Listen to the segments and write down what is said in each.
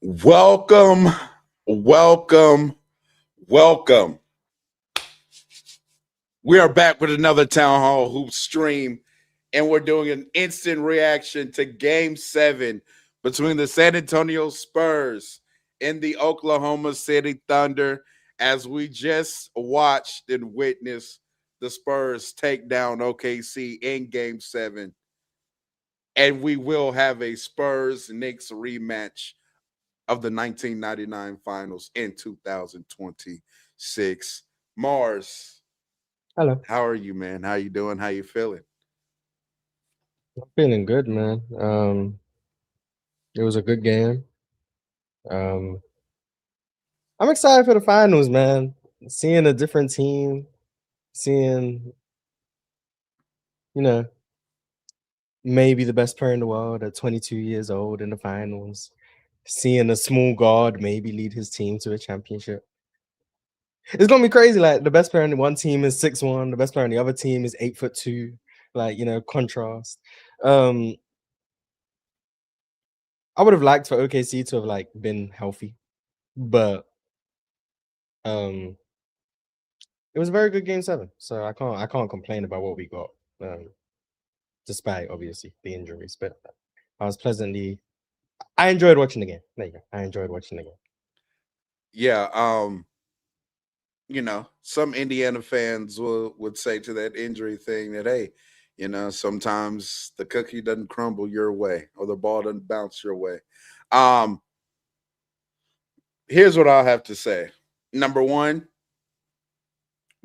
Welcome, welcome, welcome. We are back with another Town Hall Hoop stream, and we're doing an instant reaction to Game 7 between the San Antonio Spurs and the Oklahoma City Thunder as we just watched and witnessed the Spurs take down OKC in Game 7. And we will have a Spurs Knicks rematch of the 1999 finals in 2026. Mars, Hello. how are you, man? How you doing? How you feeling? I'm feeling good, man. It was a good game. Um, I'm excited for the finals, man. Seeing a different team, seeing, you know, maybe the best player in the world at 22 years old in the finals, seeing a small guard maybe lead his team to a championship. It's gonna be crazy. Like the best player in one team is 6'1", the best player in the other team is 8'2". Like, contrast. Um, I would have liked for OKC to have like been healthy, but um it was a very good game 7, so I can't complain about what we got, um, despite obviously the injuries. But I was pleasantly I enjoyed watching the game. There you go. I enjoyed watching the game. Yeah, some Indiana fans would say to that injury thing that hey, sometimes the cookie doesn't crumble your way or the ball doesn't bounce your way. Um, Here's what I'll have to say. Number one,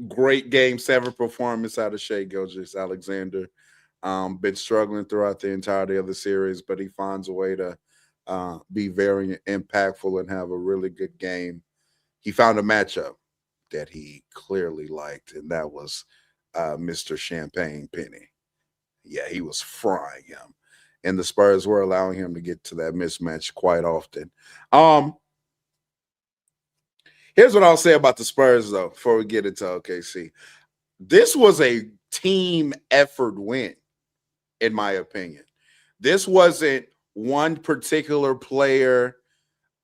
great game 7 performance out of Shea Gilgis Alexander. Been struggling throughout the entirety of the series, but he finds a way to be very impactful and have a really good game. He found a matchup that he clearly liked, and that was Mr. Champagne Penny. Yeah, he was frying him, and the Spurs were allowing him to get to that mismatch quite often. Um, Here's what I'll say about the Spurs, though, before we get into OKC. This was a team effort win, in my opinion. This wasn't one particular player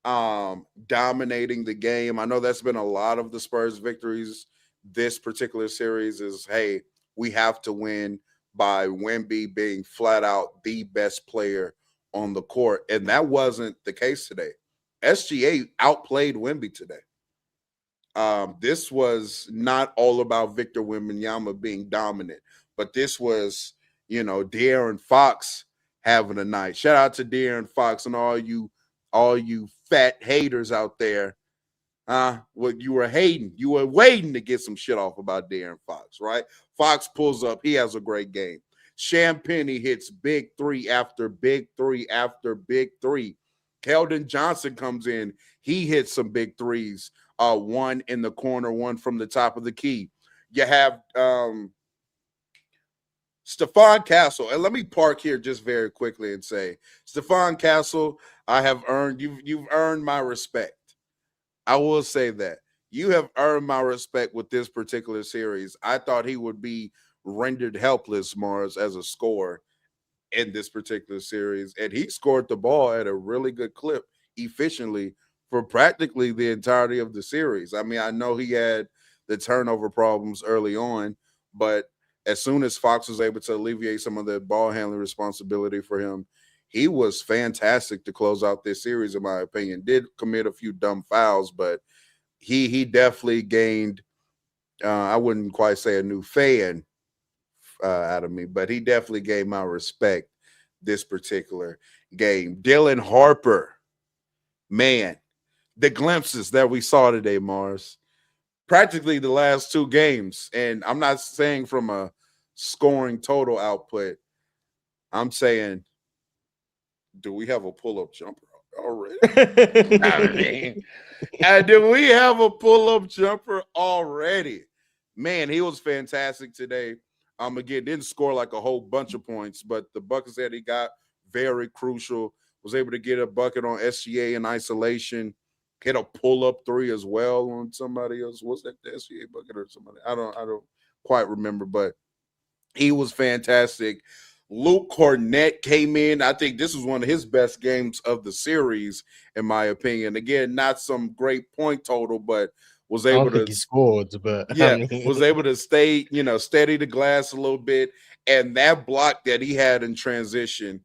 dominating the game. I know that's been a lot of the Spurs victories this particular series is hey, we have to win by Wemby being flat out the best player on the court. And that wasn't the case today. SGA outplayed Wemby today. This was not all about Victor Wembanyama being dominant, but this was, De'Aaron Fox having a night. Shout out to De'Aaron Fox and all you fat haters out there. What you were hating, you were waiting to get some shit off about De'Aaron Fox, right? Fox pulls up, he has a great game. Champagny hits big three after big three after big three. Keldon Johnson comes in, he hits some big threes. One in the corner, one from the top of the key. You have Stephon Castle, and let me park here just very quickly and say, Stephon Castle, I have earned you've earned my respect. I will say that you have earned my respect with this particular series. I thought he would be rendered helpless, Mars, as a scorer in this particular series, and he scored the ball at a really good clip, efficiently for practically the entirety of the series. I mean, I know he had the turnover problems early on, but as soon as Fox was able to alleviate some of the ball handling responsibility for him, he was fantastic to close out this series, in my opinion. Did commit a few dumb fouls, but he definitely gained. I wouldn't quite say a new fan out of me, but he definitely gave my respect this particular game. Dylan Harper, man, the glimpses that we saw today, Mars, practically the last two games, and I'm not saying from a scoring total output. I'm saying, do we have a pull up jumper already? I mean, do we have a pull up jumper already? Man, he was fantastic today. Again, didn't score like a whole bunch of points, but the buckets that he got very crucial. Was able to get a bucket on SGA in isolation. Hit a pull up three as well on somebody else. Was that the SGA bucket or somebody? I don't quite remember, but he was fantastic. Luke Cornett came in. I think this was one of his best games of the series, in my opinion. Again, not some great point total, but was I able don't think to, he scored, but I yeah, mean, was able to stay, steady the glass a little bit. And that block that he had in transition,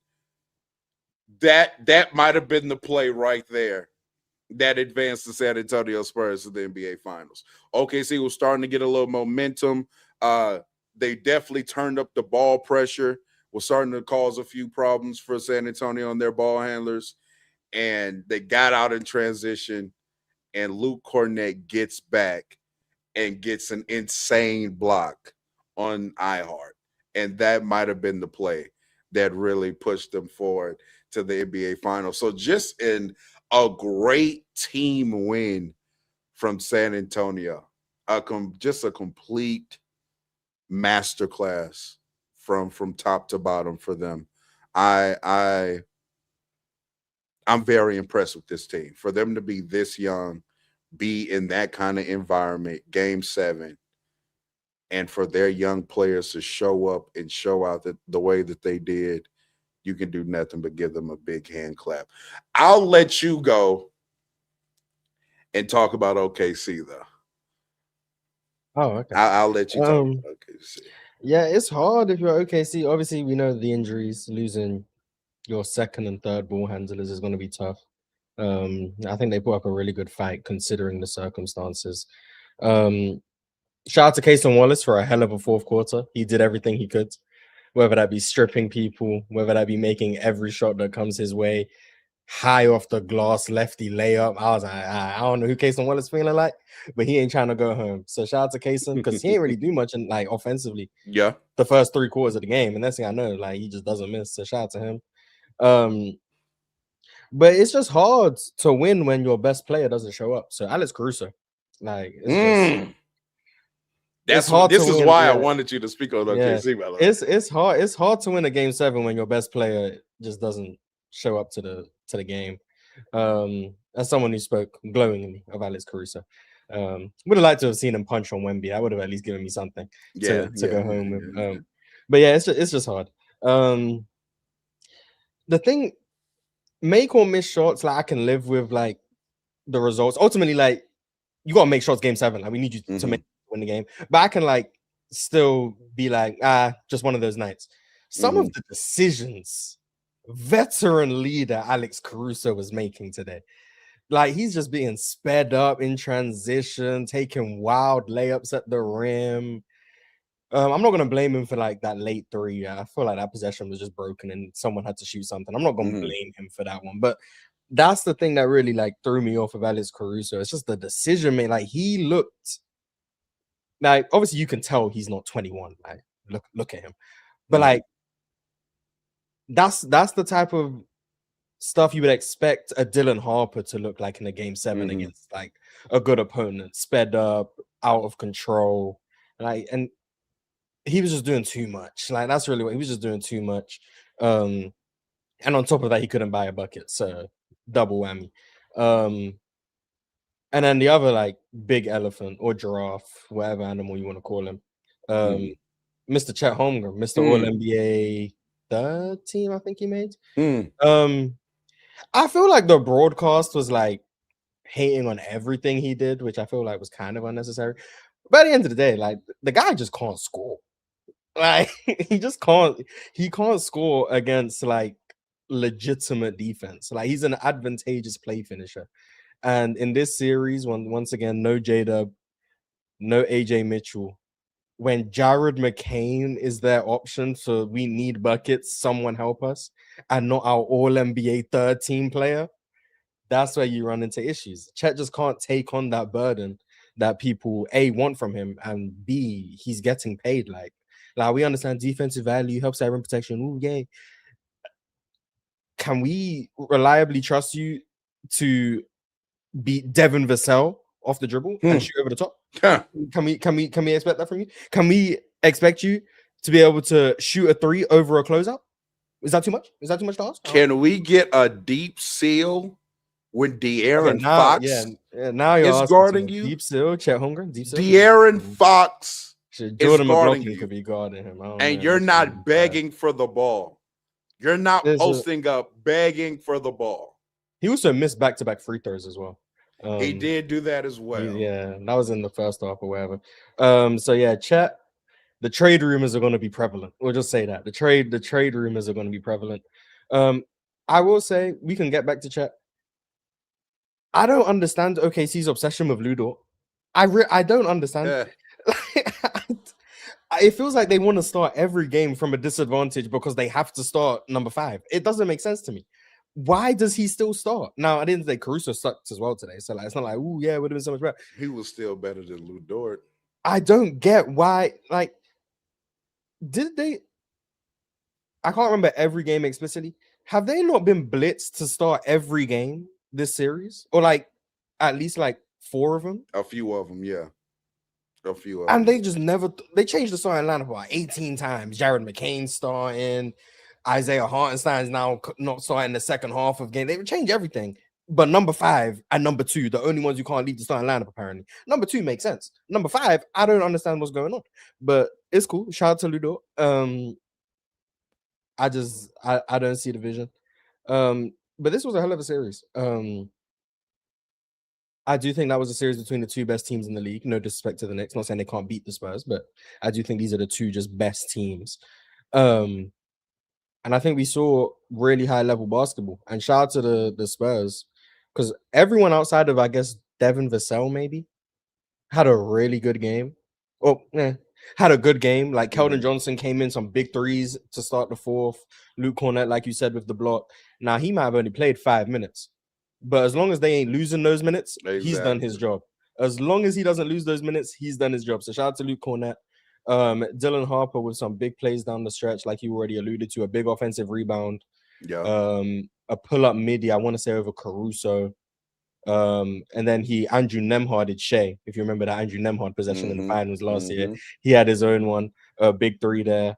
that might have been the play right there that advanced the San Antonio Spurs to the NBA Finals. OKC was starting to get a little momentum. They definitely turned up the ball pressure, was starting to cause a few problems for San Antonio and their ball handlers. And they got out in transition, and Luke Cornett gets back and gets an insane block on iHeart. And that might have been the play that really pushed them forward to the NBA Finals. So just in a great team win from San Antonio, just a complete masterclass from top to bottom for them. I I'm very impressed with this team. For them to be this young, be in that kind of environment, game 7, and for their young players to show up and show out the way that they did, you can do nothing but give them a big hand clap. I'll let you go and talk about OKC though. oh, okay. I'll let you talk Um, about OKC. yeah, it's hard if you're OKC. Obviously, we know the injuries, losing your second and third ball handlers is going to be tough. I think they put up a really good fight considering the circumstances. Um, Shout out to Cason Wallace for a hell of a fourth quarter. He did everything he could, whether that be stripping people, whether that be making every shot that comes his way, high off the glass lefty layup. I was like, I don't know who Cason Wallace feeling like, but he ain't trying to go home. So shout out to Cason because he ain't really do much in like offensively Yeah. the first 3 quarters of the game. And that's thing I know, like he just doesn't miss. So shout out to him. Um, but it's just hard to win when your best player doesn't show up. So Alex Caruso, like it's hard to This is win. why I Yeah, wanted you to speak on yeah. OKC, by the way. It's hard to win a game 7 when your best player just doesn't show up to the game. As someone who spoke glowingly of Alex Caruso, would have liked to have seen him punch on Wemby. That would have at least given me something Yeah, to yeah, go yeah, home with. yeah, yeah. But yeah, it's just hard. The thing, make or miss shots, like I can live with like the results. Ultimately, like you gotta make shots game 7. Like we need you to Mm-hmm. win the game. But I can like still be like, just one of those nights. Some Mm-hmm. of the decisions veteran leader Alex Caruso was making today. Like he's just being sped up in transition, taking wild layups at the rim. I'm not gonna blame him for like that late 3. I feel like that possession was just broken and someone had to shoot something. I'm not gonna Mm-hmm. blame him for that one, but that's the thing that really like threw me off of Alex Caruso. It's just the decision made. Like he looked like obviously you can tell he's not 21. Like look at him, but Mm-hmm. like that's the type of stuff you would expect a Dylan Harper to look like in a game 7 Mm-hmm. against like a good opponent, sped up, out of control, like and he was just doing too much. Like that's really what he was just doing too much. And on top of that, he couldn't buy a bucket, so double whammy. And then the other like big elephant or giraffe, whatever animal you want to call him, Mm-hmm. Mr. Chet Holmgren, Mr. All Mm-hmm. NBA third team, I think he made. Mm-hmm. I feel like the broadcast was like hating on everything he did, which I feel like was kind of unnecessary. But at the end of the day, like the guy just can't score. Like he just can't. He can't score against like legitimate defense. Like he's an advantageous play finisher. And in this series, once again, no J-Dub, no AJ Mitchell. When Jared McCain is their option, so we need buckets, someone help us, and not our all NBA third team player, that's where you run into issues. Chet just can't take on that burden that people A want from him, and B, he's getting paid. Like we understand defensive value helps rim protection. Ooh, yay. Can we reliably trust you to beat Devin Vassell off the dribble and shoot over the top? Huh. Can we expect that from you? Can we expect you to be able to shoot a 3 over a closeout? Is that too much? Is that too much to ask? Can we get a deep seal when Okay, De'Aaron now Fox now you're is asking too guarding much. you? Deep seal, Chet Holmgren, deep seal. De'Aaron Fox is Jordan guarding McLaughlin you, could be guarding him. I don't and know. you're That's really not bad. begging for the ball. You're not There's a, posting up begging for the ball. he also missed back-to-back free throws as well. He did do that as well. Yeah, that was in the first half or whatever. So yeah, chat. The trade rumors are going to be prevalent. We'll just say that the trade rumors are going to be prevalent. I will say we can get back to chat. I don't understand OKC's obsession with Ludo. I don't understand. It feels like they want to start every game from a disadvantage because they have to start number 5. It doesn't make sense to me. Why does he still start? Now, I didn't say Caruso sucked as well today, so like it's not like, oh yeah, it would have been so much better. He was still better than Lou Dort. I don't get why. Like, did they? I can't remember every game explicitly. Have they not been blitzed to start every game this series, or like at least like 4 of them? A few of them, yeah. A few of And them. they just never they changed the starting lineup about 18 times. Jared McCain starting, Isaiah Hartenstein's now not starting the second half of game. They would change everything. But number 5 and number 2, the only ones you can't leave the starting lineup, apparently. Number 2 makes sense. Number 5, I don't understand what's going on. But it's cool. Shout out to Ludo. I don't see the vision. But this was a hell of a series. I do think that was a series between the 2 best teams in the league. No disrespect to the Knicks. Not saying they can't beat the Spurs, but I do think these are the 2 just best teams. And I think we saw really high level basketball. And shout out to the Spurs, because everyone outside of, I guess, Devin Vassell maybe had a really good game. Had a good game. Like Keldon Johnson came in some big threes to start the 4th. Luke Cornett, like you said, with the block. Now he might have only played 5 minutes. But as long as they ain't losing those minutes, he's done his job. As long as he doesn't lose those minutes, he's done his job. So shout out to Luke Cornett. Dylan Harper with some big plays down the stretch, like you already alluded to, a big offensive rebound. Yeah. A pull-up midi, I want to say over Caruso. And then Andrew Nemharded Shea, if you remember that Andrew Nemhard possession in the finals last year. He had his own one, a big 3 there.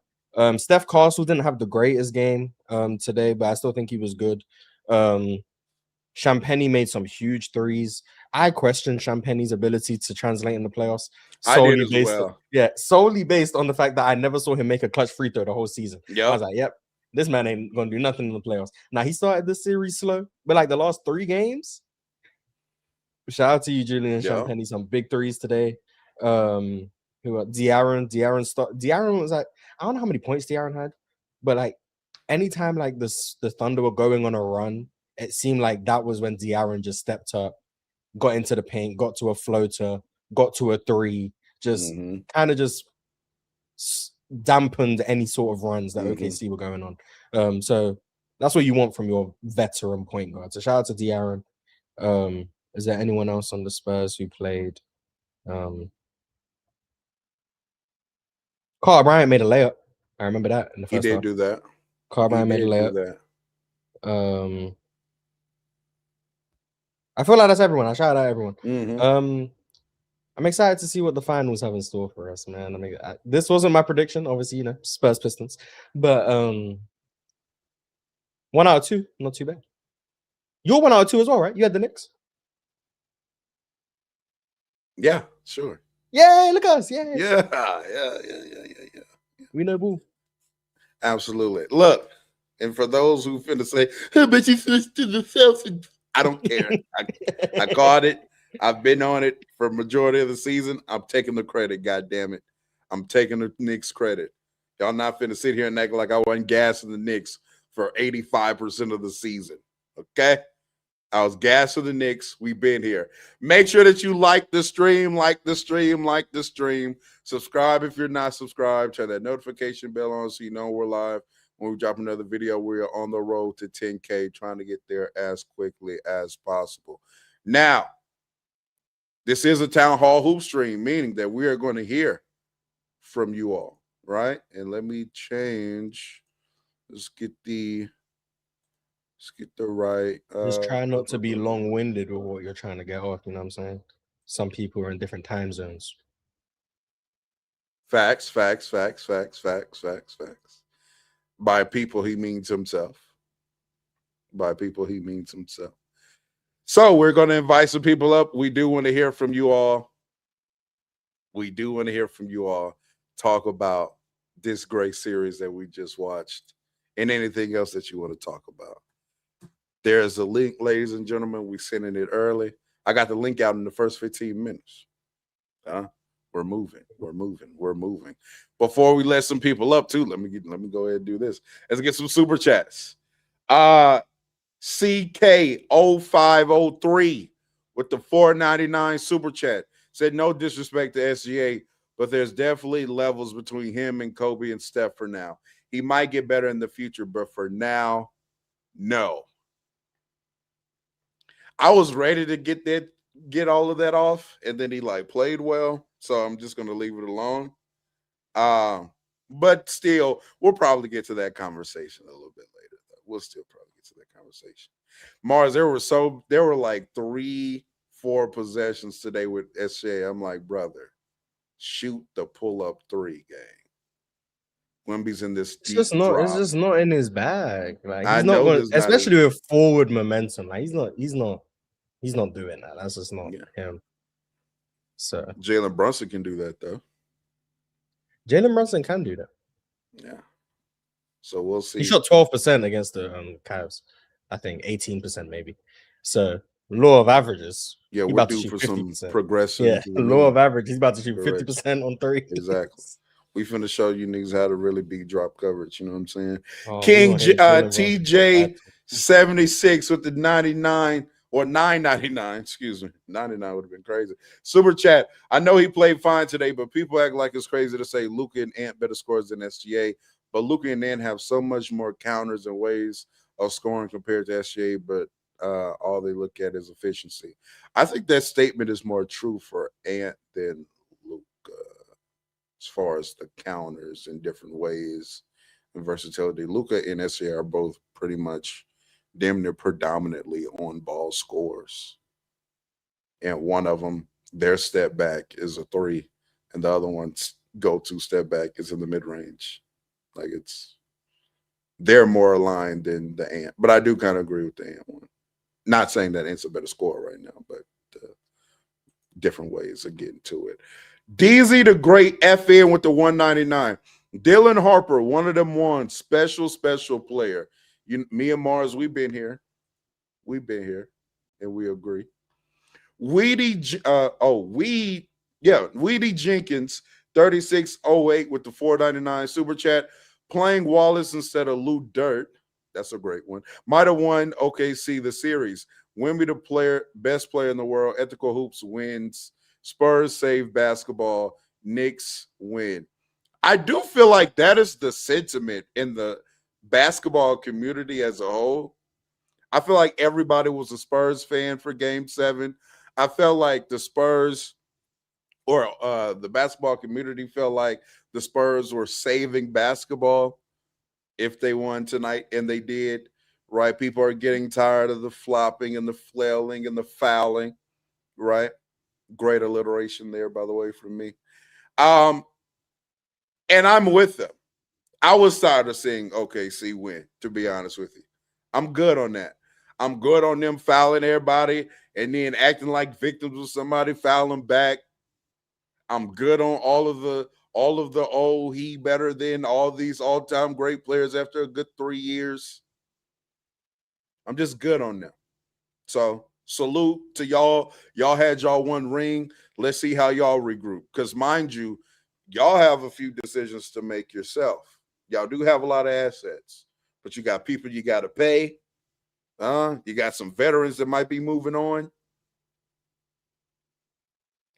Steph Castle didn't have the greatest game today, but I still think he was good. Champagny made some huge threes. I question Champagny's ability to translate in the playoffs. Solely based on the fact that I never saw him make a clutch free throw the whole season. I was like, yep, this man ain't gonna do nothing in the playoffs. Now he started this series slow, but like the last 3 games, shout out to you, Julian Champagny, some big threes today. De'Aaron was like, I don't know how many points De'Aaron had, but like anytime like the Thunder were going on a run, it seemed like that was when De'Aaron just stepped up, got into the paint, got to a floater, got to a 3, just kind of just dampened any sort of runs that OKC were going on. So that's what you want from your veteran point guard. So shout out to De'Aaron. Is there anyone else on the Spurs who played? Carl Bryant made a layup. I remember that in the first half. He did do that. Carl Bryant made a layup. I feel like that's everyone. I shout out everyone. I'm excited to see what the finals have in store for us, man. I mean, this wasn't my prediction, obviously, Spurs Pistons, but 1 out of 2, not too bad. You're 1 out of 2 as well, right? You had the Knicks. Yeah, sure. Yeah, look at us. Yeah. We know boo. Absolutely. Look, and for those who finna say, but you switched to the Celtics, I don't care. I caught it. I've been on it for majority of the season. I'm taking the credit, God damn it. I'm taking the Knicks credit. Y'all not finna sit here and act like I wasn't gassing the Knicks for 85% of the season. Okay? I was gassing the Knicks. We've been here. Make sure that you like the stream. Subscribe if you're not subscribed. Turn that notification bell on so you know we're live. When we drop another video, we are on the road to 10K, trying to get there as quickly as possible. Now, this is a town hall hoop stream, meaning that we are going to hear from you all, right? And let me change. Let's get the right. Just try not to be long-winded with what you're trying to get off. You know what I'm saying? Some people are in different time zones. Facts. By people, he means himself. So we're going to invite some people up. We do want to hear from you all. talk about this great series that we just watched and anything else that you want to talk about. There's a link, ladies and gentlemen. We sending it early. I got the link out in the first 15 minutes. Huh? We're moving. We're moving. We're moving. Before we let some people up too, let me go ahead and do this. Let's get some super chats. CK0503 with the 4.99 super chat said no disrespect to SGA, but there's definitely levels between him and Kobe and Steph for now. He might get better in the future, but for now, no. I was ready to get all of that off, and then he like played well, so I'm just gonna leave it alone. But still, we'll probably get to that conversation a little bit later. Though. We'll still probably get to that conversation. Mars, there were like 3-4 possessions today with SJ. I'm like, brother, shoot the pull-up three game. Wemby's in this It's deep just not. It's drop. just not in his bag. Like I he's not know going, this not his. especially with forward momentum. Like he's not doing that. That's just not him. So Jalen Brunson can do that though. Jalen Brunson can do that. Yeah. So we'll see. He shot 12% against the Cavs. I think 18% maybe. So law of averages. Yeah, he's we're about to due shoot for 50%. some progression. Yeah, law of average. He's about to shoot 50% on three. Exactly. We finna show you niggas how to really beat drop coverage. You know what I'm saying? Oh, King TJ 76 with the 99 or 9.99. Excuse me, 99 would have been crazy. Super chat. I know he played fine today, but people act like it's crazy to say Luka and Ant better scores than SGA. But Luka and Ant have so much more counters and ways of scoring compared to SGA. But all they look at is efficiency. I think that statement is more true for Ant than Luka. As far as the counters in different ways and versatility. Luka and SGA are both pretty much damn near predominantly on ball scores. And one of them, their step back is a three, and the other one's go-to step back is in the mid-range. Like they're more aligned than the Ant. But I do kind of agree with the Ant one. Not saying that Ant's a better scorer right now, but different ways of getting to it. DZ the Great FN with the 199. Dylan Harper, one of them ones, special player. Me and Mars, we've been here, and we agree. Weedy Jenkins, 3608 with the 499 super chat. Playing Wallace instead of Lou Dirt. That's a great one. Might have won OKC the series. Wemby the best player in the world. Ethical Hoops wins. Spurs save basketball. Knicks win. I do feel like that is the sentiment in the basketball community as a whole. I feel like everybody was a Spurs fan for Game 7. I felt like the Spurs or the basketball community felt like the Spurs were saving basketball if they won tonight, and they did. Right? People are getting tired of the flopping and the flailing and the fouling. Right? Great alliteration there, by the way, from me. And I'm with them. I was tired of seeing OKC win, to be honest with you. I'm good on that. I'm good on them fouling everybody and then acting like victims of somebody fouling back. I'm good on all of the he better than all these all-time great players after a good 3 years. I'm just good on them. So salute to y'all. Y'all had y'all one ring. Let's see how y'all regroup. Because mind you, y'all have a few decisions to make yourself. Y'all do have a lot of assets, but you got people you got to pay. You got some veterans that might be moving on.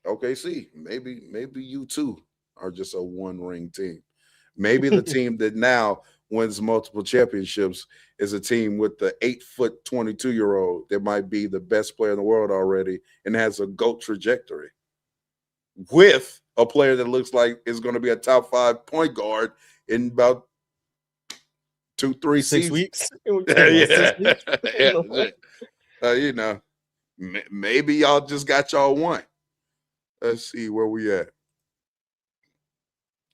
Okay, see, maybe you two are just a one-ring team. Maybe the team that now wins multiple championships is a team with the 8-foot 22-year-old that might be the best player in the world already and has a GOAT trajectory with a player that looks like is going to be a top 5 point guard in about 2-3 6 seasons. weeks. Yeah. 6 weeks. Maybe y'all just got y'all one. Let's see where we at.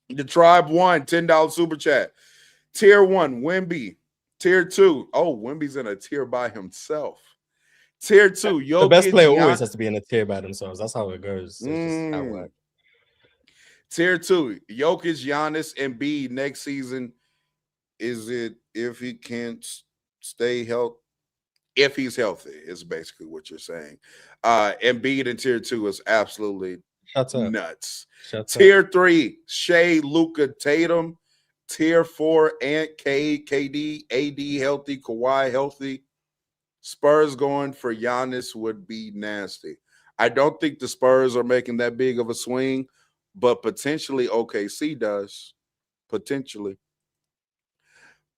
The Tribe won $10 super chat. Tier 1, Wemby. Tier 2, Wemby's in a tier by himself. Tier 2, the best player always has to be in a tier by themselves. That's how it goes. It's just how it works. Tier 2, Jokic, Giannis, Embiid next season. Is it if he can't stay healthy? If he's healthy, is basically what you're saying. Embiid in tier 2 is absolutely Shut up. nuts. Shut up. Tier 3, Shea, Luka, Tatum. Tier 4, Ant, KD, AD healthy, Kawhi healthy. Spurs going for Giannis would be nasty. I don't think the Spurs are making that big of a swing, but potentially OKC does. Potentially.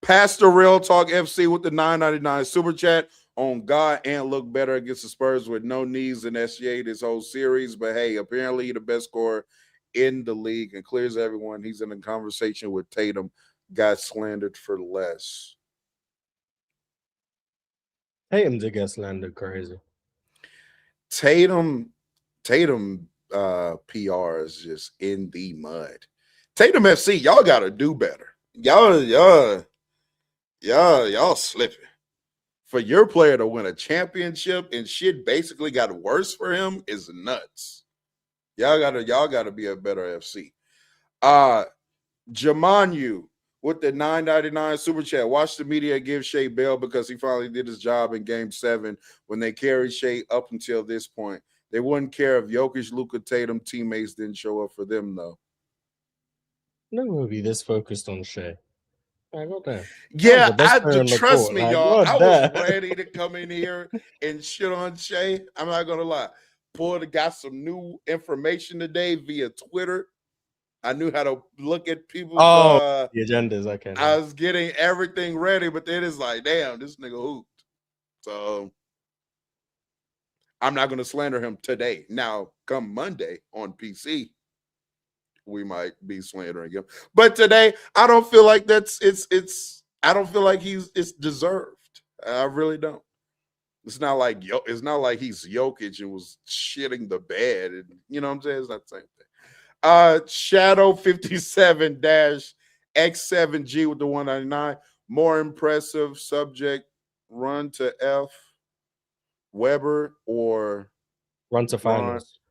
Pastor Real Talk FC with the 9.99 super chat. On God, and look better against the Spurs with no knees in SGA this whole series. But hey, apparently the best scorer in the league and clears everyone. He's in a conversation with Tatum. Got slandered for less. Tatum to get slandered crazy. Tatum PR is just in the mud. Tatum FC, y'all gotta do better. Y'all slipping. For your player to win a championship and shit basically got worse for him is nuts. Y'all gotta be a better FC. Jamanu with the 9.99 super chat. Watch the media give Shea bail because he finally did his job in game 7 when they carried Shea up until this point. They wouldn't care if Jokic, Luka, Tatum teammates didn't show up for them though. No movie this focused on Shea. Like, what the? Yeah, The best player on the trust court. me, Like, y'all. what I was that? ready to come in here and shit on Shea. I'm not gonna lie. Got some new information today via Twitter. I knew how to look at people's Oh, the agendas. Okay. I was getting everything ready, but then it's like, damn, this nigga hooped. So I'm not gonna slander him today. Now, come Monday on PC, we might be slandering him. But today, I don't feel like it's I don't feel like it's deserved. I really don't. It's not like he's Jokic and was shitting the bed, and you know what I'm saying? It's not the same thing. Shadow 57 X7G with the 199. More impressive subject, run to F, Weber or Run to Braun. finals.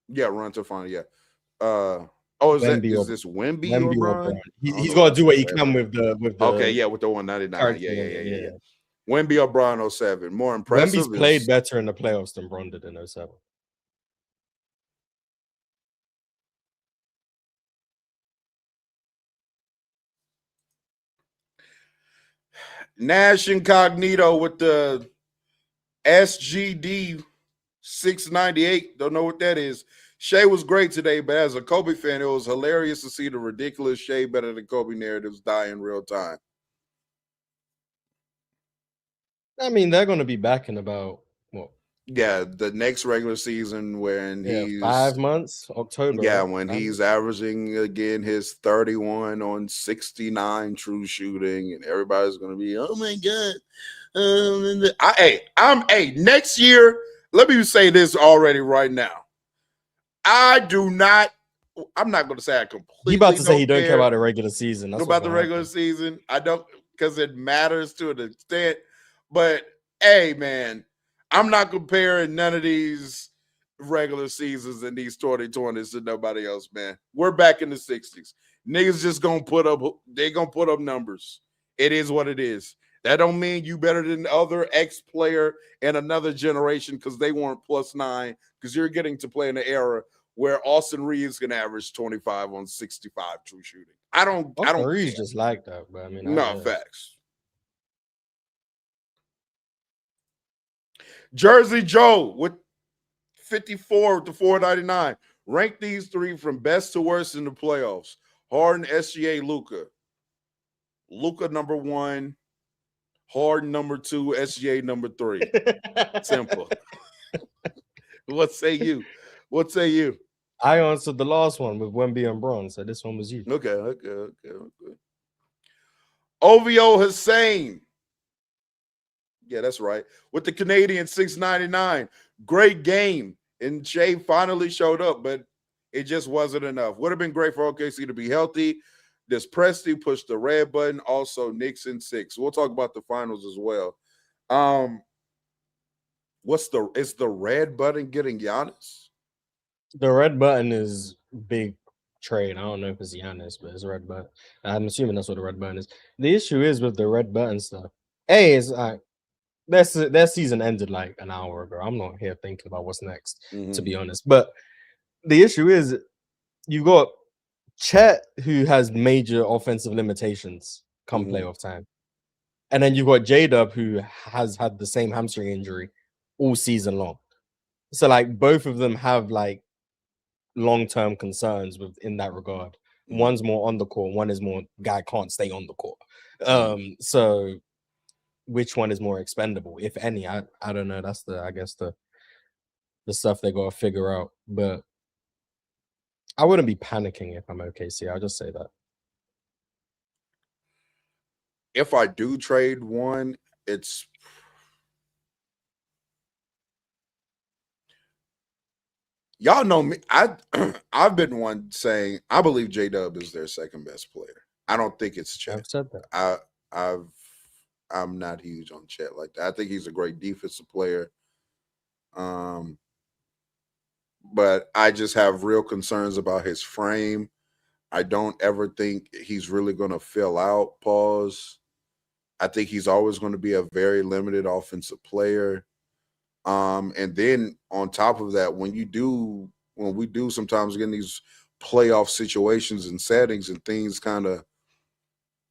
Yeah, run to final. Yeah. Is this Wemby or Wemby or Braun? Braun. I don't He's know gonna why I do said what he can Weber. with Okay, the yeah, with the 199. character Yeah, yeah, limit. yeah, yeah, Yeah. yeah. Wemby or Braun 07. More Wemby's impressive played is better in the playoffs than Braun did in 07. Nash Incognito with the SGD 698. Don't know what that is. Shea was great today, but as a Kobe fan, it was hilarious to see the ridiculous Shea better than Kobe narratives die in real time. I mean, they're gonna be back in about what? Yeah, the next regular season when Yeah, he's 5 months, October. yeah, Right? when he's averaging again his 31 on 69 true shooting, and everybody's gonna be, oh my god. Next year, let me say this already right now. I'm not going to say I He about completely to say he don't don't care care about the regular season. That's what's about the gonna regular happen. season. I don't, because it matters to an extent. But hey, man, I'm not comparing none of these regular seasons and these 2020s to nobody else, man. We're back in the 60s. Niggas just gonna put up numbers. It is what it is. That don't mean you better than the other ex player in another generation because they weren't +9, because you're getting to play in an era where Austin Reeves can average 25 on 65 true shooting. I don't Reeves care. just like that, but I mean, I No, guess. facts. Jersey Joe with 54 to 499. Rank these three from best to worst in the playoffs. Harden, SGA, Luka. Luka number 1, Harden number 2, SGA number 3. Simple. What say you? What say you? I answered the last one with Wemby and Braun, so this one was you. Okay. OVO Hussein. Yeah, that's right. With the Canadian 699. Great game. And Shea finally showed up, but it just wasn't enough. Would have been great for OKC to be healthy. This Presti pushed the red button. Also, Nixon 6. We'll talk about the finals as well. Is the red button getting Giannis? The red button is big trade. I don't know if it's Giannis, but it's a red button. I'm assuming that's what the red button is. The issue is with the red button stuff. A is their season ended like an hour ago. I'm not here thinking about what's next, to Mm-hmm. be honest. But the issue is you got Chet, who has major offensive limitations come Mm-hmm. playoff time. And then you've got J-Dub, who has had the same hamstring injury all season long. So, like, both of them have, like, long-term concerns in that regard. Mm-hmm. One's more on the court, one is more guy can't stay on the court. Mm-hmm. So which one is more expendable, if any? I don't know. That's I guess the stuff they gotta figure out. But I wouldn't be panicking if I'm OKC. I'll just say that. If I do trade one, it's y'all know me. I've been one saying I believe J Dub is their second best player. I don't think it's Chet. I've said that. I've I'm not huge on Chet like that. I think he's a great defensive player. Um, but I just have real concerns about his frame. I don't ever think he's really going to fill out. Pause. I think he's always going to be a very limited offensive player. And then on top of that, when we do sometimes get in these playoff situations and settings and things kind of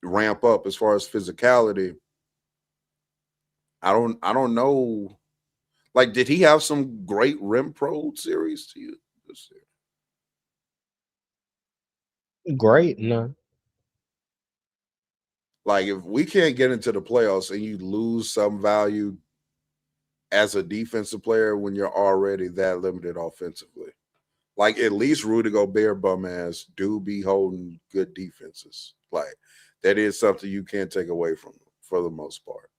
ramp up as far as physicality, I don't know. Like, did he have some great rim pro series to you this year? Great, no. Like, if we can't get into the playoffs and you lose some value as a defensive player when you're already that limited offensively, like at least Rudy Gobert bum ass do be holding good defenses. Like that is something you can't take away from him for the most part.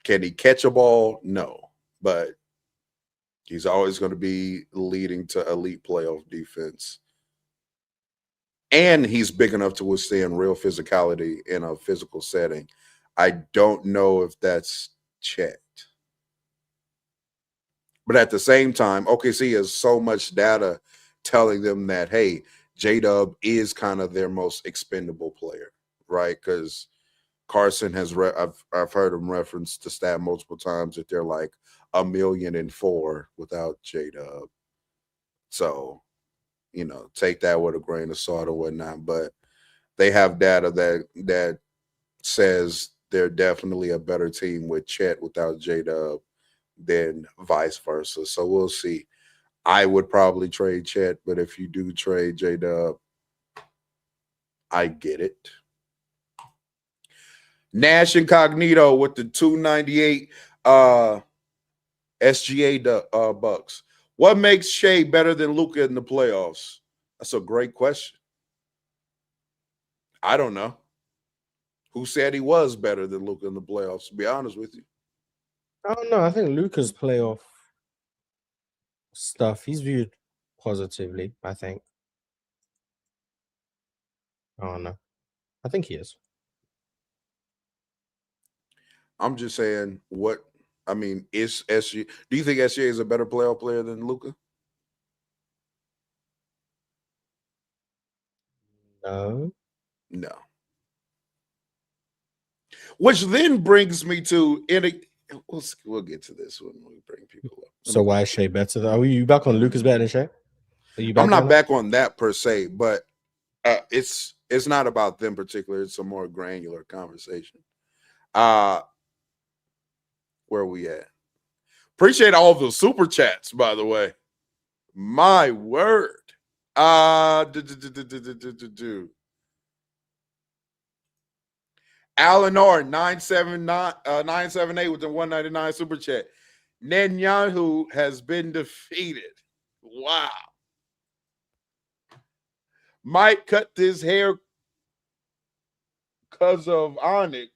Can he catch a ball? No, but he's always going to be leading to elite playoff defense. And he's big enough to withstand real physicality in a physical setting. I don't know if that's Chet. But at the same time, OKC has so much data telling them that, hey, J Dub is kind of their most expendable player, right? Because Carson has, I've heard him reference the stat multiple times that they're like 1,000,004 without J Dub. So, take that with a grain of salt or whatnot. But they have data that says they're definitely a better team with Chet without J Dub than vice versa. So we'll see. I would probably trade Chet, but if you do trade J Dub, I get it. Nash Incognito with the 298 SGA Bucks. What makes Shea better than Luka in the playoffs? That's a great question. I don't know. Who said he was better than Luka in the playoffs? To be honest with you, I don't know. I think Luca's playoff stuff, he's viewed positively, I think. I don't know. I think he is. I'm just saying what I mean is SGA. Do you think SGA is a better playoff player than Luka? No. No. Which then brings me to we'll get to this when we bring people up. So why is Shea better? Are you back on Luca's better than Shea? Are you back I'm on not that? back on that per se, but it's not about them particular. It's a more granular conversation. Where are we at? Appreciate all the super chats, by the way. My word. Alan R 978 with the 199 super chat. Netanyahu has been defeated. Wow. Might cut his hair because of Onyx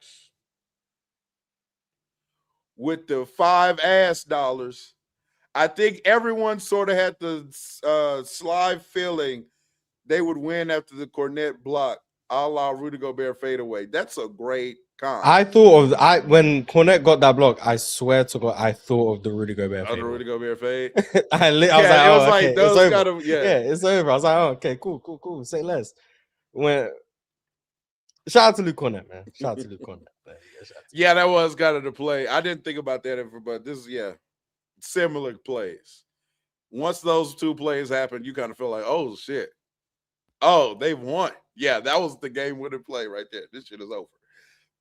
with the $5 I think everyone sort of had the sly feeling they would win after the Cornet block, a la Rudy Gobert fadeaway. That's a great Con. I thought of when Cornette got that block. I swear to God, I thought of the Rudy Gobert Other fade. Rudy Gobert fade. I was Yeah, like, it was oh, like okay, it's those over. kind of Yeah, it's over. I was like, oh, okay, cool. Say less. When shout out to Luke Cornette, man. Shout out to Luke Cornette. Yeah, that was kind of the play. I didn't think about that, but this is similar plays. Once those two plays happen, you kind of feel like, oh shit, oh they won. Yeah, that was the game winning play right there. This shit is over.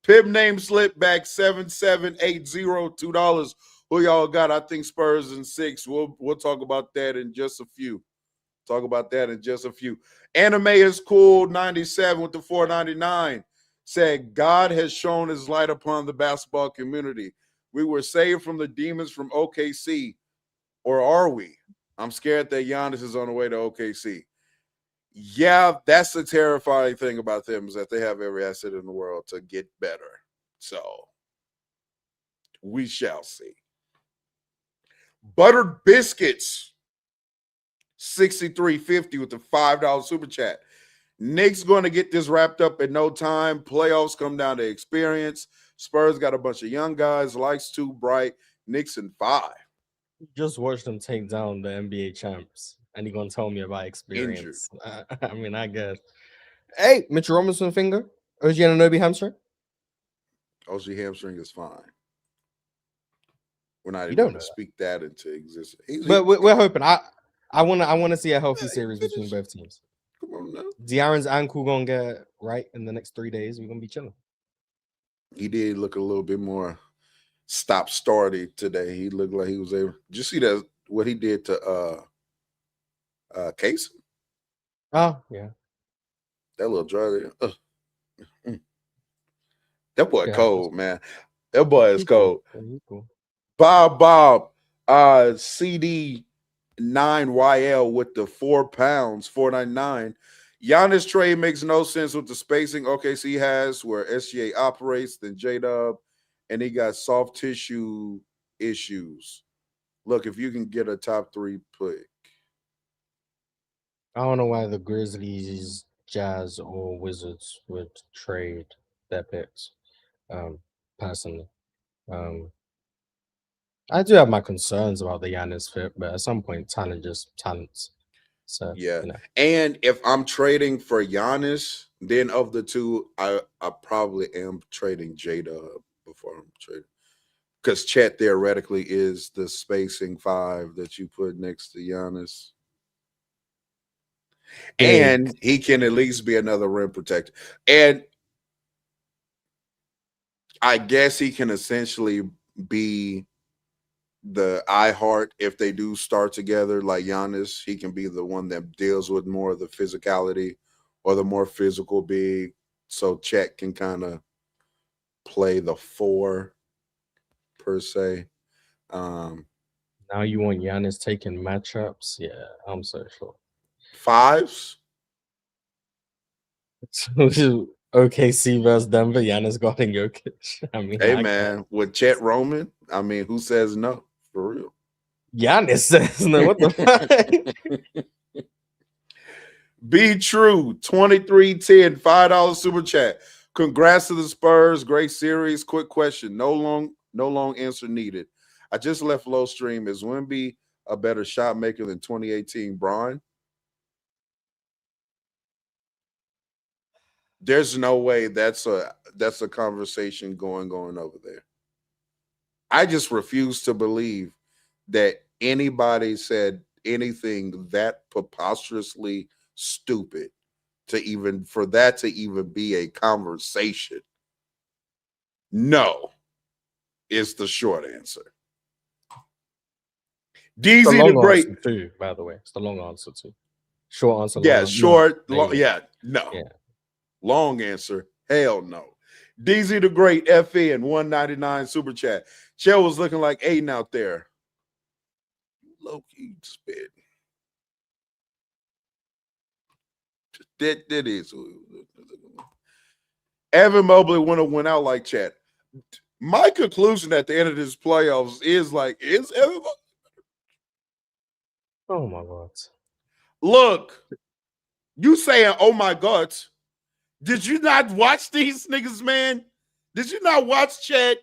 Pip name slip back 7780 $2. Who y'all got? I think Spurs in 6. We'll talk about that in just a few. Anime is cool 97 with the 499 said God has shown his light upon the basketball community. We were saved from the demons from OKC, or are we? I'm scared that Giannis is on the way to OKC. Yeah, that's the terrifying thing about them is that they have every asset in the world to get better. So we shall see. Buttered biscuits 63.50 with the $5 super chat. Knicks going to get this wrapped up in no time. Playoffs come down to experience. Spurs got a bunch of young guys. Lights too bright. Knicks in 5. Just watch them take down the NBA champs, and you're gonna tell me about Injured. experience. I mean, I guess. Hey, Mitchell Robinson finger, OG Anunoby hamstring. OG hamstring is fine. We're not You even don't going know to that. speak that into existence. But we're hoping. I want to see a healthy series between both teams. Come on now. De'Aaron's ankle gonna get right in the next 3 days. We're gonna be chilling. He did look a little bit more stop-starty today. He looked like he was able. Did you see that what he did to Case? Oh yeah, That little drive there. That boy yeah, cold, man. That boy is cold. Cool. Yeah, cool. Bob, CD 9YL with the £4, 499. Giannis trade makes no sense with the spacing OKC has where SGA operates, then J-Dub, and he got soft tissue issues. Look, if you can get a top 3 pick. I don't know why the Grizzlies, Jazz, or Wizards would trade their picks. Personally, I do have my concerns about the Giannis fit, but at some point, talent just talents. So Yeah. you know. And if I'm trading for Giannis, then of the two, I probably am trading J-Dub before I'm trading. Because Chet theoretically is the spacing 5 that you put next to Giannis. Big. And he can at least be another rim protector. And I guess he can essentially be the I heart if they do start together like Giannis. He can be the one that deals with more of the physicality or the more physical big. So Chet can kind of play the 4 per se. Now you want Giannis taking matchups? Yeah, I'm so sure. 5s? OKC versus Denver, Giannis guarding Jokic. I mean, Hey man, with Chet Roman, I mean, who says no? For real. Giannis says no. What the fuck? Be true. 2310, $5 super chat. Congrats to the Spurs. Great series. Quick question. No long answer needed. I just left low stream. Is Wemby a better shot maker than 2018 Bron? There's no way that's a conversation going over there. I just refuse to believe that anybody said anything that preposterously stupid for that to even be a conversation. No is the short answer. The DZ the long Great. answer too, by the way. It's the long answer too. Short answer. Yeah, long short. No, Yeah, no. Yeah. Long answer. Hell no. DZ the Great FN 199 super chat. Chell was looking like Aiden out there. Low key spit. That is. Evan Mobley went out like chat. My conclusion at the end of this playoffs is Evan Mobley? Oh my God. Look, you saying, oh my God. Did you not watch these niggas, man? Did you not watch Chet?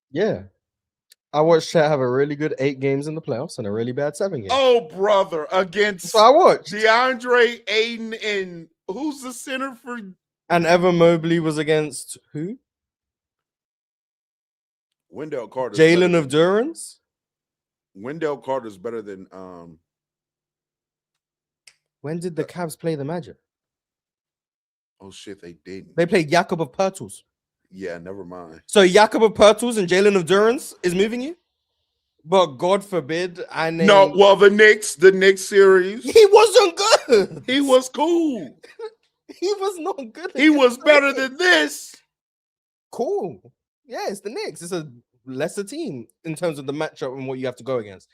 Yeah. I watched Chet have a really good 8 games in the playoffs and a really bad 7 games. Oh, brother, against That's what I watched. DeAndre Ayton and who's the center for? And Evan Mobley was against who? Wendell Carter. Jalen of Durance. Wendell Carter's better than When did the Cavs play the Magic? Oh shit, they didn't. They played Jakob of Pertles. Yeah, never mind. So Jakob of Pertles and Jalen of Durance is moving you? But God forbid I named... No, well, the Knicks series. He wasn't good. He was cool. He was not good. He was better than this. Cool. Yeah, it's the Knicks. It's a lesser team in terms of the matchup and what you have to go against.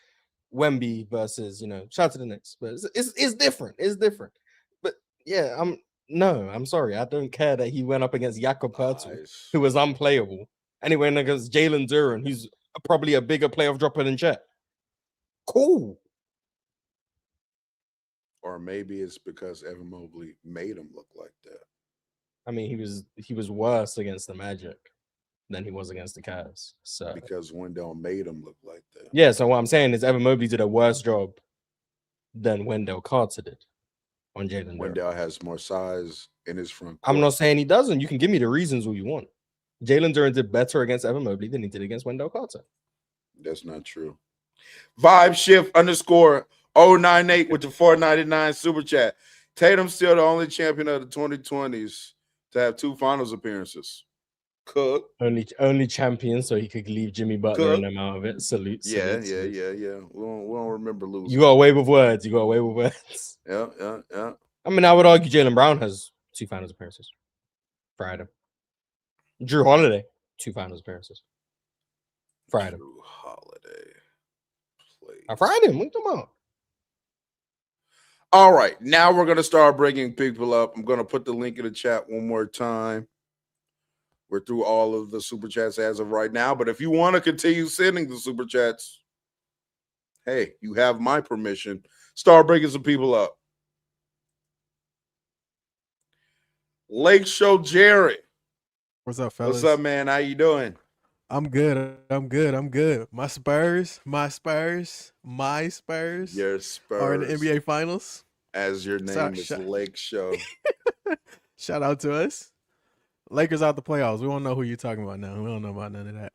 Wemby versus, shout out to the Knicks. But it's different. It's different. But yeah, I'm sorry. I don't care that he went up against Jakob Pertl, who was unplayable. And he went against Jalen Duren, who's probably a bigger playoff dropper than Chet. Cool. Or maybe it's because Evan Mobley made him look like that. I mean, he was worse against the Magic than he was against the Cavs. So because Wendell made him look like that. Yeah, so what I'm saying is Evan Mobley did a worse job than Wendell Carter did on Jalen Duren. Wendell has more size in his front court. I'm not saying he doesn't. You can give me the reasons all you want. Jalen Duren did better against Evan Mobley than he did against Wendell Carter. That's not true. Vibe shift _098 with the 499 super chat. Tatum's still the only champion of the 2020s to have 2 finals appearances. Cook. Only champion, so he could leave Jimmy Butler and them out of it. Salute. Yeah. We don't remember losing. You got away with words. Yeah. I mean, I would argue Jaylen Brown has 2 finals appearances. Friday. Drew Holiday, 2 finals appearances. Friday. Drew Holiday. I fried him. What are you talking about? All right. Now we're going to start bringing people up. I'm going to put the link in the chat one more time. We're through all of the super chats as of right now. But if you want to continue sending the super chats, hey, you have my permission. Start bringing some people up. Lake Show Jerry. What's up, fellas? What's up, man? How you doing? I'm good. My Spurs Your Spurs are in the NBA Finals. As your name is Lake Show. Shout out to us. Lakers out the playoffs. We don't know who you're talking about now. We don't know about none of that.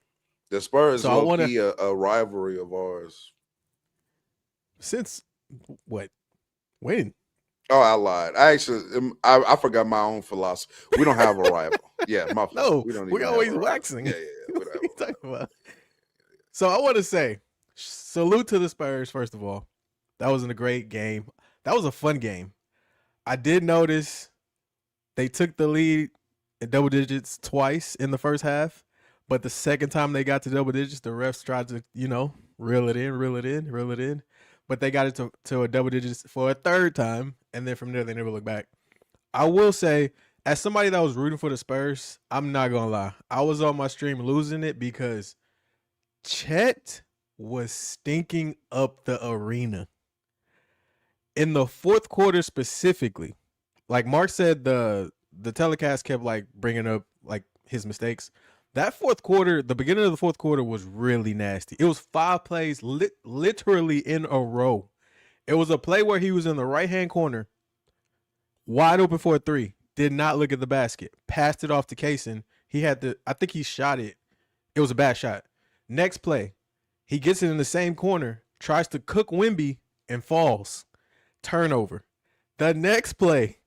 The Spurs are low-key a rivalry of ours. Since what? When? Oh, I lied. I forgot my own philosophy. We don't have a rival. Yeah, my fault. No, we don't. We're always waxing. Yeah. What are you talking about? So I want to say, salute to the Spurs. First of all, that wasn't a great game. That was a fun game. I did notice they took the lead in double digits twice in the first half, but the second time they got to double digits, the refs tried to, reel it in. But they got it to a double digits for a third time, and then from there they never looked back. I will say, as somebody that was rooting for the Spurs, I'm not gonna lie, I was on my stream losing it because Chet was stinking up the arena in the fourth quarter specifically. Like Mark said, the telecast kept bringing up his mistakes. That fourth quarter, the beginning of the fourth quarter was really nasty. It was 5 plays literally in a row. It was a play where he was in the right-hand corner, wide open for a 3, did not look at the basket, passed it off to Kaysen. I think he shot it. It was a bad shot. Next play, he gets it in the same corner, tries to cook Wemby and falls. Turnover. The next play,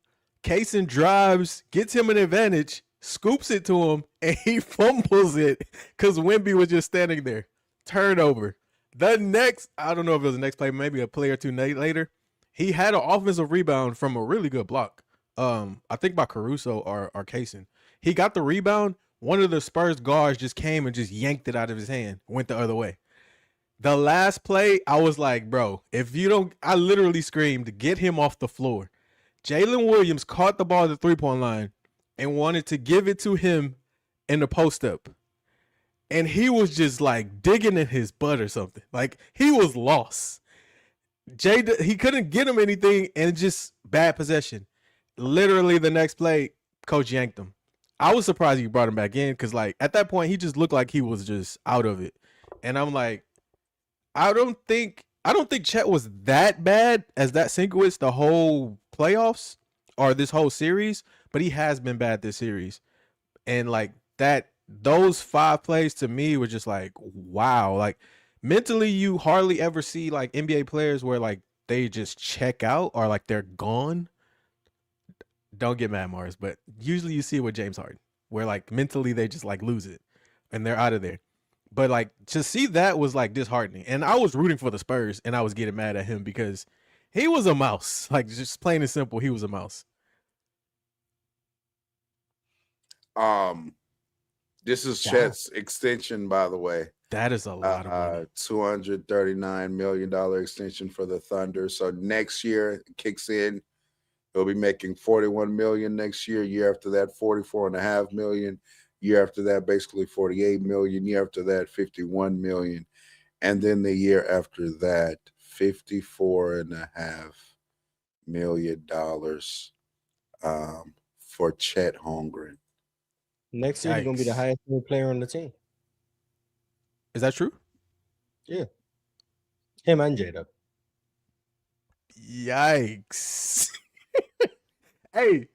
Kaysen drives, gets him an advantage, scoops it to him, and he fumbles it because Wemby was just standing there. Turnover. The next, I don't know if it was the next play, maybe a play or two later, he had an offensive rebound from a really good block. I think by Caruso or Kaysen. He got the rebound. One of the Spurs guards just came and just yanked it out of his hand, went the other way. The last play, I was like, bro, if you don't, I literally screamed, get him off the floor. Jalen Williams caught the ball at the 3-point line and wanted to give it to him in the post-up. And he was just digging in his butt or something. He was lost. He couldn't get him anything and just bad possession. Literally the next play, coach yanked him. I was surprised he brought him back in because, like, at that point, he just looked like he was just out of it. And I'm like, I don't think Chet was that bad as that Sinkowitz the whole playoffs or this whole series, but he has been bad this series. And like that, those 5 plays to me were just like, wow. Like mentally, you hardly ever see like NBA players where like they just check out or like they're gone. Don't get mad, Mars, but usually you see it with James Harden, where like mentally they just like lose it and they're out of there. But like to see that was like disheartening. And I was rooting for the Spurs and I was getting mad at him because he was a mouse. Like just plain and simple, he was a mouse. This is Yeah. Chet's extension, by the way. That is a lot of money. $239 million extension for the Thunder. So next year it kicks in. He'll be making $41 million next year. Year after that, $44.5 million. Year after that, basically $48 million. Year after that, $51 million. And then the year after that, $54.5 million for Chet Holmgren. Next year, he's gonna be the Yikes. highest paid player on the team. Is that true? Yeah, him and J-Dub. Yikes. Hey,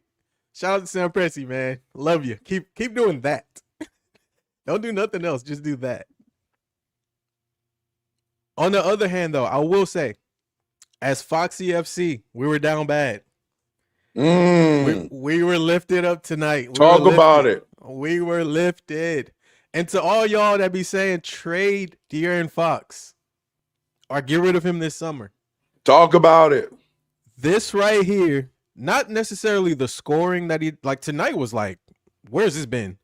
shout out to Sam Presti, man. Love you. Keep doing that. Don't do nothing else. Just do that. On the other hand, though, I will say, as Foxy FC, we were down bad. We were lifted up tonight. Talk about it. We were lifted. And to all y'all that be saying trade De'Aaron Fox or get rid of him this summer, Talk about it. this right here, not necessarily the scoring that he like tonight was like, where's this been?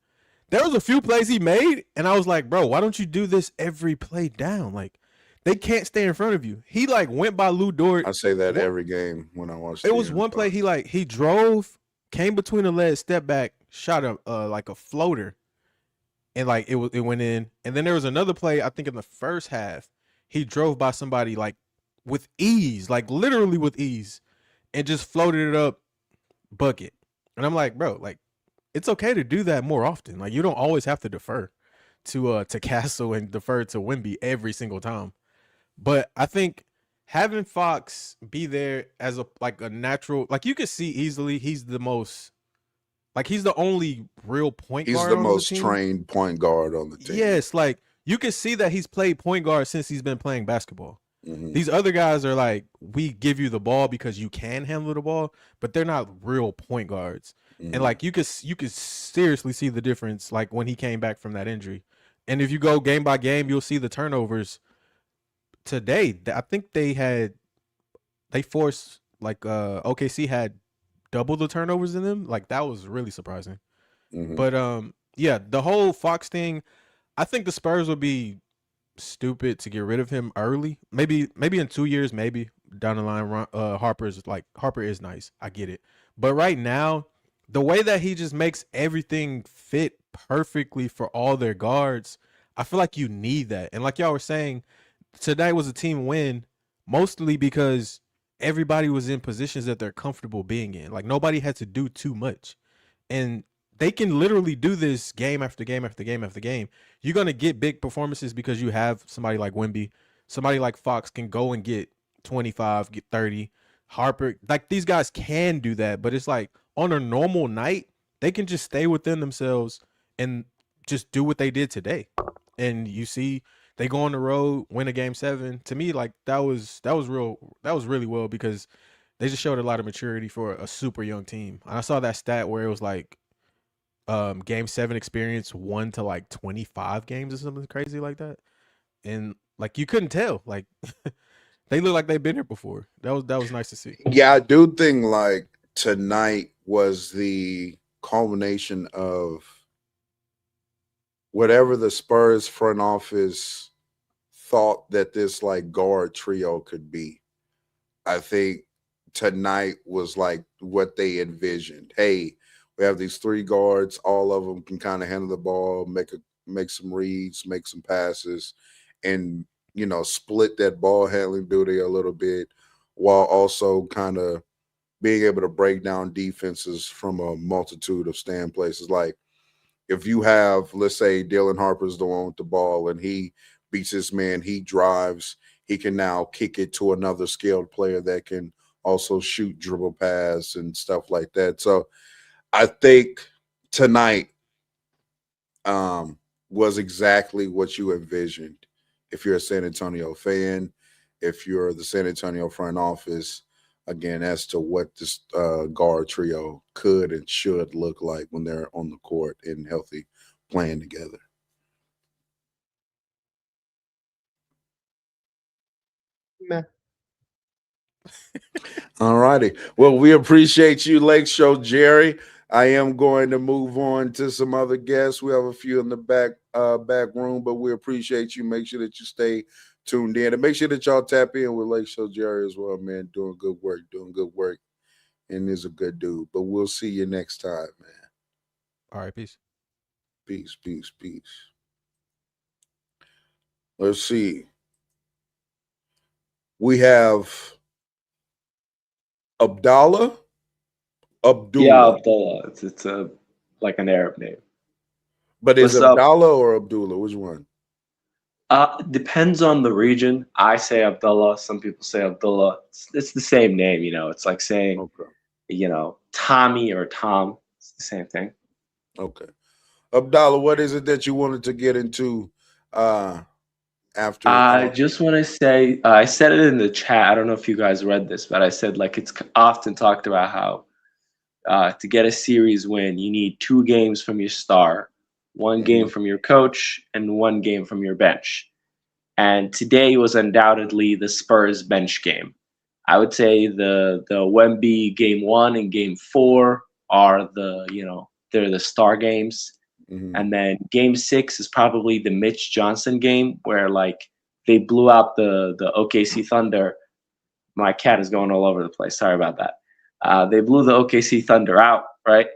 There was a few plays he made, and I was like, bro, why don't you do this every play down? Like, they can't stay in front of you. He like went by Lou Dort. I say that every game when I watch. It was one play he drove, came between the legs, step back, shot a like a floater, and like it went in. And then there was another play I think in the first half, he drove by somebody like with ease, like literally with ease, and just floated it up, bucket. And I'm like, bro, like it's okay to do that more often. Like you don't always have to defer to Castle and defer to Wemby every single time. But I think having Fox be there as a natural, like you could see easily he's the only real point He's guard. the on most the team. trained point guard on the team. Yes, like you can see that he's played point guard since he's been playing basketball. Mhm. These other guys are like, we give you the ball because you can handle the ball, but they're not real point guards. Mhm. And like you could seriously see the difference like when he came back from that injury. And if you go game by game, you'll see the turnovers. Today, I think they forced like OKC had double the turnovers in them. Like that was really surprising. Mhm. But yeah, the whole Fox thing, I think the Spurs would be stupid to get rid of him early. Maybe in 2 years, maybe down the line. Harper is nice. I get it. But right now, the way that he just makes everything fit perfectly for all their guards, I feel like you need that. And like y'all were saying, tonight was a team win mostly because everybody was in positions that they're comfortable being in. Like nobody had to do too much. And they can literally do this game after game after game after game. You're going to get big performances because you have somebody like Wemby. Somebody like Fox can go and get 25, get 30. Harper, like these guys can do that, but it's like on a normal night, they can just stay within themselves and just do what they did today. And you see they go on the road, win a game 7. To me, like that was really well because they just showed a lot of maturity for a super young team. And I saw that stat where it was like game 7 experience 1 to like 25 games or something crazy like that. And like you couldn't tell. Like they look like they've been here before. That was nice to see. Yeah, I do think like tonight was the culmination of whatever the Spurs front office thought that this like guard trio could be. I think tonight was like what they envisioned. Hey, we have these 3 guards, all of them can kind of handle the ball, make some reads, make some passes, and split that ball handling duty a little bit while also kind of being able to break down defenses from a multitude of stand places. Like if you have, let's say, Dylan Harper's the one with the ball and he beats his man, he drives, he can now kick it to another skilled player that can also shoot, dribble, pass, and stuff like that. So I think tonight was exactly what you envisioned. If you're a San Antonio fan, if you're the San Antonio front office, again, as to what this guard trio could and should look like when they're on the court and healthy playing together. Meh. All righty. Well, we appreciate you, Lake Show Jerry. I am going to move on to some other guests. We have a few in the back room, but we appreciate you. Make sure that you stay tuned in and make sure that y'all tap in with Lake Show Jerry as well, man. Doing good work, and is a good dude. But we'll see you next time, man. All right, peace. Peace. Let's see. We have Abdullah. Yeah, Abdullah. It's a like an Arab name. But is What's it up? Abdullah or Abdullah? Which one? Depends on the region. I say Abdullah. Some people say Abdullah. It's the same name, you know. It's like saying, Okay. you know, Tommy or Tom. It's the same thing. Okay. Abdallah, what is it that you wanted to get into after? I just want to say, I said it in the chat. I don't know if you guys read this, but I said like it's often talked about how to get a series win, you need 2 games from your star, 1 game from your coach, and 1 game from your bench. And today was undoubtedly the Spurs bench game. I would say the Wemby game 1 and game 4 are they're the star games. And then game 6 is probably the Mitch Johnson game where like they blew out the OKC Thunder. My cat is going all over the place. Sorry about that. They blew the OKC Thunder out, right?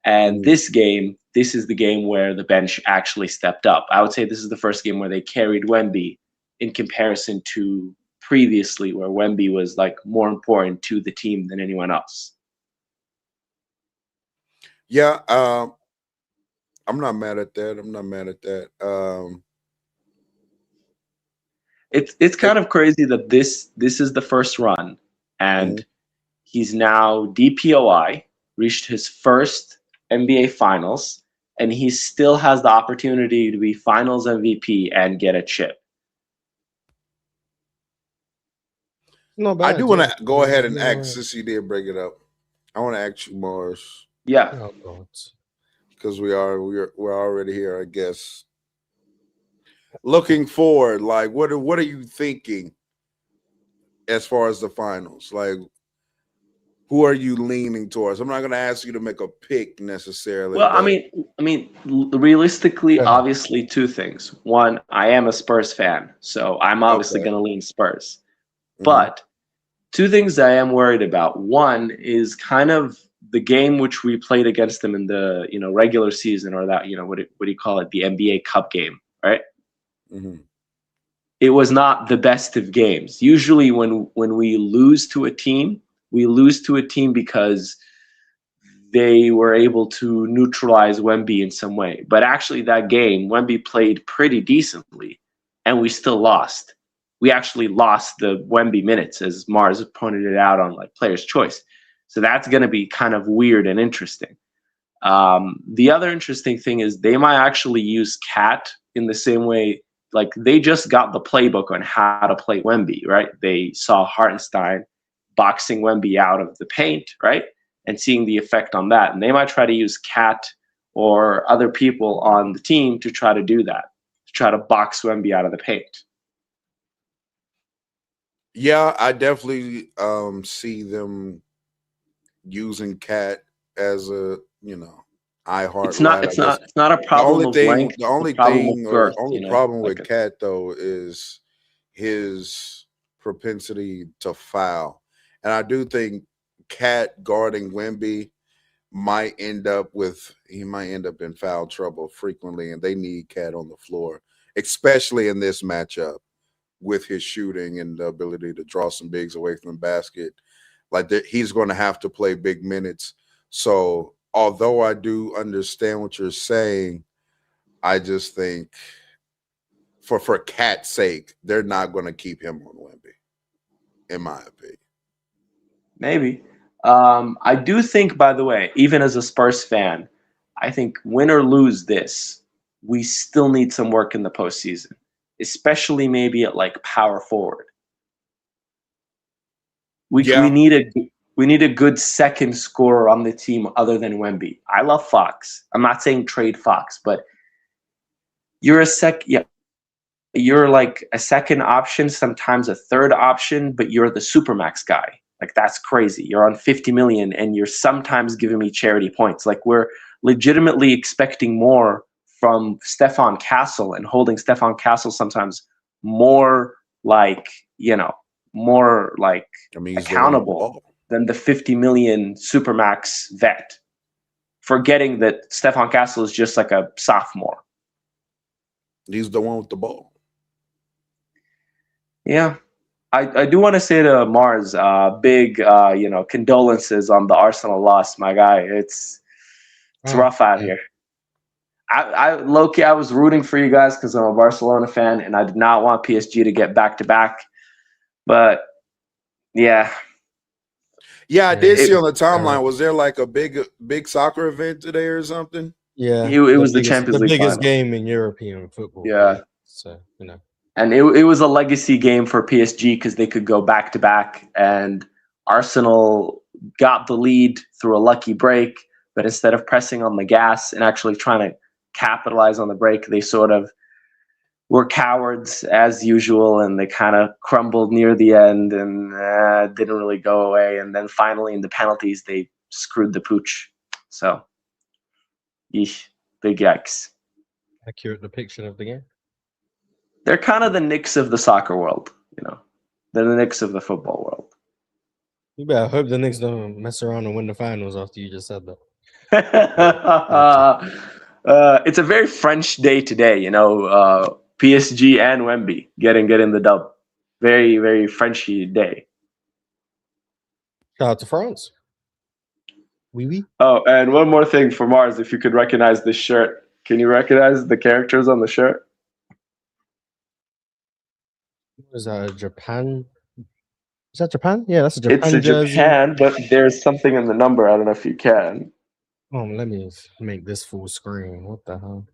And this is the game where the bench actually stepped up. I would say this is the first game where they carried Wemby in comparison to previously where Wemby was like more important to the team than anyone else. Yeah, I'm not mad at that. It's kind of crazy that this is the first run, and he's now DPOI, reached his first NBA Finals, and he still has the opportunity to be Finals MVP and get a chip. No bad. I do want to go ahead and ask, since you did bring it up, I want to ask you, Mars. Yeah. Oh, God. Because we're already here, I guess. Looking forward, like what are you thinking as far as the finals? Like, who are you leaning towards? I'm not going to ask you to make a pick necessarily. Well, I mean, realistically, obviously, 2 things. One, I am a Spurs fan, so I'm obviously going to lean Spurs. But 2 things I am worried about. One is kind of the game which we played against them in the regular season, or that what do you call it, the NBA Cup game, right? It was not the best of games. Usually, when we lose to a team, because they were able to neutralize Wemby in some way. But actually, that game, Wemby played pretty decently, and we still lost. We actually lost the Wemby minutes, as Mars pointed it out on like Player's Choice. So that's going to be kind of weird and interesting. The other interesting thing is they might actually use Cat in the same way. Like they just got the playbook on how to play Wemby, right? They saw Hartenstein boxing Wemby out of the paint, right? And seeing the effect on that. And they might try to use Cat or other people on the team to try to do that, to try to box Wemby out of the paint. Yeah, I definitely see them using Cat as a iHeart. It's not a problem of length. The only problem with Cat though is his propensity to foul, and I do think Cat guarding Wemby might end up in foul trouble frequently, and they need Cat on the floor, especially in this matchup with his shooting and the ability to draw some bigs away from the basket. Like he's going to have to play big minutes. So although I do understand what you're saying, I just think for Cat's sake, they're not going to keep him on Wemby, in my opinion. Maybe. I do think, by the way, even as a Spurs fan, I think win or lose this, we still need some work in the postseason, especially maybe at like power forward. We Yeah. need a good second scorer on the team other than Wemby. I love Fox. I'm not saying trade Fox, but you're you're like a second option, sometimes a third option, but you're the supermax guy. Like that's crazy. You're on 50 million and you're sometimes giving me charity points. Like we're legitimately expecting more from Stefan Castle and holding Stefan Castle sometimes more like, more like I mean, he's the one with the accountable ball. than the 50 million supermax vet, forgetting that Stefan Castle is just like a sophomore. He's the one with the ball. Yeah. I do want to say to Mars, big condolences on the Arsenal loss, my guy. It's rough out here. I low-key, I was rooting for you guys because I'm a Barcelona fan and I did not want PSG to get back-to-back. But yeah. Yeah, I did see on the timeline. Was there like a big soccer event today or something? Yeah, it was the Champions League biggest final. game in European football. Yeah. So, And it was a legacy game for PSG because they could go back-to-back, and Arsenal got the lead through a lucky break, but instead of pressing on the gas and actually trying to capitalize on the break, they sort of were cowards as usual, and they kind of crumbled near the end and didn't really go away. And then finally in the penalties, they screwed the pooch. So, big yikes. Accurate depiction of the game. They're kind of the Knicks of the soccer world, They're the Knicks of the football world. You better hope the Knicks don't mess around and win the finals after you just said that. It's a very French day today, PSG and Wemby getting the dub. Very, very Frenchy day. Shout out to France. Oui. Oh, and one more thing for Mars, if you could recognize this shirt. Can you recognize the characters on the shirt? Is that Japan? Is that Japan? Yeah, that's a Japan It's a jersey. Japan, but there's something in the number. I don't know if you can. Oh, let me make this full screen. What the hell?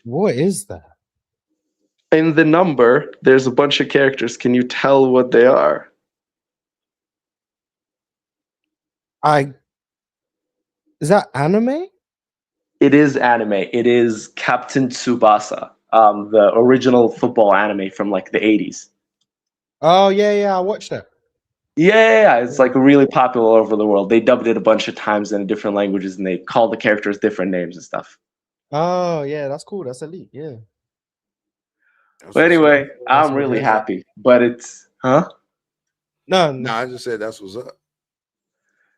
What is that? In the number, there's a bunch of characters. Can you tell what they are? Is that anime? It is anime. It is Captain Tsubasa, the original football anime from like the 80s. Oh, yeah, I watched that. Yeah, it's like really popular all over the world. They dubbed it a bunch of times in different languages, and they call the characters different names and stuff. Oh, yeah, that's cool. That's elite, yeah. But anyway, I'm really happy. But it's No, I just said that's what's up.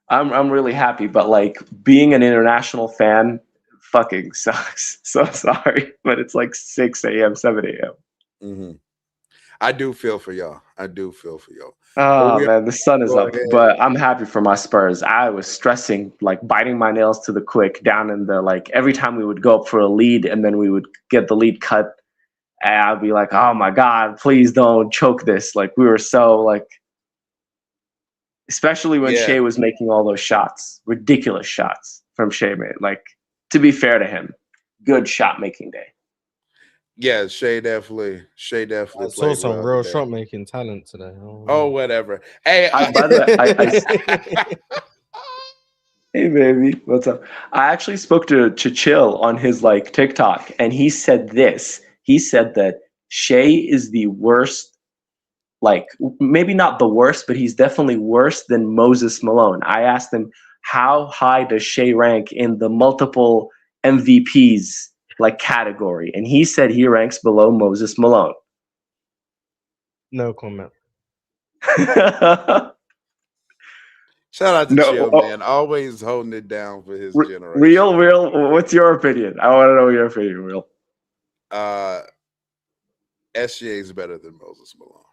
I'm really happy, but like being an international fan fucking sucks. So sorry, but it's like 6 a.m., 7 a.m. Mm-hmm. I do feel for y'all. Oh man, the sun is up, but I'm happy for my Spurs. I was stressing, like biting my nails to the quick down in the like every time we would go up for a lead and then we would get the lead cut, and I'd be like, oh my God, please don't choke this. Like we were so like, especially when Shea was making all those shots, ridiculous shots from Shea, man. Like to be fair to him, good shot making day. Yeah, Shea definitely. I saw some real shot making talent today. Oh, whatever. Hey, by the way, hey baby, what's up? I actually spoke to Chill on his like TikTok, and he said this. He said that Shea is the worst, like maybe not the worst, but he's definitely worse than Moses Malone. I asked him, how high does Shea rank in the multiple MVPs like category? And he said he ranks below Moses Malone. No comment. Shout out to Chill, man. Always holding it down for his generation. Real. What's your opinion? I want to know your opinion, Real. SGA is better than Moses Malone.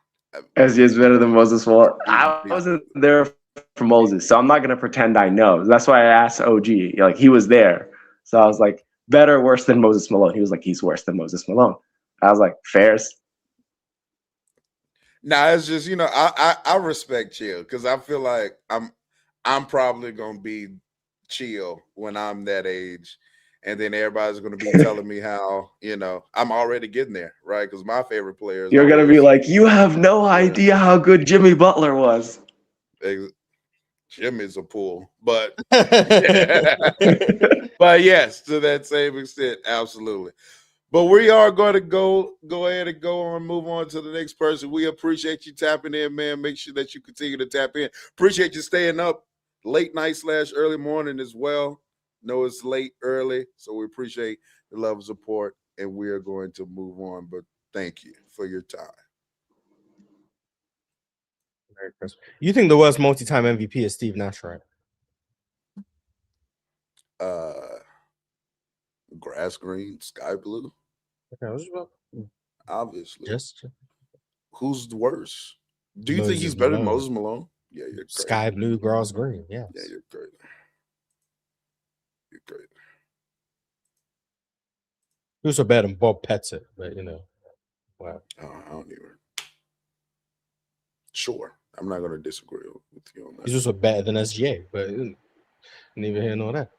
SGA is better than Moses Malone. I wasn't there for Moses, so I'm not going to pretend I know. That's why I asked OG. Like, he was there. So I was like, better or worse than Moses Malone? He was like, he's worse than Moses Malone. I was like, fairs. Nah, it's just I respect chill because I feel like I'm probably gonna be chill when I'm that age, and then everybody's gonna be telling me how I'm already getting there, right? Because my favorite player is You're gonna be always like, you have no idea how good Jimmy Butler was. Jimmy's a pool, but but yes, to that same extent, absolutely. But we are going to go ahead and go on, move on to the next person. We appreciate you tapping in, man. Make sure that you continue to tap in. Appreciate you staying up late night / early morning as well. Know it's late early, so we appreciate the love and support, and we are going to move on. But thank you for your time. You think the worst multi-time MVP is Steve Nash, right? Grass green, sky blue. Okay, Obviously. just Who's the worst? Do you think Moses he's better than Malone. Moses Malone? Yeah, you're crazy. Sky blue, grass green. Yes. Yeah, you're great. You're great. He was better than Bob Pettit, but wow. I don't even. Sure, I'm not going to disagree with you on that. He's also better than SGA, but neither here nor there.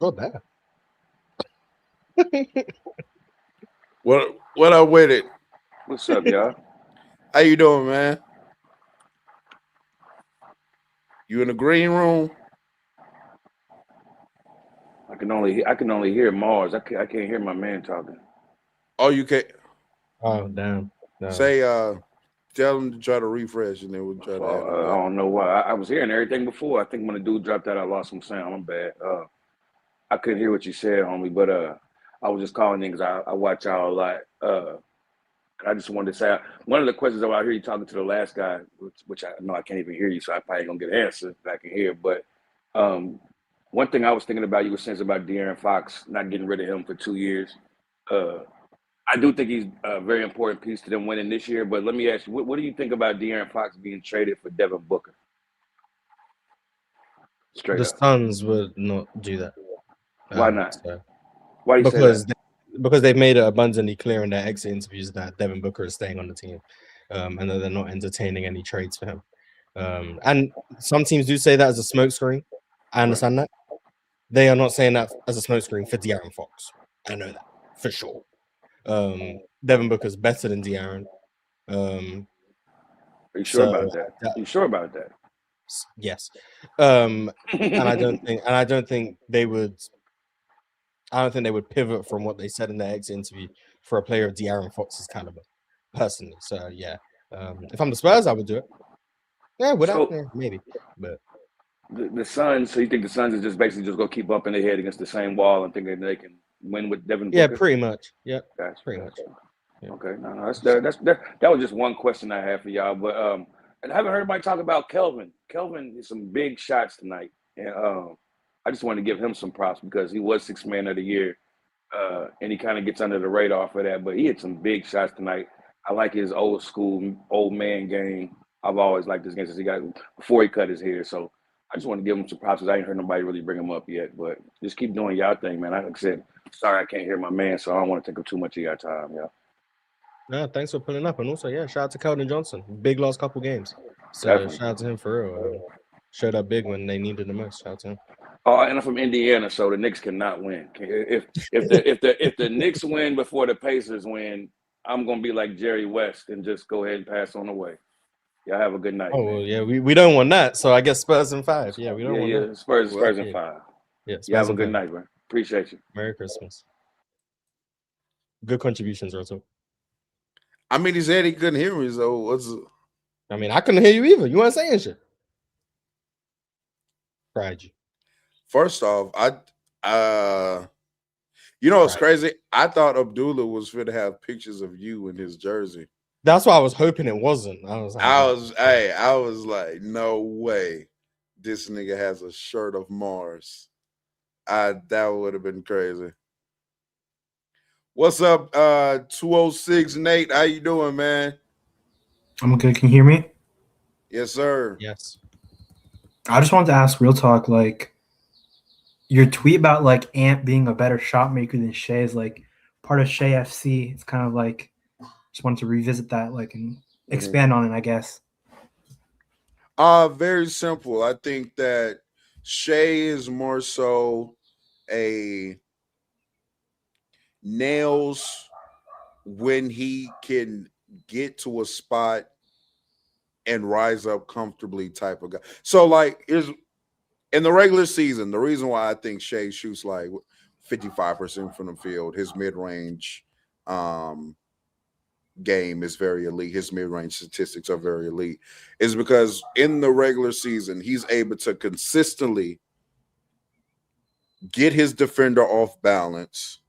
Not bad. What up with it? What's up, y'all? How you doing, man? You in the green room? I can only hear Mars. I can't hear my man talking. Oh, you can't. Oh, damn. No. Say, tell him to try to refresh, and then we'll try to. I don't know why. I was hearing everything before. I think when the dude dropped out, I lost some sound. I'm bad. I couldn't hear what you said, homie. But I was just calling in because I watch y'all a lot. I just wanted to say one of the questions I hear you talking to the last guy, which I know I can't even hear you, so I probably don't get an answer that I can hear. But one thing I was thinking about, you were saying about De'Aaron Fox not getting rid of him for 2 years. I do think he's a very important piece to them winning this year. But let me ask you, what do you think about De'Aaron Fox being traded for Devin Booker? Straight The up. Suns would not do that. Why not? So, Why do you say that? because they've made it abundantly clear in their exit interviews that Devin Booker is staying on the team, and that they're not entertaining any trades for him. And some teams do say that as a smokescreen. I understand that. They are not saying that as a smokescreen for De'Aaron Fox. I know that for sure. Devin Booker's better than De'Aaron. Are you sure about that? Are you sure about that? Yes. And I don't think they would. I don't think they would pivot from what they said in their exit interview for a player of De'Aaron Fox's caliber, personally. So yeah, if I'm the Spurs, I would do it. Yeah, maybe, but the Suns. So you think the Suns is just basically just gonna keep up in their head against the same wall and thinking they can win with Devin Booker? Yeah, pretty much. Yeah, pretty much. Yeah. Okay, no, that was just one question I had for y'all. But and I haven't heard anybody talk about Kelvin. Kelvin hit some big shots tonight, and I just wanted to give him some props because he was Sixth Man of the Year, and he kind of gets under the radar for that. But he hit some big shots tonight. I like his old school, old man game. I've always liked this game since before he cut his hair. So I just want to give him some props because I ain't heard nobody really bring him up yet. But just keep doing y'all thing, man. Like I said, sorry I can't hear my man, so I don't want to take up too much of your time, y'all. No, thanks for pulling up, and also shout out to Keldon Johnson. Big last couple games. So Definitely. shout out to him for real. Showed up big when they needed the most. Shout out to him. Oh, and I'm from Indiana, so the Knicks cannot win. If the Knicks win before the Pacers win, I'm gonna be like Jerry West and just go ahead and pass on the way. Y'all have a good night. Oh, well, yeah, we don't want that. So I guess Spurs in 5. Yeah, we don't want that. Spurs in 5. Yeah, you have a good night, man. Appreciate you. Merry Christmas. Good contributions, Roto. I mean, he said he couldn't hear me, so I mean, I couldn't hear you either. You weren't saying shit. Fried you. First off, what's crazy? I thought Abdullah was going to have pictures of you in his jersey. That's why I was hoping it wasn't. I was like, no way, this nigga has a shirt of Mars. That would have been crazy. What's up, 206 Nate? How you doing, man? I'm good. Can you hear me? Yes, sir. Yes. I just wanted to ask real talk, like, your tweet about like Ant being a better shot maker than Shea is like part of Shea FC. It's kind of like just wanted to revisit that, like, and expand on it, I guess. Very simple. I think that Shea is more so a nails when he can get to a spot and rise up comfortably type of guy. So like is in the regular season, the reason why I think Shea shoots like 55% from the field, his mid-range game is very elite. His mid-range statistics are very elite. Is because in the regular season, he's able to consistently get his defender off balance,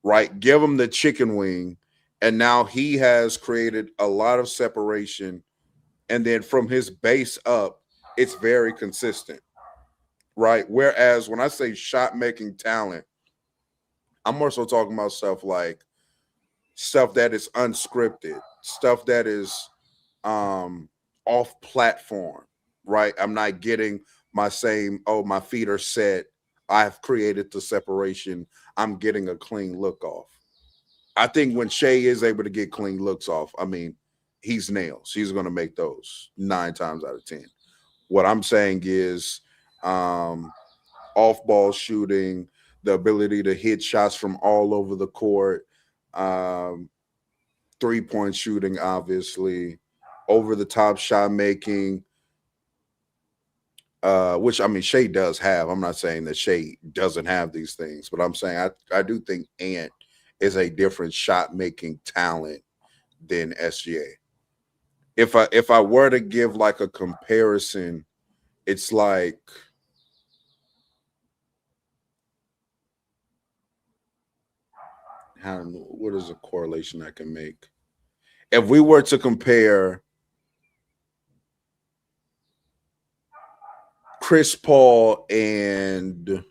right? Give him the chicken wing, and now he has created a lot of separation. And then from his base up, it's very consistent, right? Whereas when I say shot making talent, I'm more so talking about stuff that is unscripted, stuff that is off platform, right? I'm not getting my same, oh, my feet are set. I've created the separation. I'm getting a clean look off. I think when Shea is able to get clean looks off, I mean, he's nails. He's going to make those 9 times out of 10. What I'm saying is off ball shooting, the ability to hit shots from all over the court, 3-point shooting, obviously, over the top shot making, which I mean Shea does have. I'm not saying that Shea doesn't have these things, but I'm saying I do think Ant is a different shot making talent than SGA. If I were to give like a comparison, it's like I don't know what is a correlation I can make. If we were to compare Chris Paul and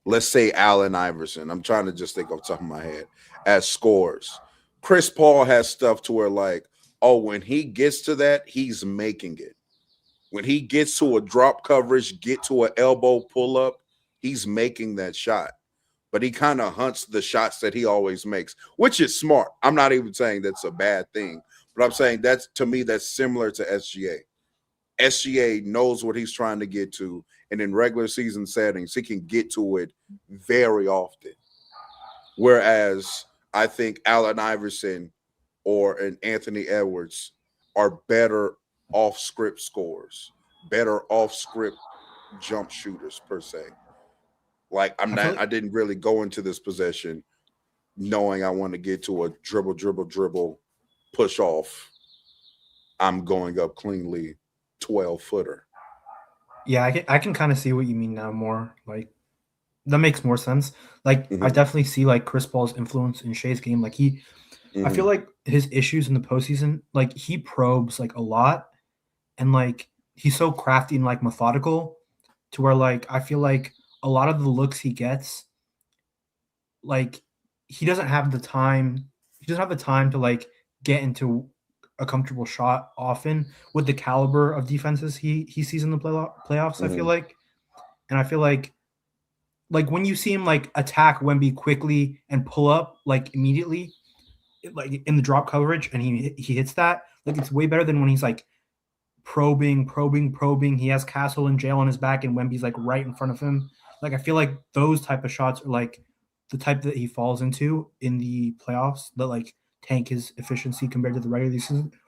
let's say Allen Iverson, I'm trying to just think off the top of my head as scores. Chris Paul has stuff to where like, oh, when he gets to that, he's making it. When he gets to a drop coverage, get to an elbow pull up, he's making that shot. But he kind of hunts the shots that he always makes, which is smart. I'm not even saying that's a bad thing, but I'm saying that's to me that's similar to SGA. SGA knows what he's trying to get to, and in regular season settings, he can get to it very often. Whereas I think Allen Iverson or an Anthony Edwards are better off script scorers, better off script jump shooters per se. Like I didn't really go into this possession knowing I want to get to a dribble, push off. I'm going up cleanly 12-footer. Yeah, I can kind of see what you mean now more. Like, that makes more sense. Like, I definitely see like Chris Paul's influence in Shea's game. Like I feel like his issues in the postseason, like he probes like a lot, and like he's so crafty and like methodical to where like I feel like a lot of the looks he gets, like he doesn't have the time. He doesn't have the time to like get into a comfortable shot often with the caliber of defenses he sees in the playoffs. I feel like, and I feel like when you see him like attack Wemby quickly and pull up like immediately, like in the drop coverage, and he hits that, like it's way better than when he's like probing. He has Castle and Jail on his back, and Wemby's like right in front of him. Like I feel like those type of shots are like the type that he falls into in the playoffs that like tank his efficiency compared to the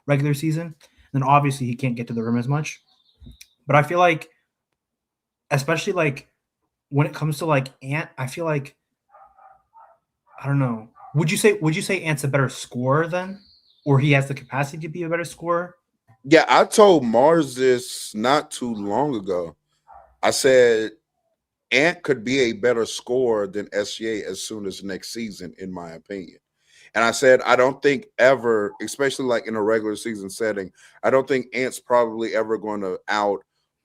regular season. And then obviously he can't get to the rim as much. But I feel like, especially like when it comes to like Ant, I feel like I don't know. Would you say Ant's a better scorer then, or he has the capacity to be a better scorer? Yeah, I told Mars this not too long ago. I said Ant could be a better scorer than SGA as soon as next season, in my opinion. And I said, I don't think ever, especially like in a regular season setting, I don't think Ant's probably ever going to out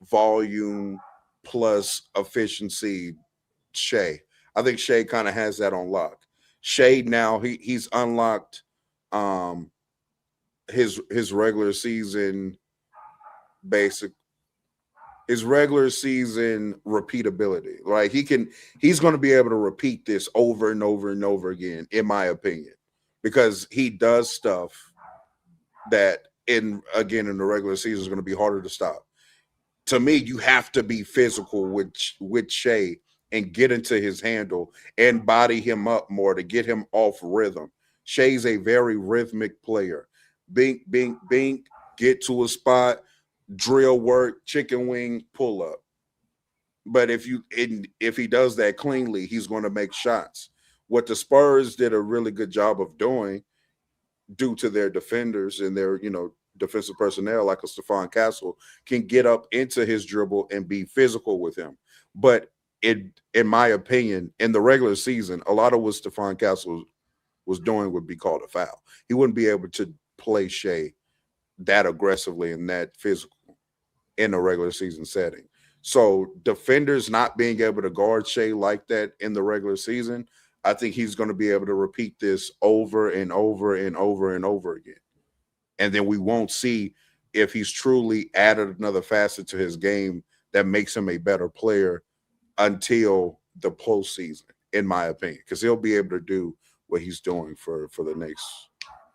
volume plus efficiency Shea. I think Shea kind of has that on lock. Shea now he's unlocked his regular season basic is regular season repeatability. Like he's going to be able to repeat this over and over and over again, in my opinion, because he does stuff that in the regular season is going to be harder to stop. To me, you have to be physical with Shea and get into his handle and body him up more to get him off rhythm. Shea's a very rhythmic player. Bink, bink, bink, get to a spot, drill work, chicken wing, pull up. But if he does that cleanly, he's going to make shots. What the Spurs did a really good job of doing, due to their defenders and their defensive personnel like a Stephon Castle, can get up into his dribble and be physical with him. But in my opinion, in the regular season, a lot of what Stephon Castle was doing would be called a foul. He wouldn't be able to play Shea that aggressively and that physical in a regular season setting. So defenders not being able to guard Shea like that in the regular season, I think he's going to be able to repeat this over and over and over and over again. And then we won't see if he's truly added another facet to his game that makes him a better player until the postseason, in my opinion, because he'll be able to do what he's doing for the next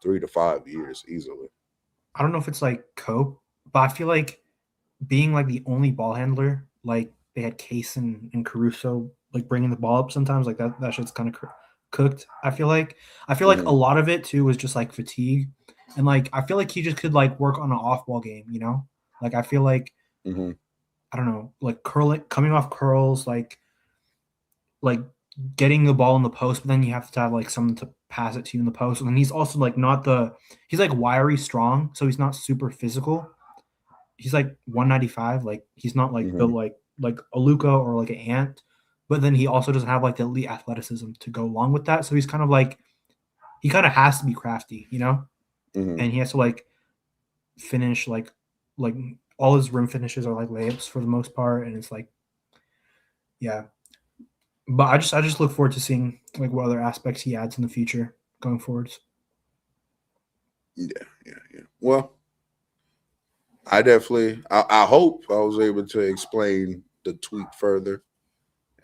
3 to 5 years easily. I don't know if it's like cope, but I feel like being like the only ball handler, like they had Case and Caruso like bringing the ball up sometimes, like that shit's kind of cooked. I feel like a lot of it too was just like fatigue, and like I feel like he just could like work on an off ball game, you know. Like I feel like I don't know, like coming off curls, like getting the ball in the post, but then you have to have like someone to pass it to you in the post. And then he's also like he's like wiry strong, so he's not super physical. He's like 195, like he's not like built like a Luka or like an Ant, but then he also doesn't have like the elite athleticism to go along with that. So he's kind of like he kind of has to be crafty, you know, and he has to like finish like all his rim finishes are like layups for the most part, and it's like yeah. But I just look forward to seeing like what other aspects he adds in the future going forwards. Yeah. Well, I hope I was able to explain the tweet further,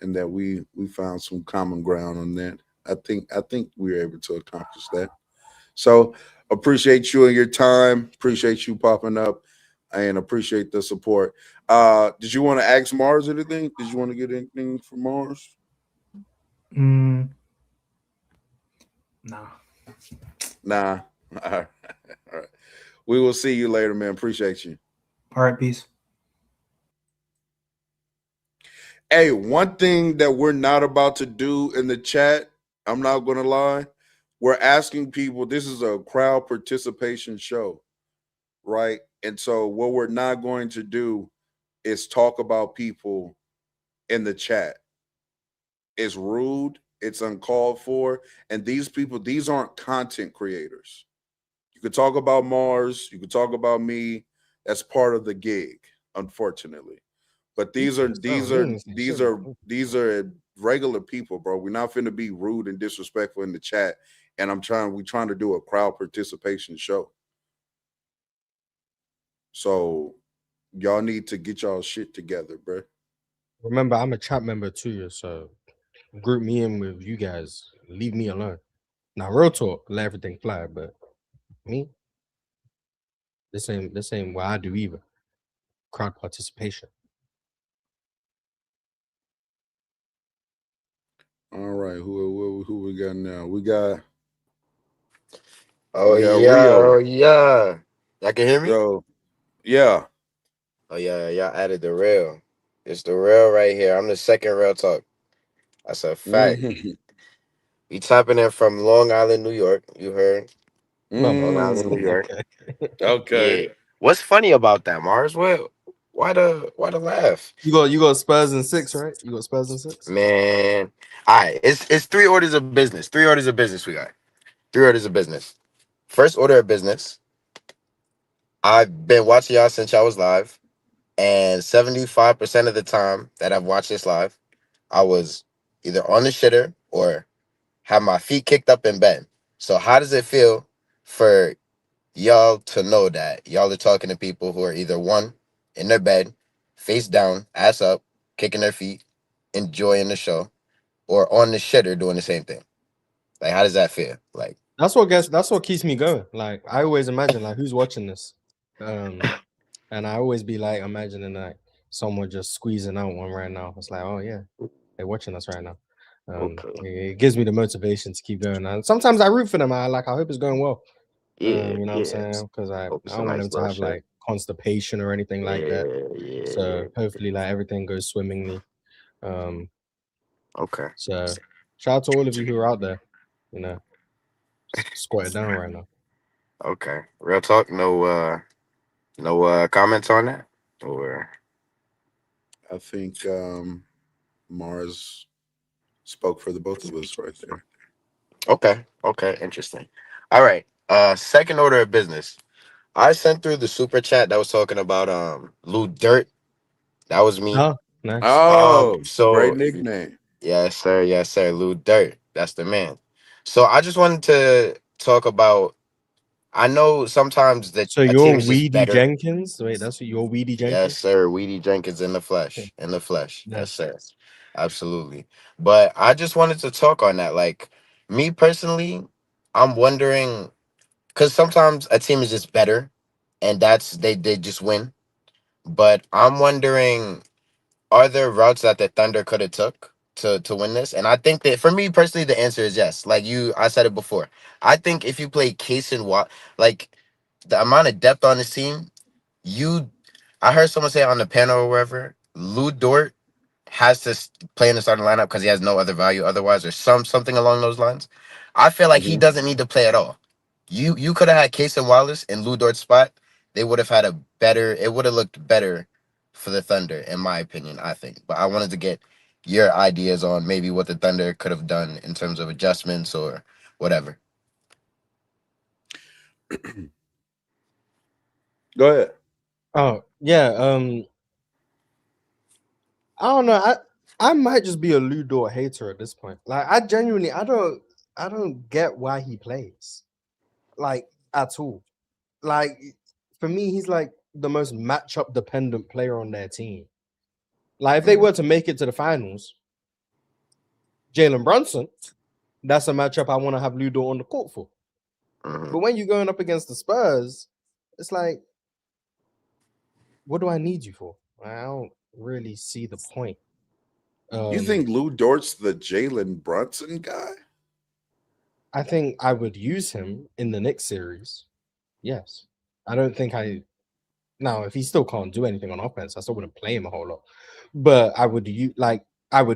and that we found some common ground on that. I think we were able to accomplish that. So appreciate you and your time. Appreciate you popping up, and appreciate the support. Did you want to ask Mars anything? Did you want to get anything from Mars? Nah. Nah. All right. We will see you later, man. Appreciate you. All right, peace. Hey, one thing that we're not about to do in the chat, I'm not going to lie, we're asking people, this is a crowd participation show, right? And so what we're not going to do is talk about people in the chat. It's rude, it's uncalled for, and these people, these aren't content creators. You could talk about Mars, you could talk about me. That's part of the gig, unfortunately. But these are regular people, bro. We're not finna be rude and disrespectful in the chat. And we're trying to do a crowd participation show. So y'all need to get y'all shit together, bro. Remember, I'm a chat member too, so group me in with you guys. Leave me alone. Now, real talk, let everything fly. But me, this ain't what I do either. Crowd participation. All right, who we got now? We got Oh we got yeah, Rio. oh yeah. Y'all can hear me? So yeah. Oh yeah, y'all added the real. It's the real right here. I'm the second real talk. That's a fact. Mhm. We tapping in from Long Island, New York. You heard? My Long bad. Island, New Mm. York. Okay. Yeah. What's funny about that, Mars? Why the laugh? You got Spurs in 6, right? You got Spurs in 6? Man. All right, it's three orders of business. Three orders of business we got. Three orders of business. First order of business. I've been watching y'all since y'all was live. And 75% of the time that I've watched this live, I was either on the shitter or have my feet kicked up in bed. So how does it feel for y'all to know that y'all are talking to people who are either one, in their bed, face down, ass up, kicking their feet, enjoying the show, or on the shitter doing the same thing? Like, how does that feel? Like, That's what keeps me going. Like I always imagine like who's watching this. And I always be like imagining like someone just squeezing out one right now. It's like, oh yeah, they're watching us right now. okay, It gives me the motivation to keep going. And sometimes I root for them. I hope it's going well. yeah, You know what I'm yeah. saying? Because I Hope it's a don't want nice them to little have shit. like constipation or anything like that. Yeah. So hopefully like everything goes swimmingly. Okay. So shout out to all of you who are out there, you know, squatting down right now. Okay. Real talk. No comments on that. Or I think Mars spoke for the both of us right there. okay. Okay. Interesting. All right. Second order of business. I sent through the super chat that was talking about Lou Dirt. That was me. Oh, nice. Oh, great So nickname. yes, sir. Yes, sir. Lou Dirt. That's the man. So I just wanted to talk about. I know sometimes that So a you're team is just Weedy better. Jenkins? Wait, that's what you're Weedy Yes, Jenkins? sir. Weedy Jenkins in the Okay, flesh. In the flesh. Yes, nice. sir. Absolutely. But I just wanted to talk on that. Like me personally, I'm wondering because sometimes a team is just better, and they just win. But I'm wondering, are there routes that the Thunder could have took to win this? And I think that for me personally, the answer is yes. Like I said it before. I think if you play Case and Watt, like the amount of depth on this team, you I heard someone say on the panel or wherever, Lou Dort has to play in the starting lineup because he has no other value otherwise, or something along those lines. I feel like he Hmm. doesn't need to play at all. You could have had Case and Wallace in Lou Dort's spot. They would have had a better. It would have looked better for the Thunder, in my opinion. I think, but I wanted to get your ideas on maybe what the Thunder could have done in terms of adjustments or whatever. Go ahead. Oh, yeah. I don't know. I might just be a Ludor hater at this point. Like I genuinely I don't get why he plays. Like at all. Like for me, he's like the most matchup dependent player on their team. Like if they Mhm, were to make it to the finals, Jalen Brunson, that's a matchup I want to have Ludor on the court for. mhm. But when you're going up against the Spurs, it's like, what do I need you for? I don't really see the point. You think Lou Dort's the Jalen Brunson guy? I think I would use him in the Knicks series. Yes. I don't think I now if he still can't do anything on offense, I still wouldn't play him a whole lot. But I would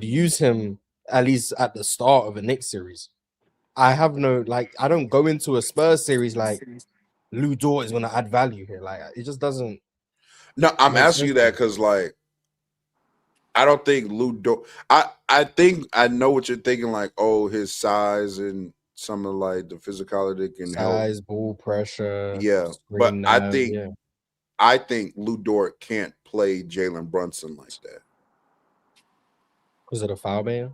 use him at least at the start of a Knicks series. I have no I don't go into a Spurs series like Lou Dort is gonna add value here. Like it just doesn't No, I'm make asking sense you to that me. because like I don't think Lou Dort. I think I know what you're thinking. Like, oh, his size and some of like the physicality can help. Size, ball pressure, Yeah, but screen nav, yeah. I think Lou Dort can't play Jalen Brunson like that. Was it a foul ban?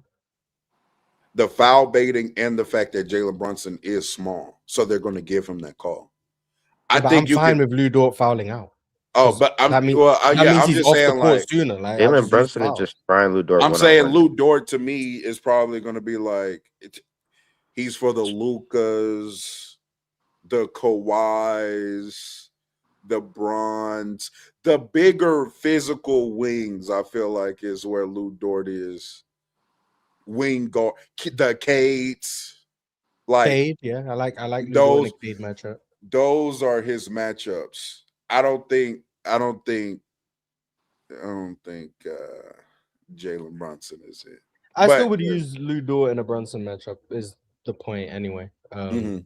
The foul baiting and the fact that Jalen Brunson is small, so they're going to give him that call. I Yeah, but I'm think you fine could. with Lou Dort fouling out Oh, because but I'm well. that Yeah, means I'm he's just off the saying court like sooner. Like I'll Jalen just use Brunson is just fouls. Brian Lou Dort I'm one on saying one. Lou Dort to me is probably going to be like he's for the Lukas, the Kawhis, the Bronze, the bigger physical wings. I feel like is where Lou Dort is. Wing guard, the Cates, like Cade, yeah, I like Lou Dort in a those. Cade matchup. Those are his matchups. I don't think. I don't think. I don't think Jalen Brunson is it. I still But would use Lou Dort in a Brunson matchup. Is the point anyway? mhm,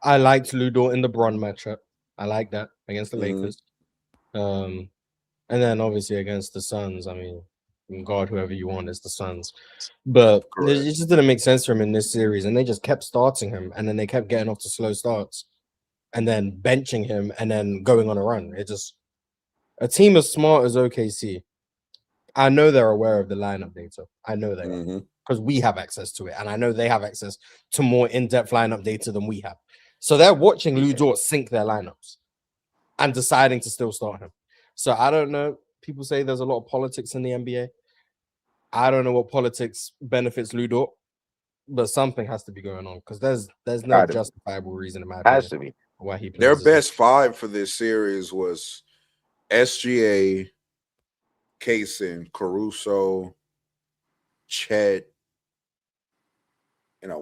I liked Lou Dort in the Bron matchup. I like that against the mhm, Lakers. Um, and then obviously against the Suns. I mean, you can guard whoever you want as the Suns. But it correct. just didn't make sense for him in this series, and they just kept starting him, and then they kept getting off to slow starts, and then benching him, and then going on a run. It just a team as smart as OKC. I know they're aware of the lineup data. I know they are Mhm, because we have access to it, and I know they have access to more in-depth lineup data than we have. So they're watching Lou Dort sync their lineups and deciding to still start him. So I don't know. people say there's a lot of politics in the NBA. I don't know what politics benefits Lou Dort, but something has to be going on because there's no Gotta be. justifiable reason, in my Has opinion, to be. why he plays. Their as a- best five for this series was SGA, Kaysen, Caruso, Chet, and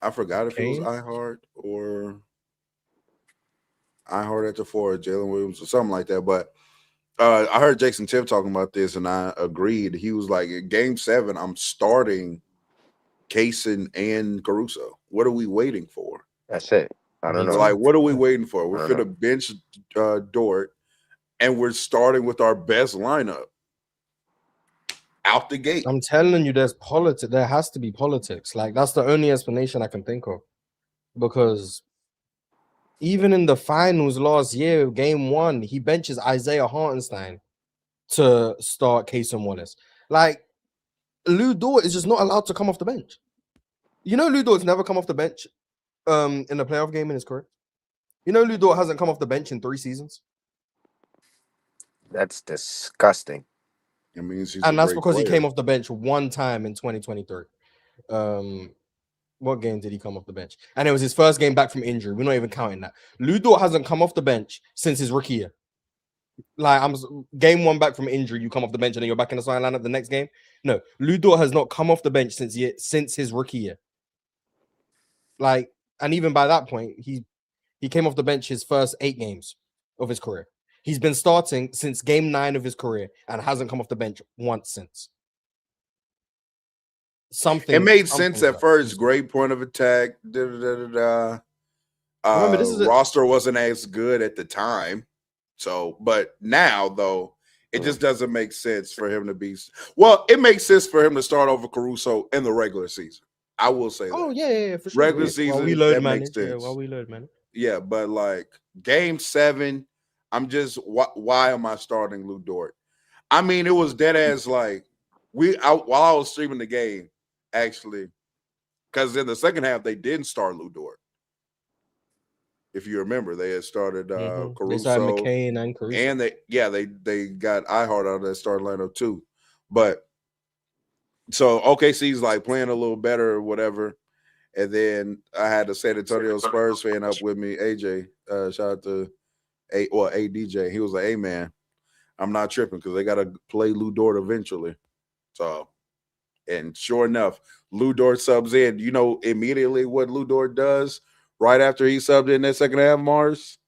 I forgot if it was Kane? iHeart at the 4, Jalen Williams or something like that. But I heard Jason Tiff talking about this, and I agreed. He was like, in Game 7, I'm starting Kaysen and Caruso. What are we waiting for? That's it. I don't Me know. Like, what are we waiting for? We're I don't finna bench Dort, and we're starting with our best lineup out the gate. I'm telling you, there's politics. There has to be politics. Like that's the only explanation I can think of, because even in the finals last year, Game 1, he benches Isaiah Hartenstein to start Kaysen Wallace. Like Lou Dort is just not allowed to come off the bench. You know, Lou Dort's never come off the bench in a playoff game in his career. You know, Lou Dort hasn't come off the bench in 3 seasons. That's disgusting. It means he's And a that's great because player. he came off the bench one time in 2023. What game did he come off the bench? And it was his first game back from injury. We're not even counting that. Lou Dort hasn't come off the bench since his rookie year. Like, game 1 back from injury, you come off the bench and then you're back in the starting lineup the next game. No, Lou Dort has not come off the bench since his rookie year. Like, and even by that point, he came off the bench his first 8 games of his career. He's been starting since game 9 of his career and hasn't come off the bench once since. It made sense at first. Great point of attack. Remember, this is roster wasn't as good at the time. So, but now though, it just doesn't make sense for him to be. Well, it makes sense for him to start over Caruso in the regular season. I will say that. Oh yeah, for sure. Regular season, while we load that manage. makes sense. While we load manage. Yeah, but like Game 7, I'm just why am I starting Lou Dort? I mean, it was dead as like while I was streaming the game, actually, because in the second half they didn't start Lou Dort. If you remember, they had started Caruso, they started McCain and Caruso, and they got iHeart out of that starting lineup too. But so OKC's like playing a little better or whatever. And then I had the San Antonio Spurs fan up with me, AJ. Shout out to ADJ. He was like, "Hey man, I'm not tripping because they got to play Lou Dort eventually." So, and sure enough, Lou Dort subs in. You know immediately what Lou Dort does right after he subbed in that second half, Mars?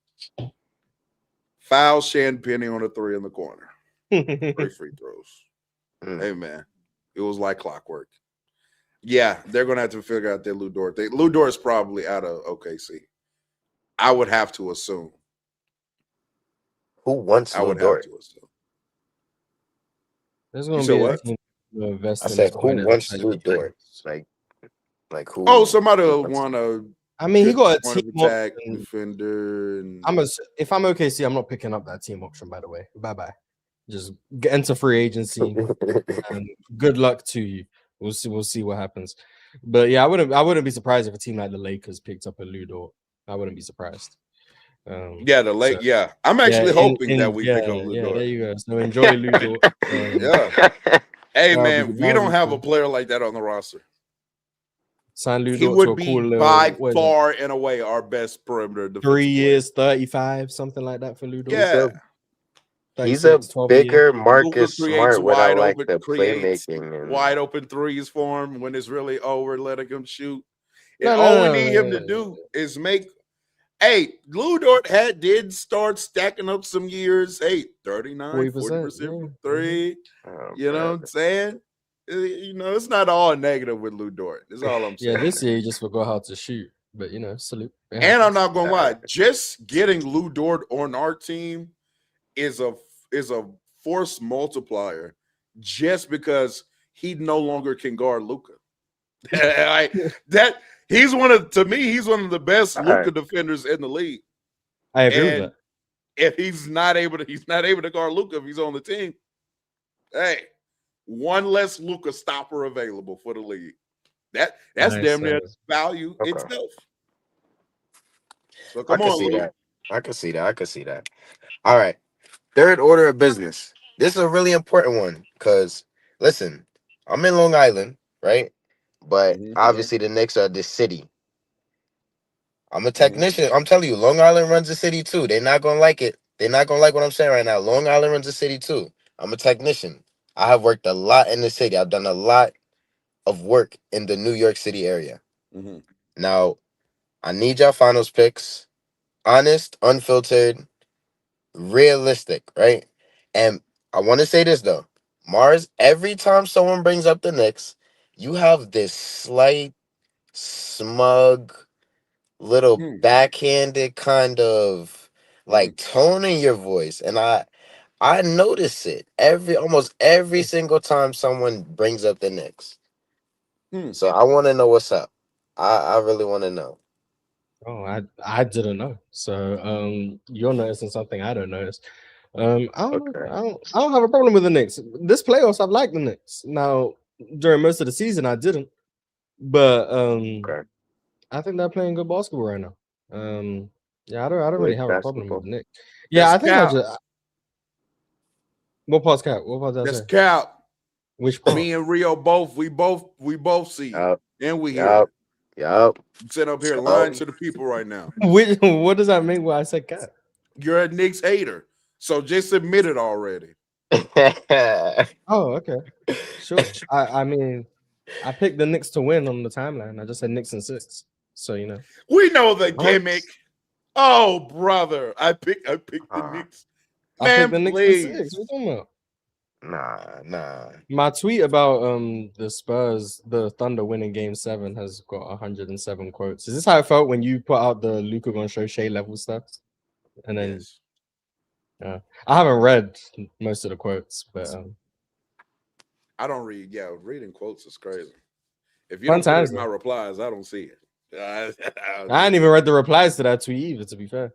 Foul Shan Penny on a 3 in the corner. 3 free throws. Hey man, it was like clockwork. Yeah, they're gonna have to figure out their Lou Dort. Lou Dort's probably out of OKC. I would have to assume. Who wants Lou Dort? Have to assume. There's gonna be a team to invest I said, who wants Lou Dort? Like who? Oh, somebody will want to. I mean, he got a team attack defender. And if I'm OKC, I'm not picking up that team option. By the way, bye bye. Just get into free agency. And good luck to you. We'll see what happens. But yeah, I wouldn't be surprised if a team like the Lakers picked up a Lou Dort. I wouldn't be surprised. I'm actually hoping that we pick up Lou Dort. There you go. So enjoy Lou Dort. Hey man, we don't have a player like that on the roster. Sign Lou Dort. He would be by far and away our best perimeter defensive 3 years, 35, something like that for Lou Dort. Yeah. He's a bigger Marcus Smart without like the playmaking and wide open threes for him when it's really over, letting him shoot. And all we need him to do is make. Hey, Lou Dort did start stacking up some years. Hey, 39, 40% from 3. You know what I'm saying? You know, it's not all negative with Lou Dort. That's all I'm saying. Yeah, this year he just forgot how to shoot. But you know, salute. And I'm not gonna lie, just getting Lou Dort on our team is a force multiplier just because he no longer can guard Luka. He's one of the best Luka defenders in the league. I agree with that. If he's not able to guard Luka if he's on the team. Hey, one less Luka stopper available for the league. That's damn near value itself. So come on, Luke. I can see that. All right. Third order of business. this is a really important one because listen, I'm in Long Island, right? But obviously the Knicks are the city. I'm a technician. I'm telling you, Long Island runs the city too. They're not gonna like it. They're not gonna like what I'm saying right now. Long Island runs the city too. I'm a technician. I have worked a lot in the city. I've done a lot of work in the New York City area. Now, I need your finals picks. Honest, unfiltered, realistic, right? And I want to say this though. Mars, every time someone brings up the Knicks, you have this slight, smug, little backhanded kind of like tone in your voice. And I notice it almost every single time someone brings up the Knicks. So I want to know what's up. I really want to know. Oh, I didn't know. So you're noticing something I don't notice. I don't know. Okay. I don't have a problem with the Knicks. This playoffs, I've liked the Knicks. Now, during most of the season, I didn't. But Okay. I think they're playing good basketball right now. Yeah, I don't really Good have a problem with basketball. the Knicks. Yeah, That's I think I cap. just what part's cap? What part did I That's say? cap. Which part? Me and Rio we both see it. Yup. And we hear Yup. it. Yup. I'm sitting up here So lying to the people right now. What does that mean when I said cap? You're a Knicks hater. So just admit it already. Oh, okay. Sure. I mean, I picked the Knicks to win on the timeline. I just said Knicks in 6. So We know the What? gimmick. Oh, brother. I picked the Knicks. I picked Man, the Knicks in 6. please. What you talking about? Nah. My tweet about the Spurs, the Thunder winning Game 7 has got 107 quotes. Is this how it felt when you put out the Luka gonna show Shea level stuff? And then Yes. I haven't read most of the quotes, but I don't read. Yeah, reading quotes is crazy. If you fun don't put it times in my though. replies, I don't see it. I ain't even read the replies to that tweet either, to be fair.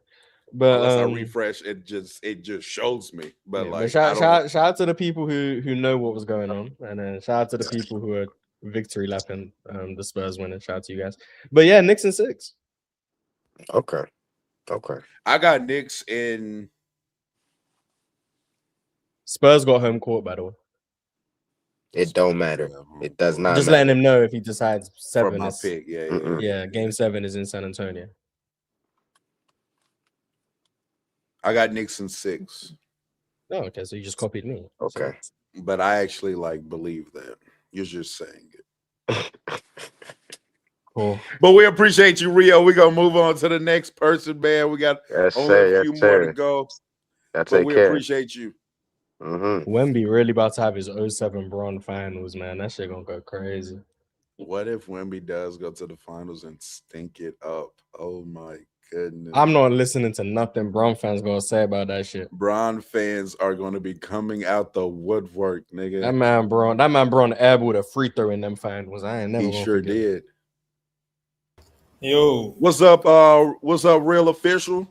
But Unless I refresh, it just shows me. But yeah, but like I don't. shout out to the people who know what was going on, and then shout out to the people who are victory lapping the Spurs winning. Shout out to you guys. But yeah, Knicks in 6. Okay. I got Knicks in. Spurs got home court, by the way. It don't matter. It does not Just matter. letting him know if he decides For 7 my is pick. yeah, Game 7 is in San Antonio. I got Knicks in 6. Oh, okay, so you just copied me. Okay. But I actually like believe that. You're just saying it. Cool. But we appreciate you, Rio. We're gonna move on to the next person, man. We got only a few more to go. That's but we appreciate you. Wemby really about to have his 07 Bron finals, man. That shit gonna go crazy. What if Wemby does go to the finals and stink it up? Oh my goodness. I'm not listening to nothing Bron fans gonna say about that shit. Bron fans are gonna be coming out the woodwork, nigga. That man Bron ebb with a free throw in them finals. I ain't never He gonna sure forget did. it. Yo, what's up, real official?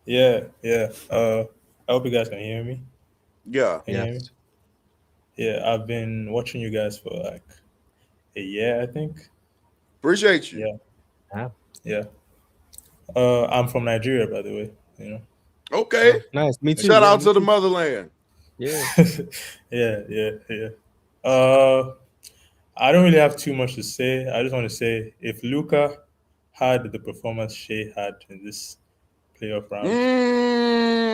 Yeah. I hope you guys can hear me. Yeah. Can you hear me? Yeah, I've been watching you guys for like a year, I think. Appreciate you. Yeah. I'm from Nigeria, by the way. Okay. Nice. Me too. Shout out to the motherland. Yeah. Yeah. I don't really have too much to say. I just want to say if Luka had the performance Shea had in this playoff round,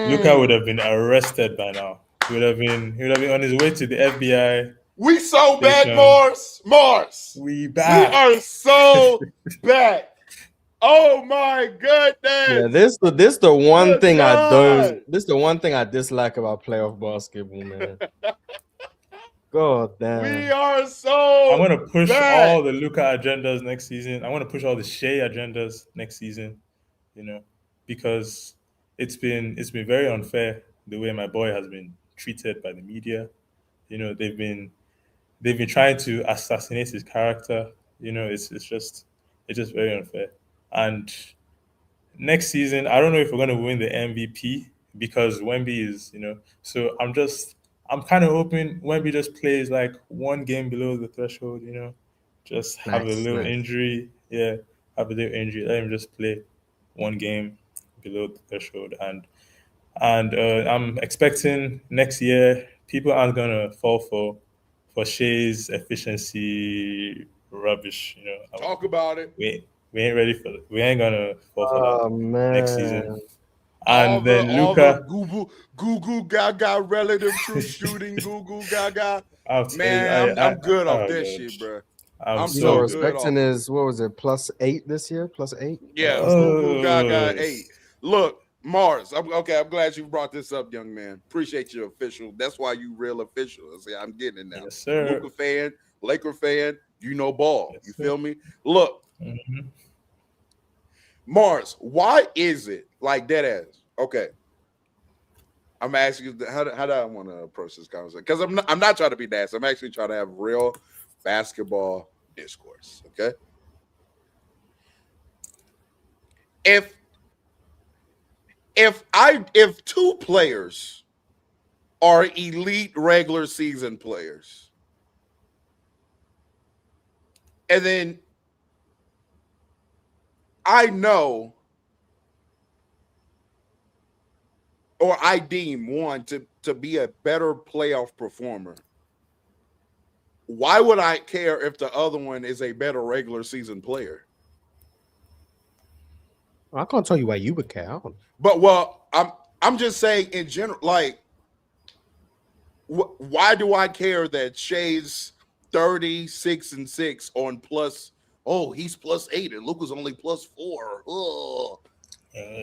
Luka would have been arrested by now. He would have been on his way to the FBI. We so station. bad, Mars. We back. We are so back. Oh my goodness. Yeah, this the one Good thing God. This the one thing I dislike about playoff basketball, man. God damn. We are so I'm gonna push back. all the Luka agendas next season. I want to push all the Shea agendas next season, because it's been very unfair the way my boy has been treated by the media. They've been trying to assassinate his character. It's just very unfair. And next season, I don't know if we're gonna win the MVP because Wemby is, so I'm kind of hoping Wemby just plays like one game below the threshold, just have a little injury. Yeah, have a little injury. Let him just play one game below the threshold. And And I'm expecting next year people aren't gonna fall for Shea's efficiency rubbish. Talk about it. We ain't ready for it. We ain't gonna fall for that Oh next season. man. And then All the Luca, goo goo gaga relative truth shooting goo goo gaga. I'll tell you, Man, I'm good off oh that God, shit, bro. I'm I'm You know, so so good. good respecting off it. is what was it, +8 this year? +8? Yeah, Plus eight? goo goo gaga Oh, 8. Look, Mars. I'm glad you brought this up, young man. Appreciate you, official. That's why you real official. See, I'm getting it now. yes, sir. Luka fan, Laker fan, you know ball. Yes, You sir. feel me? Look, Mhm. Mars, why is it like that ass? Okay. I'm asking you how do I want to approach this conversation? Because I'm not trying to be nasty. I'm actually trying to have real basketball discourse. Okay. If if two players are elite regular season players, and then I know or I deem one to be a better playoff performer, why would I care if the other one is a better regular season player? I can't tell you why you would care. I don't. But I'm just saying in general, like, why do I care that Shay's 36-6 on plus? Oh, he's +8 and Luca's only +4. Oh.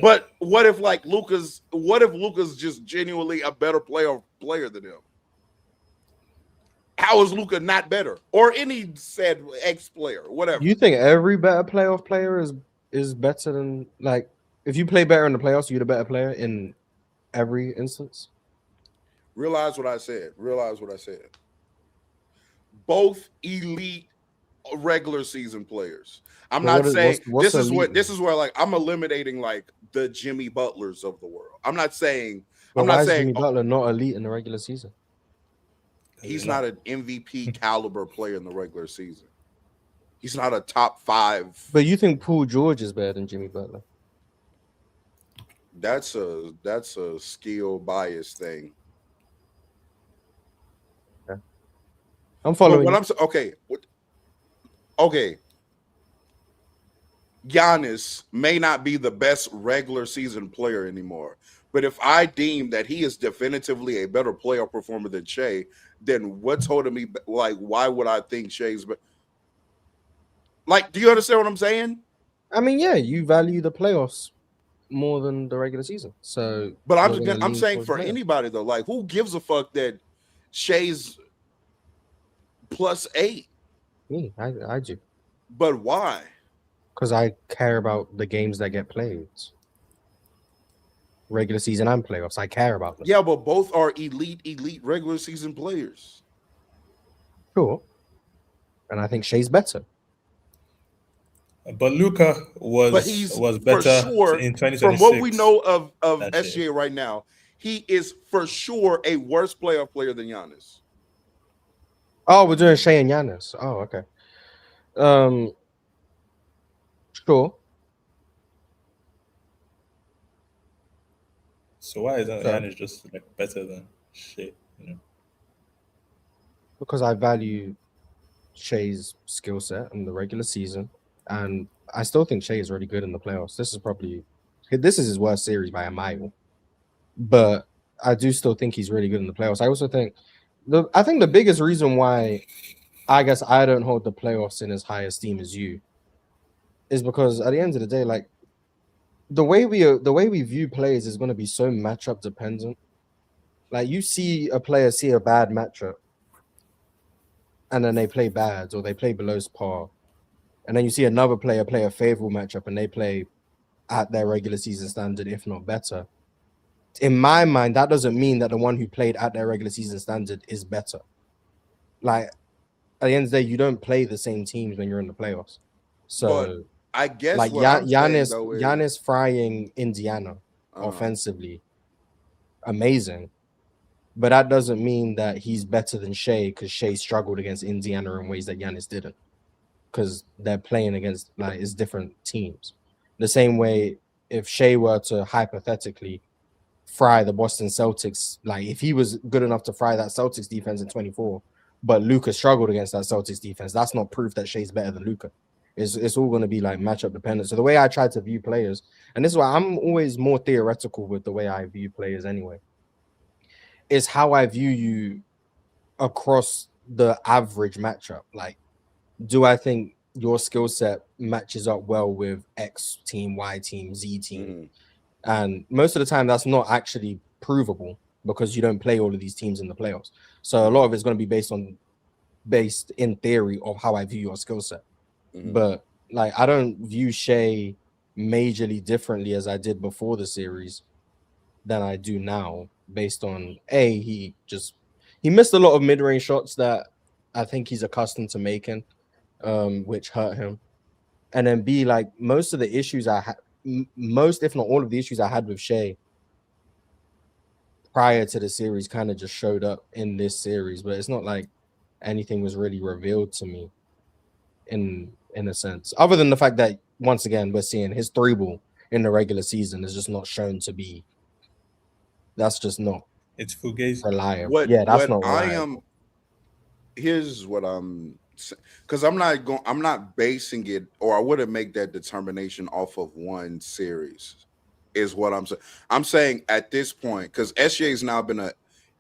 But what if Luca's just genuinely a better player than him? How is Luca not better? Or any said ex player, whatever. You think every better playoff player is better than, like, if you play better in the playoffs, you're the better player in every instance? Realize what I said. Both elite regular season players. I'm But not saying what's elite? this is where like I'm eliminating like the Jimmy Butlers of the world. I'm not saying But why is Jimmy Butler not elite in the regular season? He's not an MVP caliber player in the regular season. He's not a top 5. But you think Paul George is better than Jimmy Butler? That's a skill bias thing. Yeah. I'm following. But what I'm okay. Giannis may not be the best regular season player anymore, but if I deem that he is definitively a better playoff performer than Shea, then what's holding me like? Why would I think Shea's? Like, do you understand what I'm saying? I mean, yeah, you value the playoffs more than the regular season. So, but you're I'm lean saying towards for the playoffs. anybody though, like, who gives a fuck that Shea's +8? Me, I do. But why? Because I care about the games that get played. Regular season and playoffs. I care about them. Yeah, but both are elite regular season players. Sure. And I think Shea's better. But Luca was better for sure, in 2026. From what we know of That's SGA right now, he is for sure a worse playoff player than Giannis. Oh, we're doing Shea and Giannis. Oh, okay. Sure. So why isn't So- Giannis just like better than shit? Because I value Shea's skill set in the regular season, and I still think Shea is really good in the playoffs. This is his worst series by a mile, but I do still think he's really good in the playoffs. I also think the biggest reason why I guess I don't hold the playoffs in as high esteem as you is because at the end of the day, like, the way we view players is going to be so matchup dependent. Like, you see a player see a bad matchup, and then they play bad or they play below par, and then you see another player play a favorable matchup and they play at their regular season standard, if not better. In my mind, that doesn't mean that the one who played at their regular season standard is better. Like, at the end of the day, you don't play the same teams when you're in the playoffs. So, but I guess like, what I'm saying, though, is Giannis frying Indiana offensively, amazing. But that doesn't mean that he's better than Shea because Shea struggled against Indiana in ways that Giannis didn't. Because they're playing against, like, it's different teams. The same way, if Shea were to hypothetically fry the Boston Celtics. Like if he was good enough to fry that Celtics defense in 24, but Luka struggled against that Celtics defense, that's not proof that Shea's better than Luka. It's all going to be like matchup dependent. So the way I try to view players, and this is why I'm always more theoretical with the way I view players anyway, is how I view you across the average matchup. Like, do I think your skill set matches up well with X team, Y team, Z team? And most of the time, that's not actually provable because you don't play all of these teams in the playoffs. So a lot of it's going to be based in theory of how I view your skill set. But like, I don't view Shea majorly differently as I did before the series than I do now, based on he missed a lot of mid-range shots that I think he's accustomed to making, which hurt him. And then B, like most of the issues I had, most if not all of the issues I had with Shea prior to the series kind of just showed up in this series, but it's not like anything was really revealed to me in a sense, other than the fact that once again we're seeing his 3-ball in the regular season is just not shown to be. That's just not. It's fugazi. Reliable. That's not reliable. Here's what I'm, because I'm not basing it, or I wouldn't make that determination off of one series. Is what I'm saying. I'm saying at this point, because SGA's now been a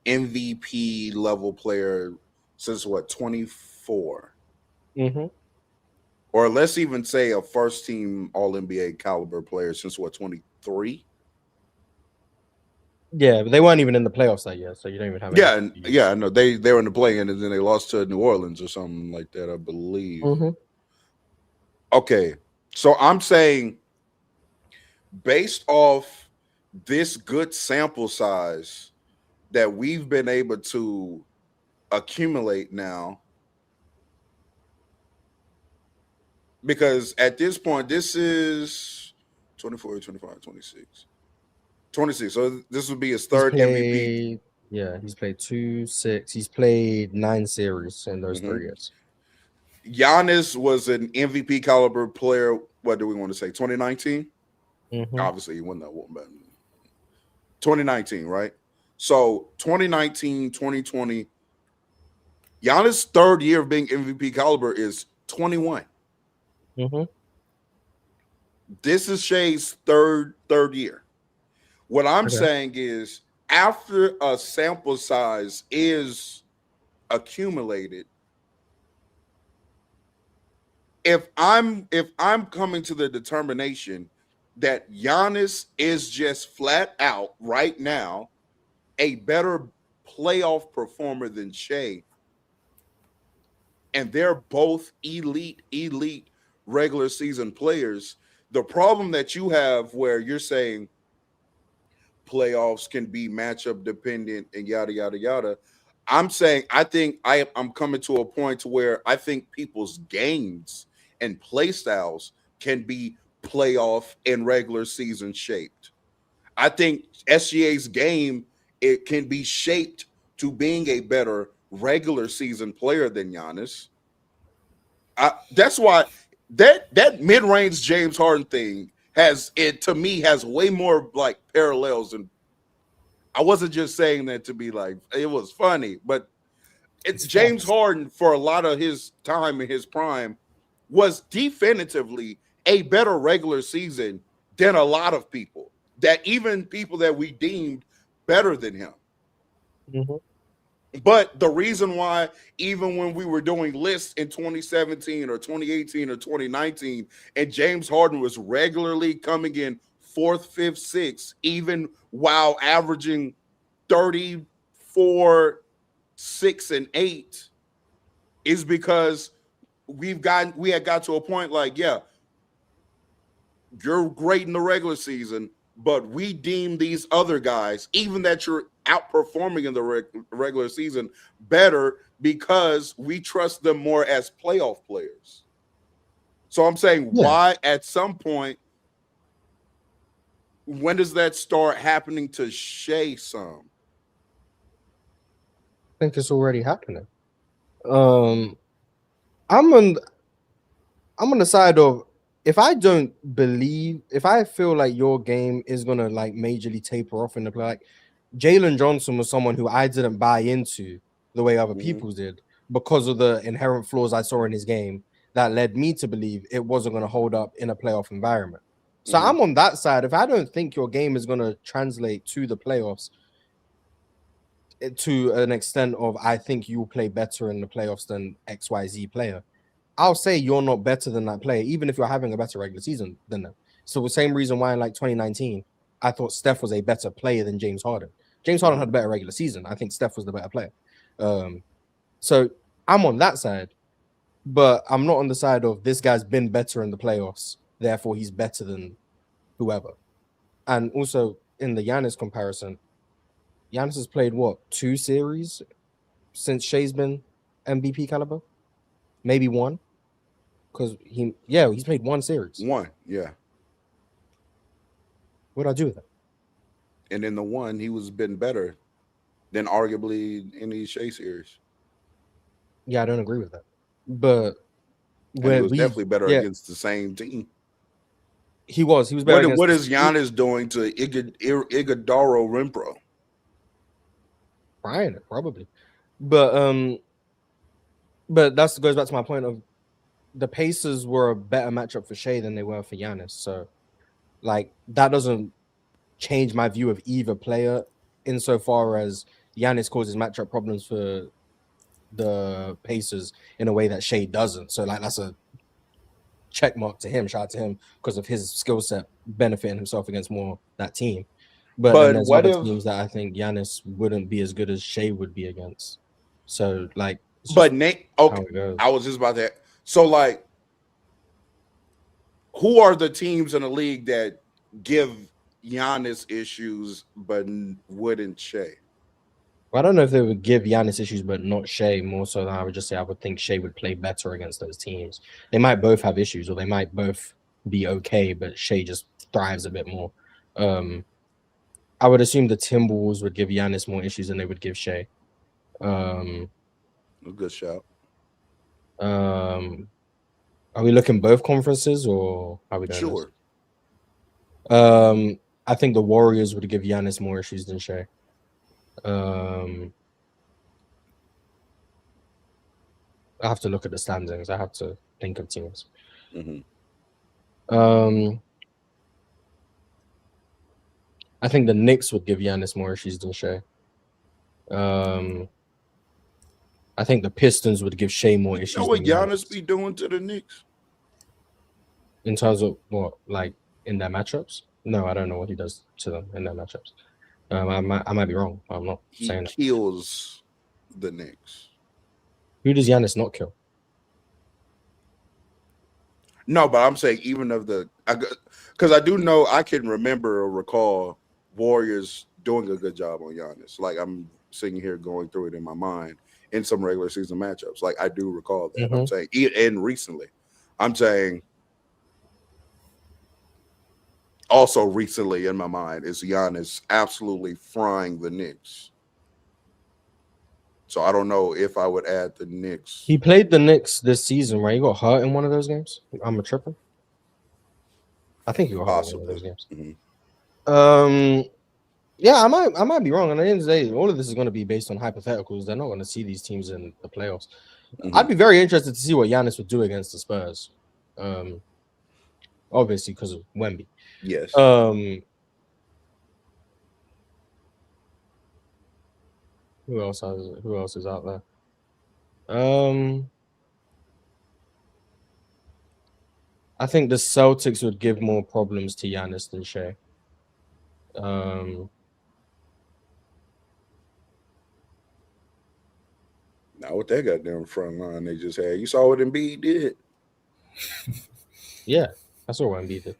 MVP level player since what, 24. Or let's even say a first team All NBA caliber player since what, 23. Yeah, but they weren't even in the playoffs that year, so you don't even have. Yeah, no, they were in the play-in and then they lost to New Orleans or something like that, I believe. Okay, so I'm saying, based off this good sample size that we've been able to accumulate now, because at this point, this is 24, 25, 26. 26. So this would be his third MVP. Yeah, he's played 2, 6. He's played 9 series in those 3 years. Giannis was an MVP caliber player. What do we want to say? 2019? Obviously, he won that one. 2019, right? So 2019, 2020. Giannis' third year of being MVP caliber is 21. This is Shea's third year. What I'm saying is, after a sample size is accumulated, if I'm coming to the determination that Giannis is just flat out right now a better playoff performer than Shea, and they're both elite regular season players, the problem that you have where you're saying playoffs can be matchup dependent and yada yada yada, I'm saying I'm coming to a point to where I think people's games and play styles can be playoff and regular season shaped. I think SGA's game, it can be shaped to being a better regular season player than Giannis. That's why that mid-range James Harden thing has way more like parallels, and I wasn't just saying that to be like it was funny, but it's James Harden for a lot of his time in his prime was definitively a better regular season than a lot of people, that even people that we deemed better than him. But the reason why, even when we were doing lists in 2017 or 2018 or 2019, and James Harden was regularly coming in 4th, 5th, 6th, even while averaging 34, 6, and 8, is because we had got to a point like, yeah, you're great in the regular season, but we deem these other guys, even that you're outperforming in the regular season, better because we trust them more as playoff players. So I'm saying, why at some point, when does that start happening to Shea some? I think it's already happening. I'm on the side of if I feel like your game is gonna like majorly taper off in the play, like Jalen Johnson was someone who I didn't buy into the way other people did because of the inherent flaws I saw in his game that led me to believe it wasn't going to hold up in a playoff environment. So I'm on that side. If I don't think your game is going to translate to the playoffs to an extent of I think you'll play better in the playoffs than XYZ player, I'll say you're not better than that player, even if you're having a better regular season than them. So the same reason why in like 2019, I thought Steph was a better player than James Harden. James Harden had a better regular season. I think Steph was the better player. So I'm on that side, but I'm not on the side of this guy's been better in the playoffs, therefore he's better than whoever. And also in the Giannis comparison, Giannis has played what, 2 series since Shea's been MVP caliber? Maybe 1. Because he's played 1 series. 1, yeah. What'd I do with that? And in the 1, he was been better than arguably any Shea series. Yeah, I don't agree with that. But he was definitely better against the same team. He was better. What is Giannis doing to Iguodaro Rempro? Trying it, probably. But that goes back to my point of the Pacers were a better matchup for Shea than they were for Giannis. So, like, that doesn't change my view of either player insofar as Giannis causes matchup problems for the Pacers in a way that Shea doesn't. So, like, that's a check mark to him, shout out to him, because of his skill set benefiting himself against more that team. But then there's other teams that I think Giannis wouldn't be as good as Shea would be against. So, like, but Nate, okay, I was just about that. So, like, who are the teams in the league that give Giannis issues but wouldn't Shea? Well, I don't know if they would give Giannis issues but not Shea. More so than I would just say I would think Shea would play better against those teams. They might both have issues, or they might both be okay, but Shea just thrives a bit more. I would assume the Timberwolves would give Giannis more issues than they would give Shea. A good shout. Are we looking both conferences, or are we doing sure? This? I think the Warriors would give Giannis more issues than Shea. I have to look at the standings. I have to think of teams. I think the Knicks would give Giannis more issues than Shea. I think the Pistons would give Shea more issues. You know what Giannis be doing to the Knicks? In terms of what, like in their matchups? No, I don't know what he does to them in their matchups. I might be wrong. I'm not saying that. He kills the Knicks. Who does Giannis not kill? No, but I'm saying even of the, because I do know I can remember or recall Warriors doing a good job on Giannis. Like, I'm sitting here going through it in my mind in some regular season matchups. Like, I do recall that. I'm saying, and recently, I'm saying also recently in my mind is Giannis absolutely frying the Knicks. So I don't know if I would add the Knicks. He played the Knicks this season, right? He got hurt in one of those games. I'm a tripping. I think he got hurt in one of those games. Yeah, I might be wrong. And at the end of the day, all of this is going to be based on hypotheticals. They're not going to see these teams in the playoffs. I'd be very interested to see what Giannis would do against the Spurs. Obviously, because of Wemby. Yes. Who else is out there? I think the Celtics would give more problems to Giannis than Shea. Now with that goddamn front line they just had, you saw what Embiid did. Yeah, I saw what Embiid did.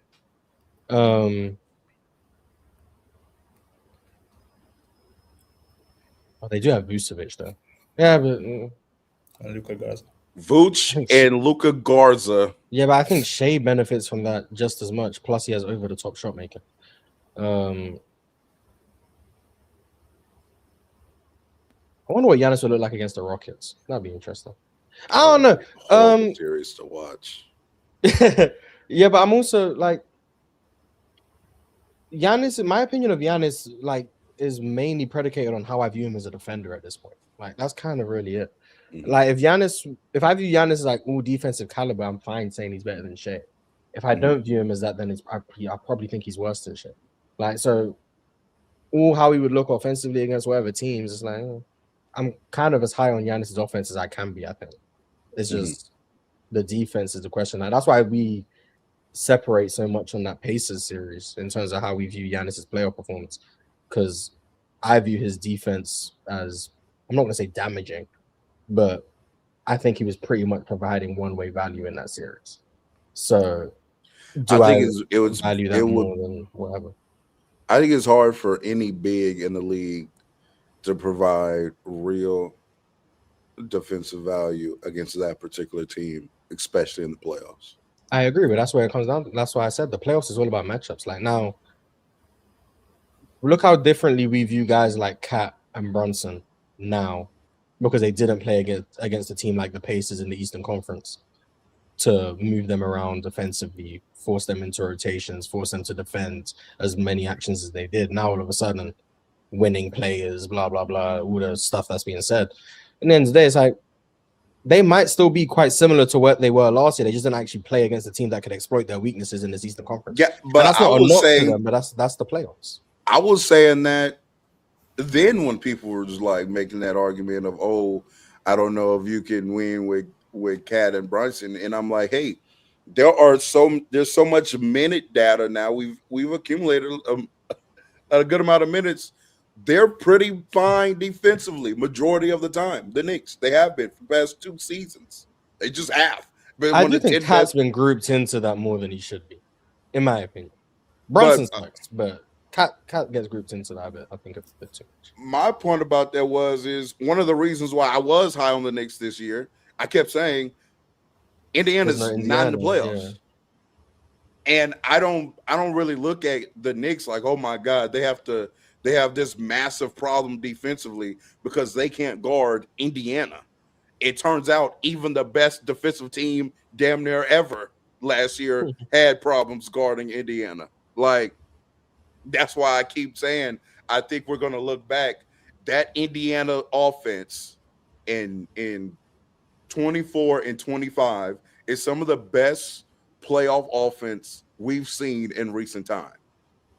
They do have Vucevic though. Yeah, but Luka Garza. Vooch and Luka Garza. Yeah, but I think Shea benefits from that just as much. Plus, he has over the top shot maker. I wonder what Giannis would look like against the Rockets. That'd be interesting. I don't know. Series to watch. Yeah, but I'm also like Giannis. My opinion of Giannis, like, is mainly predicated on how I view him as a defender at this point. Like, that's kind of really it. Like, if I view Giannis as like all defensive caliber, I'm fine saying he's better than Shea. If I don't view him as that, then I probably think he's worse than Shea. Like, so all how he would look offensively against whatever teams, it's like I'm kind of as high on Giannis's offense as I can be. I think it's just the defense is the question. Like, that's why we separate so much on that Pacers series in terms of how we view Giannis's playoff performance. Because I view his defense as, I'm not going to say damaging, but I think he was pretty much providing one-way value in that series. So do I value that more than whatever? I think it's hard for any big in the league to provide real defensive value against that particular team, especially in the playoffs. I agree, but that's where it comes down to. That's why I said the playoffs is all about matchups. Like, now, look how differently we view guys like Cat and Brunson now, because they didn't play against a team like the Pacers in the Eastern Conference to move them around defensively, force them into rotations, force them to defend as many actions as they did. Now all of a sudden, winning players, blah blah blah, all the stuff that's being said. And then today, it's like they might still be quite similar to what they were last year. They just didn't actually play against a team that could exploit their weaknesses in this Eastern Conference. Yeah, but and that's not a knock to them, but that's the playoffs. I was saying that then when people were just like making that argument of, oh, I don't know if you can win with Cat and Brunson, and I'm like, hey, there's so much minute data now. We've accumulated a good amount of minutes. They're pretty fine defensively majority of the time. The Knicks, they have been for the past 2 seasons. They just have. But I do think Cat's been grouped into that more than he should be, in my opinion. Brunson sucks, but Cat gets grouped into that a bit. I think it's a bit too much. My point about that is one of the reasons why I was high on the Knicks this year. I kept saying Indiana's not in the playoffs. Yeah. And I don't really look at the Knicks like, oh my God, they have this massive problem defensively because they can't guard Indiana. It turns out even the best defensive team damn near ever last year had problems guarding Indiana. Like, that's why I keep saying I think we're going to look back. That Indiana offense in 24 and 25 is some of the best playoff offense we've seen in recent time,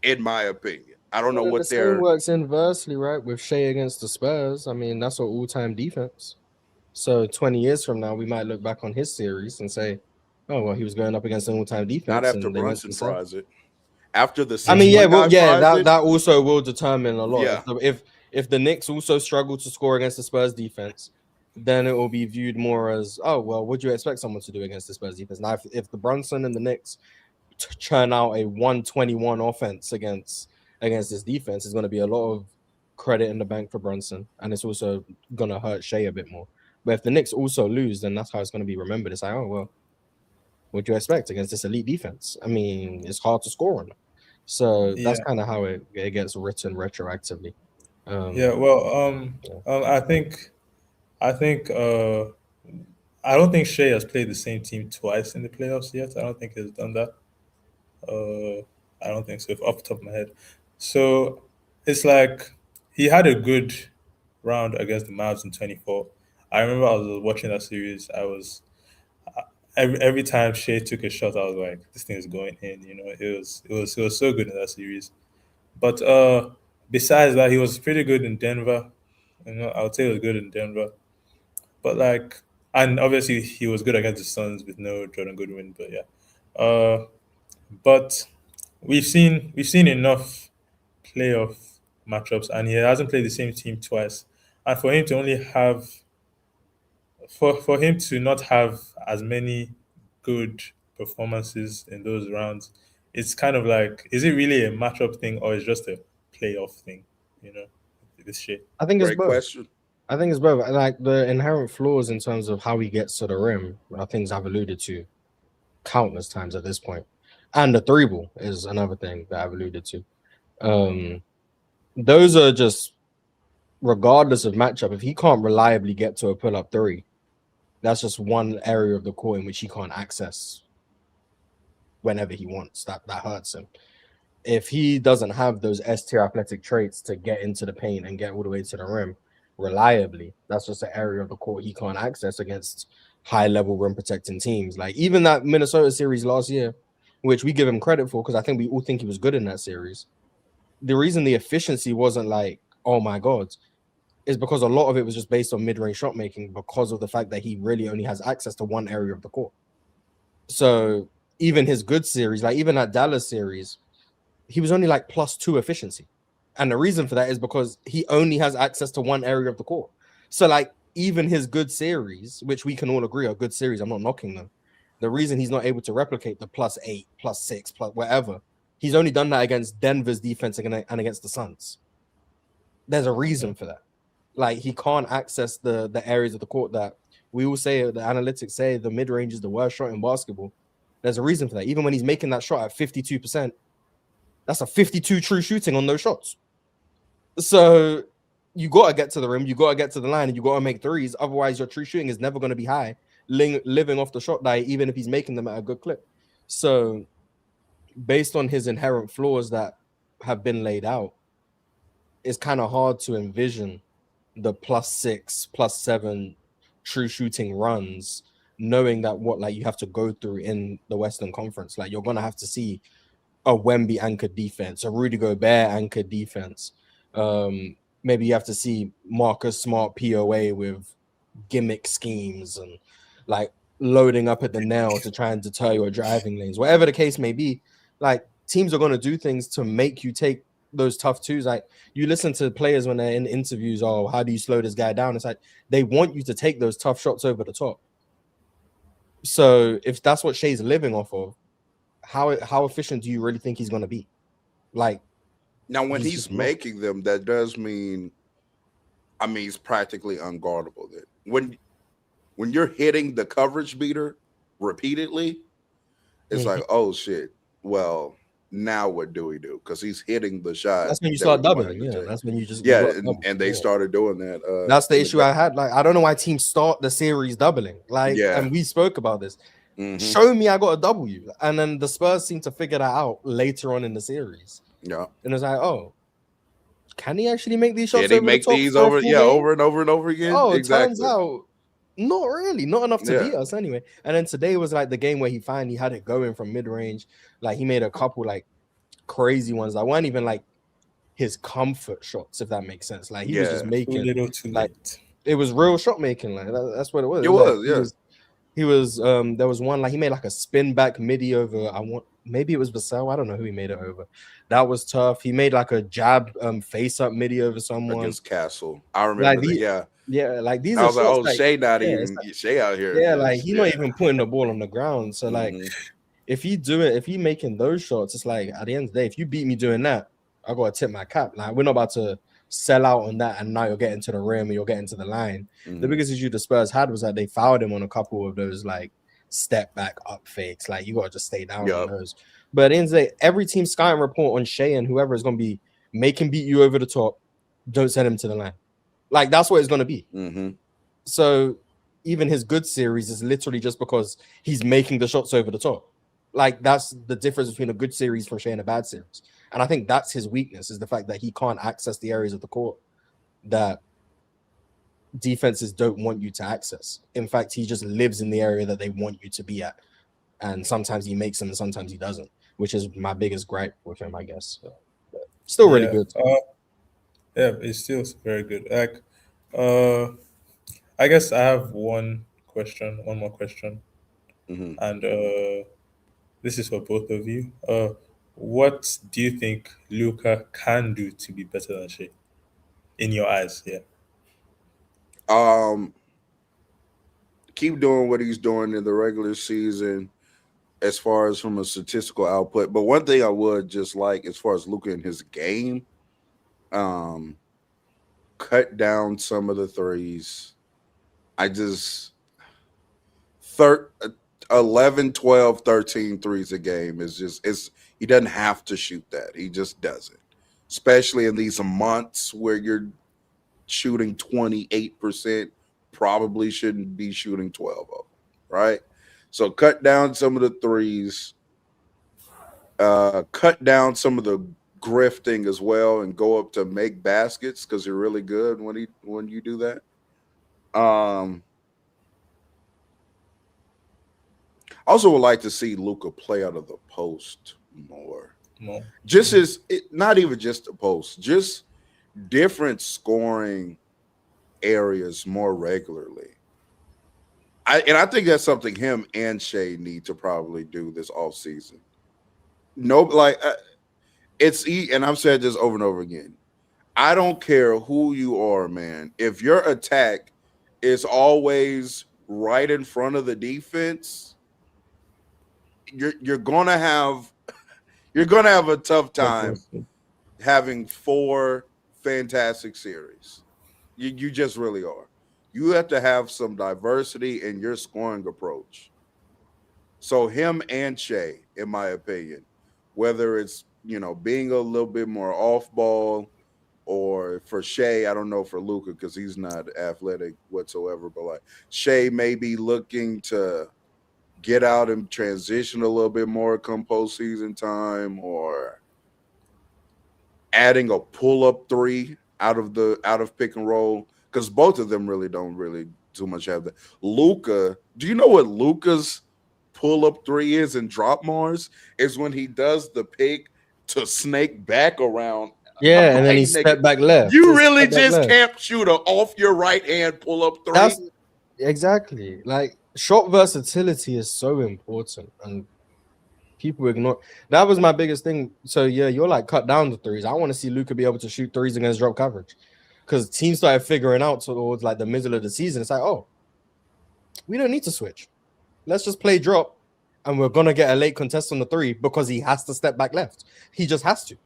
in my opinion. I don't know what the same works inversely, right? With Shea against the Spurs. I mean, that's an all-time defense. So 20 years from now, we might look back on his series and say, oh, well, he was going up against an all-time defense. Not after Brunson tries it. After the that also will determine a lot. Yeah. If the Knicks also struggle to score against the Spurs defense, then it will be viewed more as, oh, well, what do you expect someone to do against the Spurs defense? Now, if the Brunson and the Knicks churn out a 121 offense against this defense, is going to be a lot of credit in the bank for Brunson, and it's also going to hurt Shea a bit more. But if the Knicks also lose, then that's how it's going to be remembered. It's like, oh, well, what do you expect against this elite defense? I mean, it's hard to score on them. So that's kind of how it gets written retroactively. I don't think Shea has played the same team twice in the playoffs yet. I don't think he's done that. I don't think so, off the top of my head. So it's like he had a good round against the Mavs in 24. I remember I was watching that series. Every time Shea took a shot, I was like, this thing is going in. You know, it was so good in that series. But besides that, he was pretty good in Denver. You know, I would say he was good in Denver. But and obviously he was good against the Suns with no Jordan Goodwin. But yeah, but we've seen enough playoff matchups, and he hasn't played the same team twice. And for him to only have, for him to not have as many good performances in those rounds, it's kind of like, is it really a matchup thing or is it just a playoff thing? You know, this shit. I think it's both. Question. I think it's both. Like, the inherent flaws in terms of how he gets to the rim are things I've alluded to countless times at this point. And the 3-ball is another thing that I've alluded to. Those are just, regardless of matchup, if he can't reliably get to a pull-up 3, that's just one area of the court in which he can't access whenever he wants. That hurts him. If he doesn't have those S tier athletic traits to get into the paint and get all the way to the rim reliably, that's just an area of the court he can't access against high level rim protecting teams. Like even that Minnesota series last year, which we give him credit for because I think we all think he was good in that series. The reason the efficiency wasn't like, oh my God, is because a lot of it was just based on mid-range shot making because of the fact that he really only has access to one area of the court. So even his good series, like even that Dallas series, he was only like +2 efficiency. And the reason for that is because he only has access to one area of the court. So like even his good series, which we can all agree are good series, I'm not knocking them. The reason he's not able to replicate the +8, +6, plus whatever, he's only done that against Denver's defense and against the Suns. There's a reason for that. Like he can't access the areas of the court that we will say, the analytics say the mid-range is the worst shot in basketball. There's a reason for that. Even when he's making that shot at 52%, that's a 52 true shooting on those shots. So you got to get to the rim, you got to get to the line, and you got to make threes. Otherwise, your true shooting is never going to be high, living off the shot die, even if he's making them at a good clip. So based on his inherent flaws that have been laid out, it's kind of hard to envision the +6, +7 true shooting runs, knowing that what like you have to go through in the Western Conference. Like you're going to have to see a Wemby anchored defense, a Rudy Gobert anchored defense. Maybe you have to see Marcus Smart POA with gimmick schemes and like loading up at the nail to try and deter your driving lanes. Whatever the case may be, like teams are going to do things to make you take those tough twos. Like you listen to players when they're in interviews, oh, how do you slow this guy down? It's like they want you to take those tough shots over the top. So if that's what Shai's living off of, how efficient do you really think he's going to be? Like now, when he's making them, that does mean, I mean, he's practically unguardable. Then when you're hitting the coverage beater repeatedly, it's like, oh shit. Well, now what do we do? Because he's hitting the shot. That's when you start doubling. Yeah, that's when you just and they started doing that. That's the issue I had. Like, I don't know why teams start the series doubling. Like, and we spoke about this. Show me I got a W, and then the Spurs seem to figure that out later on in the series. Yeah, and it's like, oh, can he actually make these shots? Can he make these over and over and over again? Oh, it turns out not really, not enough to beat us anyway. And then today was like the game where he finally had it going from mid range. Like he made a couple like crazy ones that weren't even like his comfort shots, if that makes sense. Like he was just making like it was real shot making. Like that's what it was. It was. He was there was one like he made like a spin back midi over maybe it was Vassell. I don't know who he made it over. That was tough. He made like a jab face up midi over someone against Castle. I remember like that, like these I was are like, oh, like, Shai not even Shai out here. Yeah, like he's not even putting the ball on the ground. So like if you do it, if you making those shots, it's like at the end of the day, if you beat me doing that, I gotta tip my cap. Like we're not about to sell out on that and now you're getting to the rim or you're getting to the line. The biggest issue the Spurs had was that they fouled him on a couple of those like step back up fakes. Like you gotta just stay down on those. But at the end of the day, every team scouting report on Shai and whoever is gonna be make him beat you over the top, don't send him to the line. Like that's what it's gonna be. So even his good series is literally just because he's making the shots over the top. Like that's the difference between a good series from Shai and a bad series. And I think that's his weakness, is the fact that he can't access the areas of the court that defenses don't want you to access. In fact, he just lives in the area that they want you to be at. And sometimes he makes them and sometimes he doesn't, which is my biggest gripe with him, I guess. But still really good. It's still very good. Like, I guess I have one more question. And this is for both of you. What do you think Luka can do to be better than Shai? In your eyes, keep doing what he's doing in the regular season as far as from a statistical output. But one thing I would just like as far as Luka in his game, cut down some of the threes. I just 11, 12, 13 threes a game is just he doesn't have to shoot that. He just doesn't. Especially in these months where you're shooting 28%, probably shouldn't be shooting 12 of them, right? So cut down some of the threes. cut down some of the grifting as well and go up to make baskets because you're really good when you do that. Um, also would like to see Luca play out of the post more. No. Just as not even just the post, just different scoring areas more regularly. I think that's something him and Shay need to probably do this off season. No, like and I've said this over and over again. I don't care who you are, man. If your attack is always right in front of the defense, you're gonna have a tough time having 4 fantastic series. You just really are. You have to have some diversity in your scoring approach. So him and Shay, in my opinion, whether it's being a little bit more off ball, or for Shay, I don't know for Luca because he's not athletic whatsoever, but like Shay may be looking to get out and transition a little bit more come postseason time, or adding a pull-up 3 out of pick and roll, because both of them don't really too much have that. Luca, do you know what Luca's pull-up 3 is in drop Mars? Is when he does the pick to snake back around. Yeah, I'm and then like, he nigga, stepped back left. you Just really step back just left. can't shoot a off your right hand pull-up 3? That's exactly, like, shot versatility is so important, and people ignore. That was my biggest thing. So yeah, you're like cut down the threes. I want to see Luca be able to shoot threes against drop coverage, because teams started figuring out towards like the middle of the season. It's like, oh, we don't need to switch. Let's just play drop, and we're gonna get a late contest on the 3 because he has to step back left. He just has to.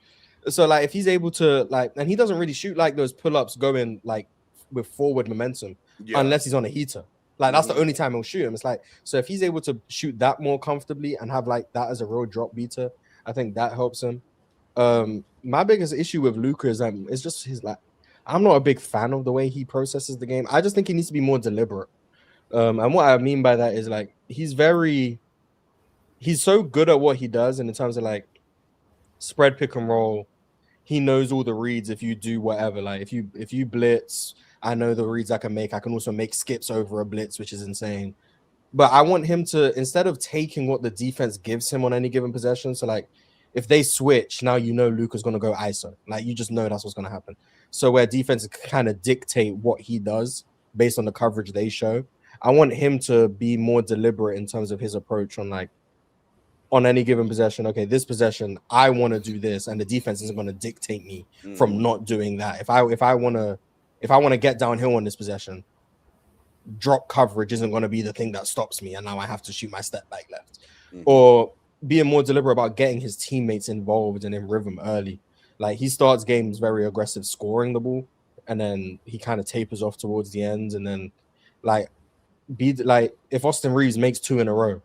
So like, if he's able to like, and he doesn't really shoot like those pull-ups going like with forward momentum unless he's on a heater. Like that's the only time he'll shoot him. It's like, so if he's able to shoot that more comfortably and have like that as a real drop beater, I think that helps him. My biggest issue with Luka is it's just his like, I'm not a big fan of the way he processes the game. I just think he needs to be more deliberate. And what I mean by that is like he's so good at what he does, and in terms of like spread pick and roll, he knows all the reads. If you do whatever, like if you blitz, I know the reads I can make. I can also make skips over a blitz, which is insane. But I want him to, instead of taking what the defense gives him on any given possession, so like if they switch, now you know Luka's going to go ISO. Like you just know that's what's going to happen. So where defense kind of dictate what he does based on the coverage they show, I want him to be more deliberate in terms of his approach on like, on any given possession. Okay, this possession, I want to do this, and the defense isn't going to dictate me from not doing that. If I want to get downhill on this possession, drop coverage isn't going to be the thing that stops me, and now I have to shoot my step back left. Or being more deliberate about getting his teammates involved and in rhythm early. Like he starts games very aggressive scoring the ball, and then he kind of tapers off towards the end, and then like if Austin Reeves makes 2 in a row,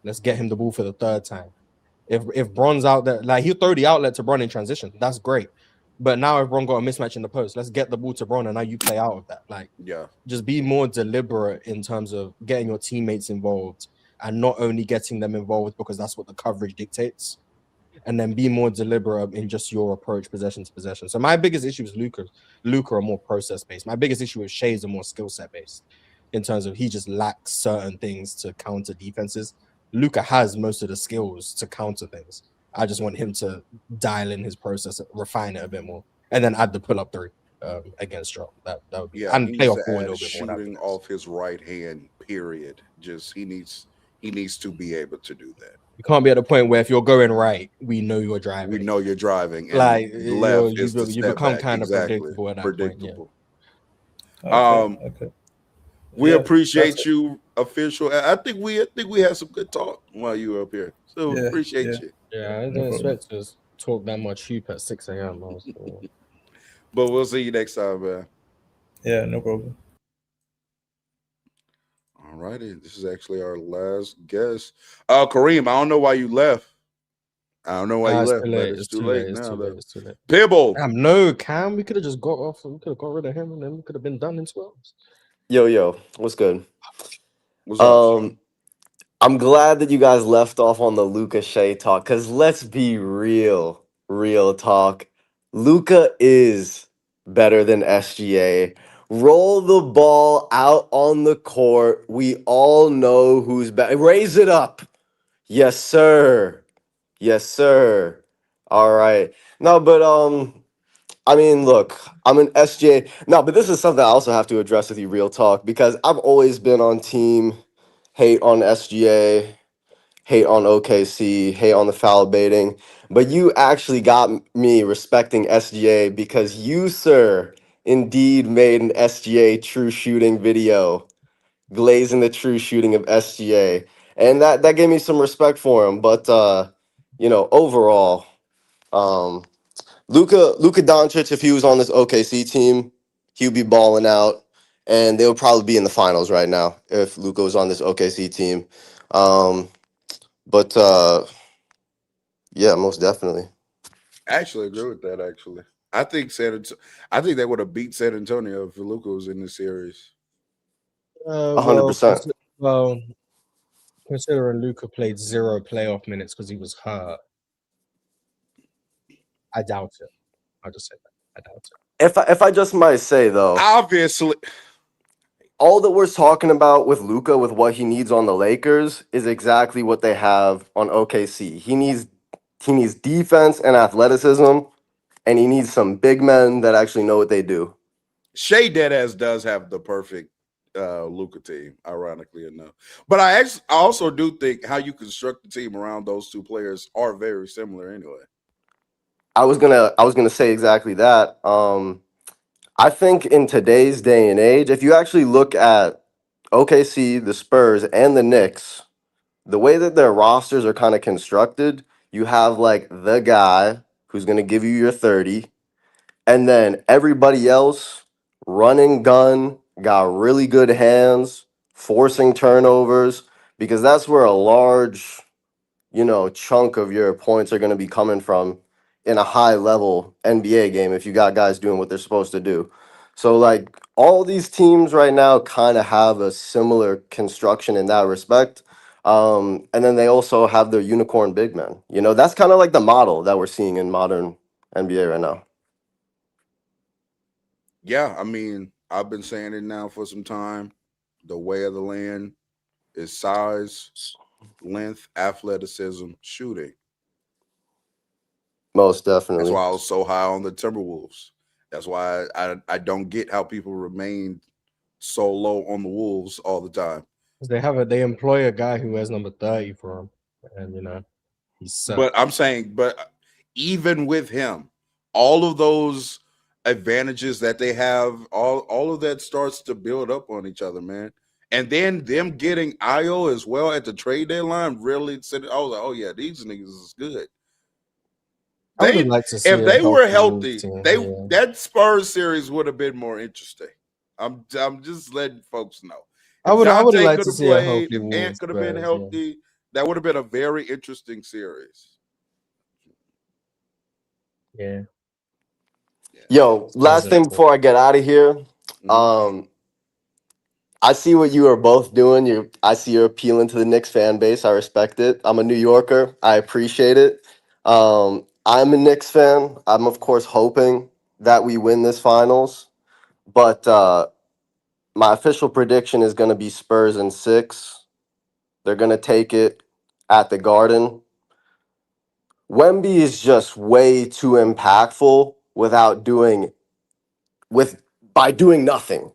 let's get him the ball for the 3rd time. If Bron's out there, like he'll throw the outlet to Bron in transition. That's great. But now if Bron got a mismatch in the post, let's get the ball to Bron, and now you play out of that. Like, just be more deliberate in terms of getting your teammates involved, and not only getting them involved because that's what the coverage dictates, and then be more deliberate in just your approach possession to possession. So my biggest issue is Luka are more process based. My biggest issue with Shea is more skill set based, in terms of he just lacks certain things to counter defenses. Luka has most of the skills to counter things. I just want him to dial in his process, refine it a bit more, and then add the pull-up 3 against drop. That would be, and play off ball a little bit more. Shooting off his right hand, period. Just he needs to be able to do that. You can't be at a point where if you're going right, we know you're driving. We know you're driving. And like left you become kind of predictable at that point. Yeah. Okay. We appreciate you, official. I think we had some good talk while you were up here. So appreciate you. Yeah, I didn't expect to talk that much hoop at 6 a.m. But we'll see you next time, man. Yeah, no problem. All righty. This is actually our last guest. Kareem, I don't know why you left. I don't know why you left. It's too late now. It's too late. Pibble. No, Cam. We could have just got off. We could have got rid of him, and then we could have been done in 12. Yo, what's good? What's up? I'm glad that you guys left off on the Luca Shea talk, because let's be real talk. Luca is better than SGA. Roll the ball out on the court. We all know who's better. Raise it up. Yes, sir. Yes, sir. All right. No, but I mean, look, I'm an SGA. No, but this is something I also have to address with you, real talk, because I've always been on team hate on SGA, hate on OKC, hate on the foul baiting. But you actually got me respecting SGA because you, sir, indeed made an SGA true shooting video, glazing the true shooting of SGA. And that gave me some respect for him. But overall, um, Luka Doncic, if he was on this OKC team, he would be balling out, and they would probably be in the finals right now if Luka was on this OKC team. But yeah, most definitely. I actually agree with that. Actually, I think I think they would have beat San Antonio if Luka was in the series. 100%. Well, considering Luca played 0 playoff minutes because he was hurt, I doubt it. I'll just say that. I doubt it. If I just might say though, Obviously, all that we're talking about with Luka, with what he needs on the Lakers, is exactly what they have on OKC. He needs defense and athleticism, and he needs some big men that actually know what they do. Shea Deadass does have the perfect Luka team, ironically enough. But I also do think how you construct the team around those two players are very similar anyway. I was gonna say exactly that. I think in today's day and age, if you actually look at OKC, the Spurs, and the Knicks, the way that their rosters are kind of constructed, you have like the guy who's gonna give you your 30, and then everybody else running gun, got really good hands, forcing turnovers, because that's where a large chunk of your points are going to be coming from in a high level NBA game if you got guys doing what they're supposed to do. So like all these teams right now kind of have a similar construction in that respect. And then they also have their unicorn big men. That's kind of like the model that we're seeing in modern NBA right now. Yeah, I mean, I've been saying it now for some time. The way of the land is size, length, athleticism, shooting. Most That's definitely. why I was so high on the Timberwolves. That's why I don't get how people remain so low on the Wolves all the time. They employ a guy who wears number 30 for him, and he's sucks. But I'm saying, even with him, all of those advantages that they have, all of that starts to build up on each other, man. And then them getting Io as well at the trade deadline really said, I was like, oh yeah, these niggas is good. I would have liked to see If they were healthy, team, that Spurs series would have been more interesting. I'm just letting folks know. I If would have Jonte liked could to have see a played, healthy if Ant Wolves could have been Spurs, healthy, that would have been a very interesting series. Yeah. Yo, last thing before I get out of here. I see what you are both doing. I see you're appealing to the Knicks fan base. I respect it. I'm a New Yorker. I appreciate it. I'm a Knicks fan. I'm of course hoping that we win this finals, but my official prediction is going to be Spurs in 6. They're going to take it at the Garden. Wemby is just way too impactful by doing nothing.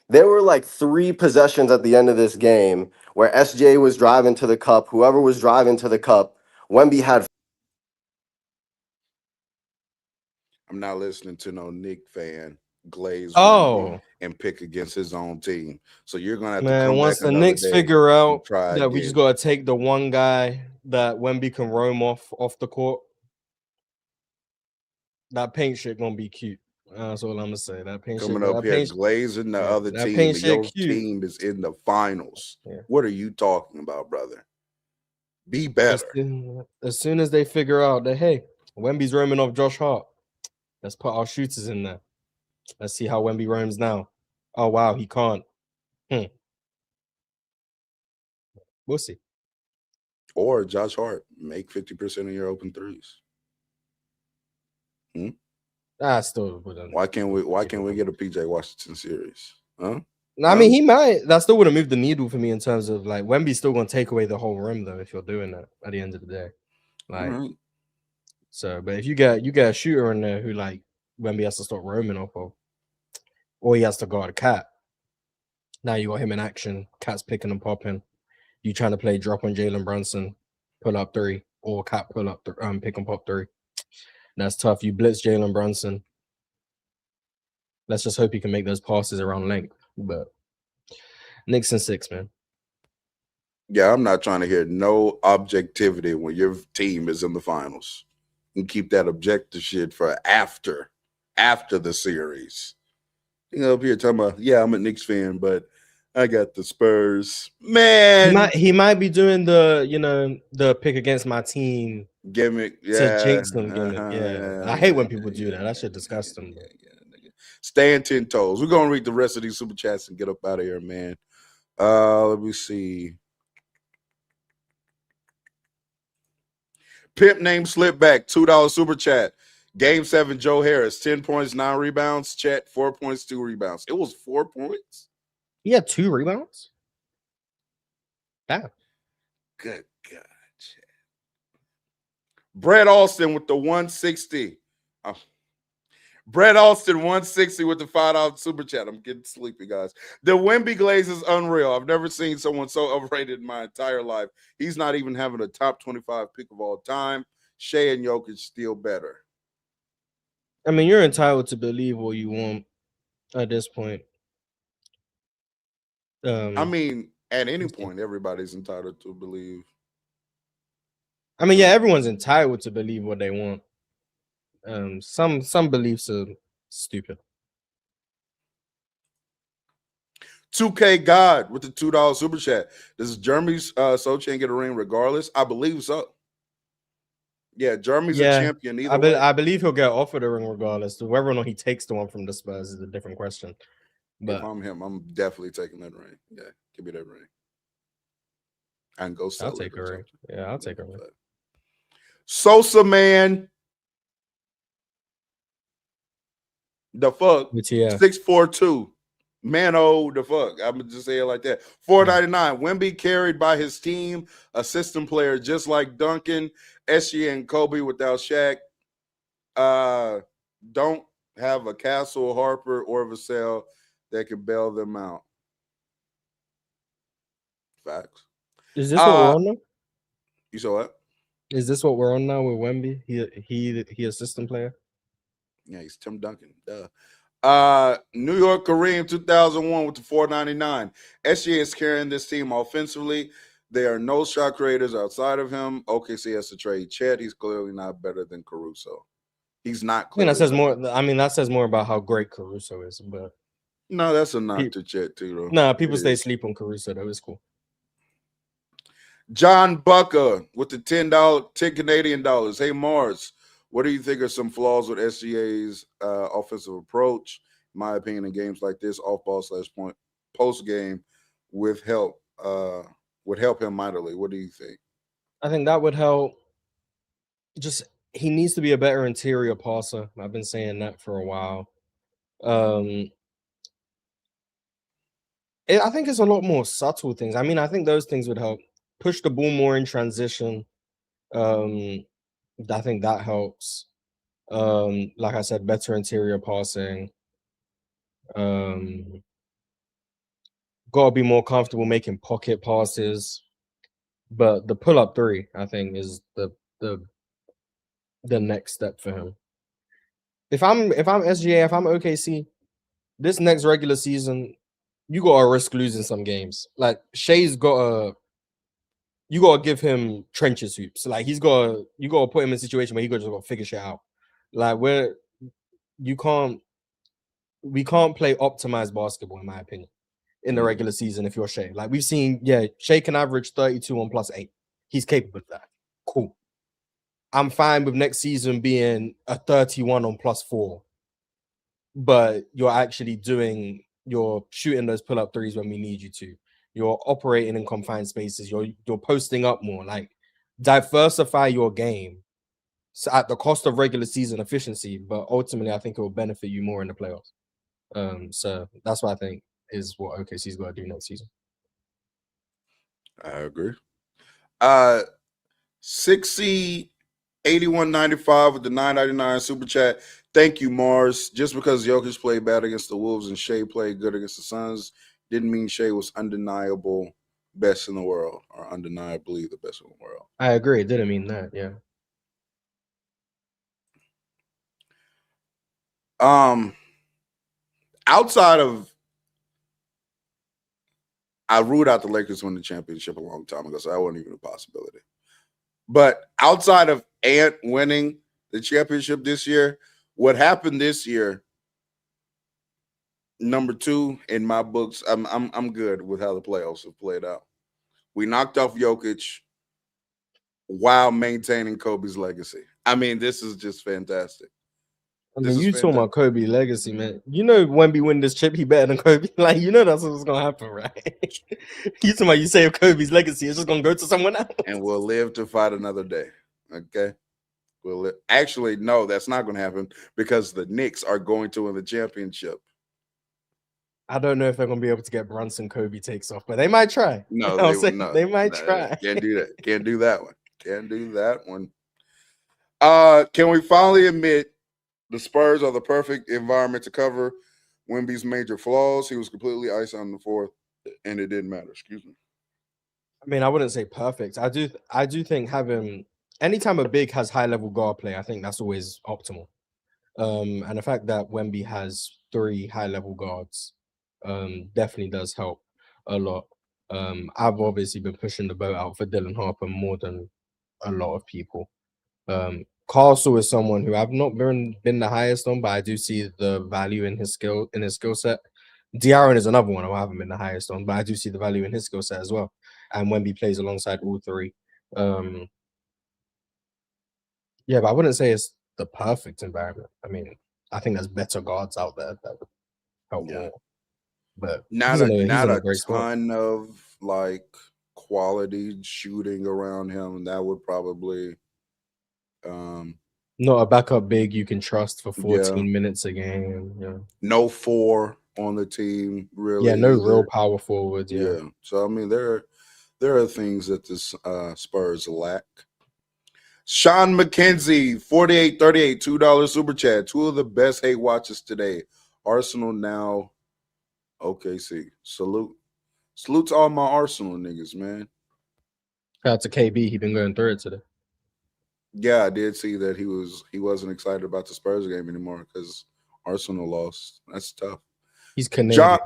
There were like 3 possessions at the end of this game where SJ was driving to the cup. Whoever was driving to the cup, Wemby had. I'm not listening to no Nick fan glaze Oh, and pick against his own team. So you're gonna have to man, come once back the another Knicks day figure out and try that again. we just gotta take the one guy that Wemby can roam off the court, that paint shit gonna be cute. That's all I'm gonna say. That paint coming shit, up here glazing the other that team, paint and shit your cute. team is in the finals. Yeah. What are you talking about, brother? Be better. As soon as they figure out that, hey, Wemby's roaming off Josh Hart, let's put our shooters in there. Let's see how Wemby roams now. Oh wow, he can't. We'll see. Or Josh Hart, make 50% of your open threes. I still wouldn't. Why can't we get a PJ Washington series? Huh? No, I mean he might. That still wouldn't move the needle for me in terms of like Wemby's still gonna take away the whole rim though if you're doing that at the end of the day. Like so, but if you get a shooter in there who like Wemby has to start roaming off of, or he has to guard a cat. Now you got him in action, cat's picking and popping. You trying to play drop on Jalen Brunson, pull up three, or cat pull up pick and pop three. That's tough. You blitz Jalen Brunson. Let's just hope he can make those passes around length. But Knicks in 6, man. Yeah, I'm not trying to hear no objectivity when your team is in the finals. And keep that objective shit for after the series. You know, up here talking about, yeah, I'm a Knicks fan, but I got the Spurs. Man, he might be doing the pick against my team gimmick. To jinx them gimmick. I hate when people do that. That shit disgusts them. Staying 10 toes. We're gonna read the rest of these super chats and get up out of here, man. Let me see. Pimp name Slipback, $2 super chat. Game 7, Joe Harris, 10 points, 9 rebounds. Chat, 4 points, 2 rebounds. It was 4 points? He had 2 rebounds? Damn. Good God, chat. Brett Austin with the 160. Brett Austin, 160 with the $5 super chat. I'm getting sleepy, guys. The Wemby glaze is unreal. I've never seen someone so overrated in my entire life. He's not even having a top 25 pick of all time. Shea and Jokic still better. I mean, you're entitled to believe what you want at this point. I mean, at any point, everybody's entitled to believe. I mean, yeah, everyone's entitled to believe what they want. Some beliefs are stupid. 2K God with the $2 super chat. Does Jeremy's Sochan get a ring regardless? I believe so. Yeah, Jeremy's a champion either way. I believe he'll get offered a ring regardless. Whether or not he takes the one from the Spurs is a different question. But if I'm him, I'm definitely taking that ring. Yeah, give me that ring. I can go sell I'll take a ring. Yeah, I'll take a ring. Sosa, man. The fuck? 642. Man, oh, the fuck. I'm going to just say it like that. 499. Wemby carried by his team, a system player just like Duncan, SGA, and Kobe without Shaq. Don't have a Castle, Harper, or Vassell that can bail them out. Facts. Is this what we're on now? You saw what? Is this what we're on now with Wemby? He a system player? Yeah, he's Tim Duncan. Duh. New York Kareem 2001 with the 499. SGA is carrying this team offensively. There are no shot creators outside of him. OKC has to trade Chet. He's clearly not better than Caruso. He's not. I mean, that says more. I mean, that says more about how great Caruso is. But no, that's a knock to Chet too, though. Nah, people stay asleep on Caruso. That was cool. John Bucker with the $10 Canadian dollars. Hey Mars, what do you think are some flaws with SGA's offensive approach? In my opinion, in games like this, off ball /point post game would help him mightily. What do you think? I think that would help. Just he needs to be a better interior passer. I've been saying that for a while. I think it's a lot more subtle things. I mean, I think those things would help. Push the ball more in transition. I think that helps. Like I said, better interior passing. Gotta be more comfortable making pocket passes. But the pull-up three, I think, is the next step for him. If I'm SGA, if I'm OKC, this next regular season, you gotta risk losing some games. Like Shea's you gotta give him trenches hoops. Like you gotta put him in a situation where he gotta figure shit out. Like we can't play optimized basketball, in my opinion, in the regular season if you're Shea. Like we've seen, Shea can average 32 on +8. He's capable of that. Cool. I'm fine with next season being a 31 on +4. But you're shooting those pull-up threes when we need you to. You're operating in confined spaces. You're posting up more. Like diversify your game at the cost of regular season efficiency, but ultimately I think it will benefit you more in the playoffs. So that's what I think is what OKC's got to do next season. I agree. 6C 8195 with the 999 super chat. Thank you, Mars. Just because Jokic played bad against the Wolves and Shea played good against the Suns didn't mean Shea was undeniable best in the world or undeniably the best in the world. I agree. It didn't mean that. Yeah. Outside of, I ruled out the Lakers winning the championship a long time ago, so that wasn't even a possibility. But outside of Ant winning the championship this year, what happened this year, number 2 in my books, I'm good with how the playoffs have played out. We knocked off Jokic while maintaining Kobe's legacy. I mean, this is just fantastic. I mean, you talking about Kobe legacy, man. You know, when we win this chip, he better than Kobe. Like, you know that's what's gonna happen, right? You talking about you save Kobe's legacy, it's just gonna go to someone else. And we'll live to fight another day. Okay. Actually, no, that's not gonna happen because the Knicks are going to win the championship. I don't know if they're gonna be able to get Brunson Kobe takes off, but they might try. No, they might try. Can't do that. Can't do that one. Can't do that one. Can we finally admit the Spurs are the perfect environment to cover Wemby's major flaws? He was completely iced on the fourth, and it didn't matter. Excuse me. I mean, I wouldn't say perfect. I do think having anytime a big has high level guard play, I think that's always optimal. And the fact that Wemby has 3 high level guards definitely does help a lot. I've obviously been pushing the boat out for Dylan Harper more than a lot of people. Castle is someone who I've not been the highest on, but I do see the value in his skill set. De'Aaron is another one I haven't been the highest on, but I do see the value in his skill set as well. And Wemby plays alongside all 3. Yeah, but I wouldn't say it's the perfect environment. I mean, I think there's better guards out there that would help more. But not he's in a great ton spot. of like quality shooting around him. That would probably not a backup big you can trust for 14 minutes a game. Yeah. No 4 on the team, really. Yeah, no real power forwards. Yeah. So I mean, there are things that this Spurs lack. Sean McKenzie, 4838, $2 super chat. 2 of the best hate watches today. Arsenal now, OKC. Salute to all my Arsenal niggas, man. Shout out to KB. He been going through it today. Yeah, I did see that he wasn't excited about the Spurs game anymore because Arsenal lost. That's tough. He's Canadian.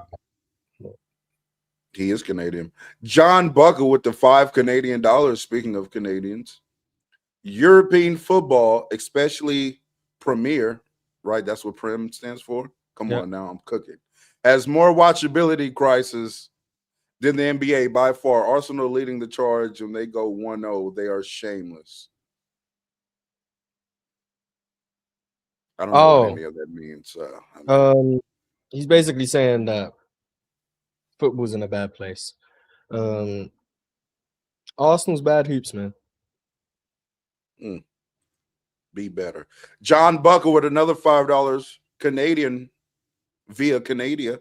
He is Canadian. John Buckle with the $5 Canadian. Speaking of Canadians, European football, especially Premier, right? That's what Prem stands for. Come on now, I'm cooking. Has more watchability crisis than the NBA by far. Arsenal leading the charge and they go 1-0. They are shameless. I don't know what any of that means. He's basically saying that football's in a bad place. Arsenal's bad hoops, man. Be better. John Buckle with another $5 Canadian via Canada.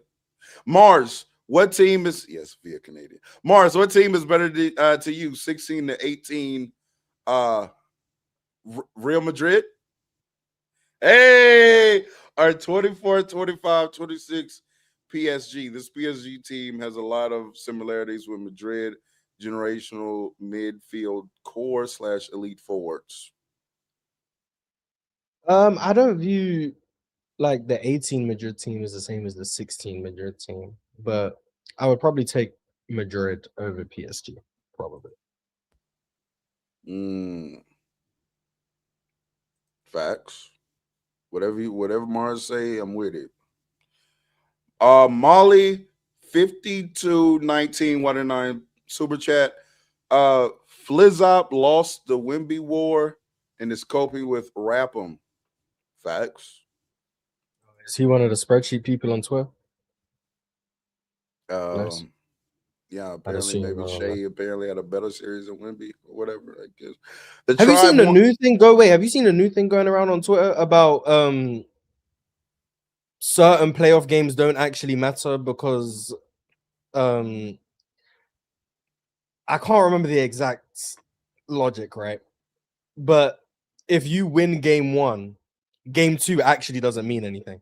Mars, what team is via Canadian? Mars, what team is better to you? 16-18 Real Madrid? Hey, or 24, 25, 26 PSG. This PSG team has a lot of similarities with Madrid, generational midfield core / elite forwards. I don't view like the 18 Madrid team is the same as the 16 Madrid team, but I would probably take Madrid over PSG, probably. Facts. Whatever Mars say, I'm with it. Molly 521919 super chat. Flizzop lost the Wemby war and is coping with Rap'em. Facts. Is he one of the spreadsheet people on Twitter? Nice. Yeah, I'd apparently assume. maybe Shea apparently had a better series than Wemby or whatever. I guess. Have you seen the new thing? Have you seen the new thing going around on Twitter about certain playoff games don't actually matter because I can't remember the exact logic, right? But if you win game 1, game 2 actually doesn't mean anything.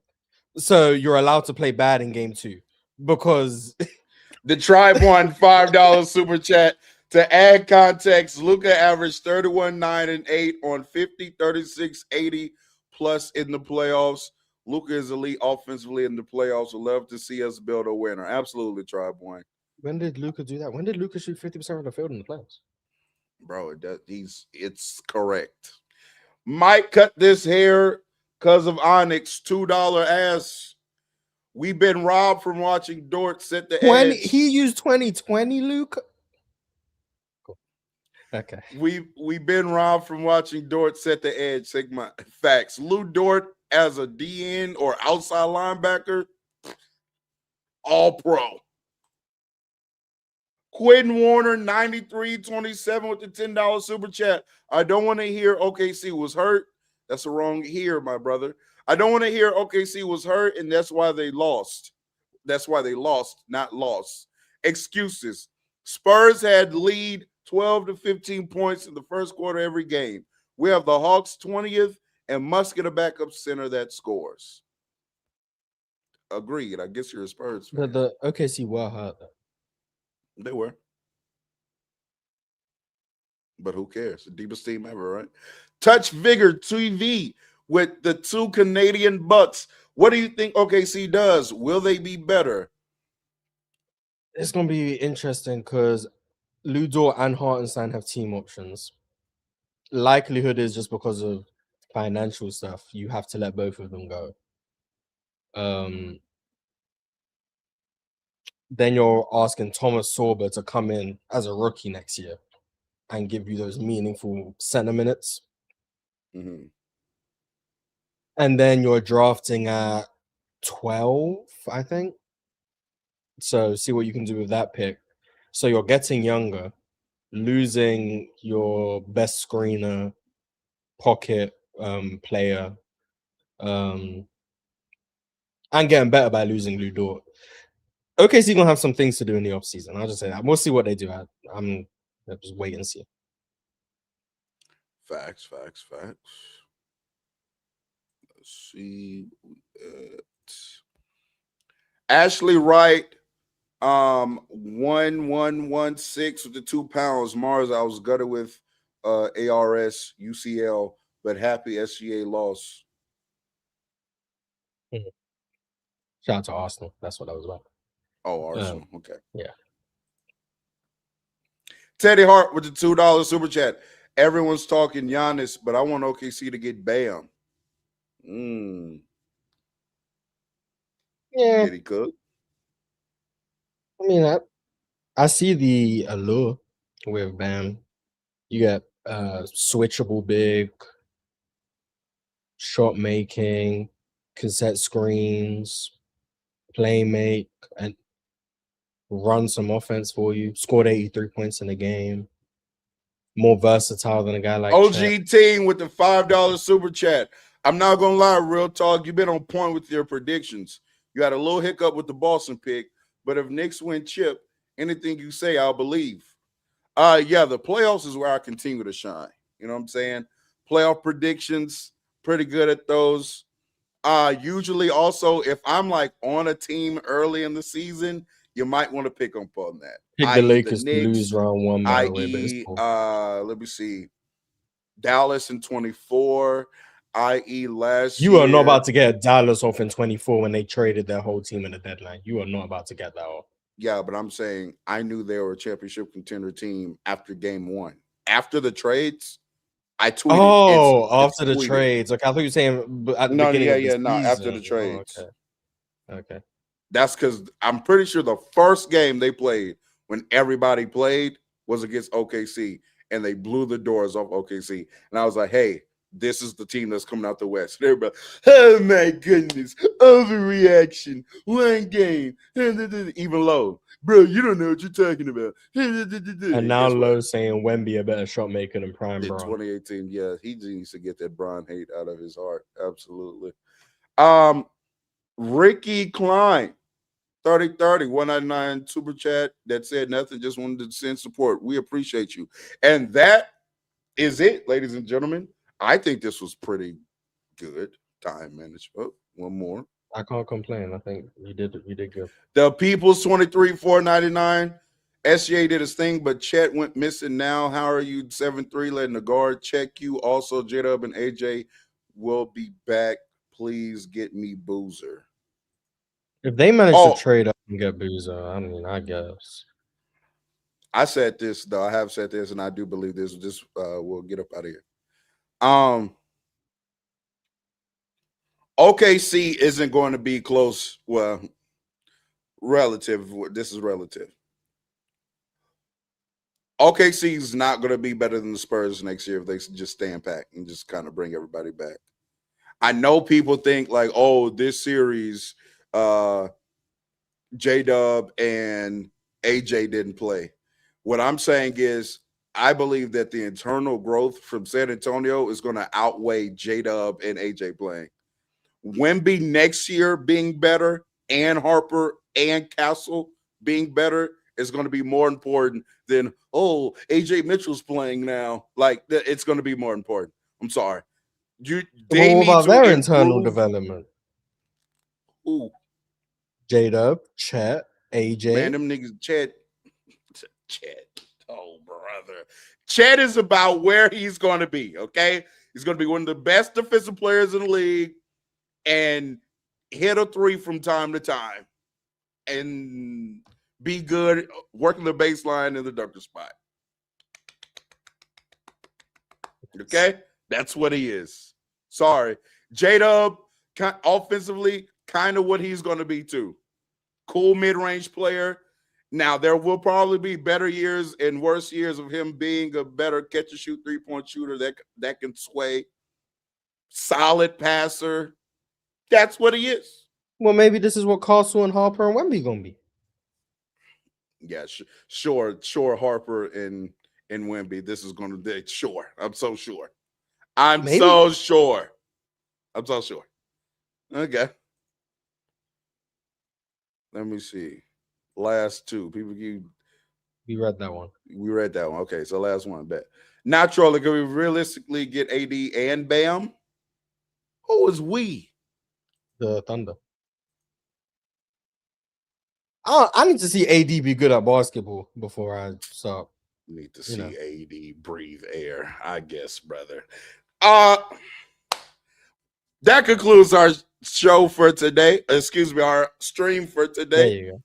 So you're allowed to play bad in game 2 because the Tribe won $5 super chat. To add context, Luka averaged 31, 9, and 8 on 50, 36, 80 plus in the playoffs. Luka is elite offensively in the playoffs. Would love to see us build a winner. Absolutely, Tribe One. when did Luka do that? When did Luka shoot 50% of the field in the playoffs? Bro, it's correct. Might cut this hair because of Onyx $2 ass. We've been robbed from watching Dort set the 20. edge. He used 2020, Luke. Cool. Okay. We've been robbed from watching Dort set the edge. Sigma facts. Lou Dort as a DN or outside linebacker, all pro. Quentin Warner, 93.27 with the $10 super chat. I don't want to hear OKC was hurt. That's the wrong here, my brother. I don't want to hear OKC was hurt, and that's why they lost. That's why they lost, not lost. Excuses. Spurs had lead 12 to 15 points in the first quarter every game. We have the Hawks 20th and must get a backup center that scores. Agreed. I guess you're a Spurs fan. The OKC were hurt. They were. But who cares? The deepest team ever, right? Touch Vigor TV with the 2 Canadian bucks. What do you think OKC does? Will they be better? It's going to be interesting because Ludor and Hartenstein have team options. Likelihood is just because of financial stuff, you have to let both of them go. Then you're asking Thomas Sorber to come in as a rookie next year and give you those meaningful center minutes. Mm-hmm. And then you're drafting at 12, I think. So see what you can do with that pick. So you're getting younger, losing your best screener, pocket player, and getting better by losing Ludor. OKC gonna have some things to do in the offseason. I'll just say that. We'll see what they do. I'm just wait and see. Facts. Let's see. Ashley Wright, 1116 with the 2 pounds. Mars, I was gutted with ARS, UCL, but happy SGA loss. Shout out to Arsenal. That's what I was about. Oh, Arsenal. Okay. Yeah. Teddy Hart with the $2 super chat. Everyone's talking Giannis, but I want OKC to get Bam. Yeah. Did he cook? I mean, I see the allure with Bam. You get switchable big, shot making, cassette screens, play make, and run some offense for you. Scored 83 points in the game. More versatile than a guy like OG Chet. Team with the $5 super chat. I'm not gonna lie, real talk. You've been on point with your predictions. You had a little hiccup with the Boston pick, but if Knicks win chip, anything you say, I'll believe. Yeah, the playoffs is where I continue to shine. You know what I'm saying? Playoff predictions, pretty good at those. Usually also, if I'm like on a team early in the season, you might want to pick up on that. Pick the Lakers to lose round 1, by the way, but it's cool. Let me see. Dallas in 24, i.e. last You year. are not about to get Dallas off in 24 when they traded their whole team in the deadline. You are not about to get that off. Yeah, but I'm saying I knew they were a championship contender team after game 1. After the trades, I tweeted. Oh, after it's the trades. Okay, I thought you were saying at the beginning of the season. After the trades. Okay. That's because I'm pretty sure the first game they played when everybody played was against OKC, and they blew the doors off OKC. And I was like, hey, this is the team that's coming out the West. And everybody, oh my goodness, overreaction, one game, even low. Bro, you don't know what you're talking about. And now Lowe saying Wemby a better shot maker than Prime In Bron. 2018, yeah, he needs to get that Bron hate out of his heart. Absolutely. Ricky Klein, 3030, 199 super chat that said nothing, just wanted to send support. We appreciate you. And that is it, ladies and gentlemen. I think this was pretty good time management. Oh, one more. I can't complain. I think you did good. The People's 23, 499. SGA did his thing, but Chet went missing now. How are you? 7-3, letting the guard check you. Also, J-Dub and AJ will be back. Please get me Boozer. If they manage to trade up and get Boozer, I mean, I guess. I said this, though. I have said this, and I do believe this. Just we'll get up out of here. OKC isn't going to be close. Well, relative. This is relative. OKC is not going to be better than the Spurs next year if they just stand back and just kind of bring everybody back. I know people think like, oh, this series, J-Dub and AJ didn't play. What I'm saying is I believe that the internal growth from San Antonio is going to outweigh J-Dub and AJ playing. Wemby next year being better and Harper and Castle being better is going to be more important than, oh, AJ Mitchell's playing now. Like, it's going to be more important. I'm sorry. They what need about to their improve. internal development? Ooh. J-Dub, Chet, AJ. Man, them niggas, Chet. Oh, brother. Chet is about where he's going to be, okay? He's going to be one of the best defensive players in the league and hit a three from time to time and be good working the baseline in the dunker spot. Okay? That's what he is. Sorry. J-Dub, offensively, kind of what he's going to be too. Cool mid-range player. Now, there will probably be better years and worse years of him being a better catch-and-shoot three-point shooter that can sway. Solid passer. That's what he is. Well, maybe this is what Castle and Harper and Wemby going to be. Yeah, sure, Harper and Wemby. This is going to be sure. I'm so sure. I'm so sure. Okay. Let me see. Last two. We read that one. We read that one. Okay, so last one. Bet. Now, Troller, can we realistically get AD and Bam? Who is we? The Thunder. I need to see AD be good at basketball before I start. Need to see AD breathe air, I guess, brother. That concludes our show for today. Excuse me, our stream for today. There you go.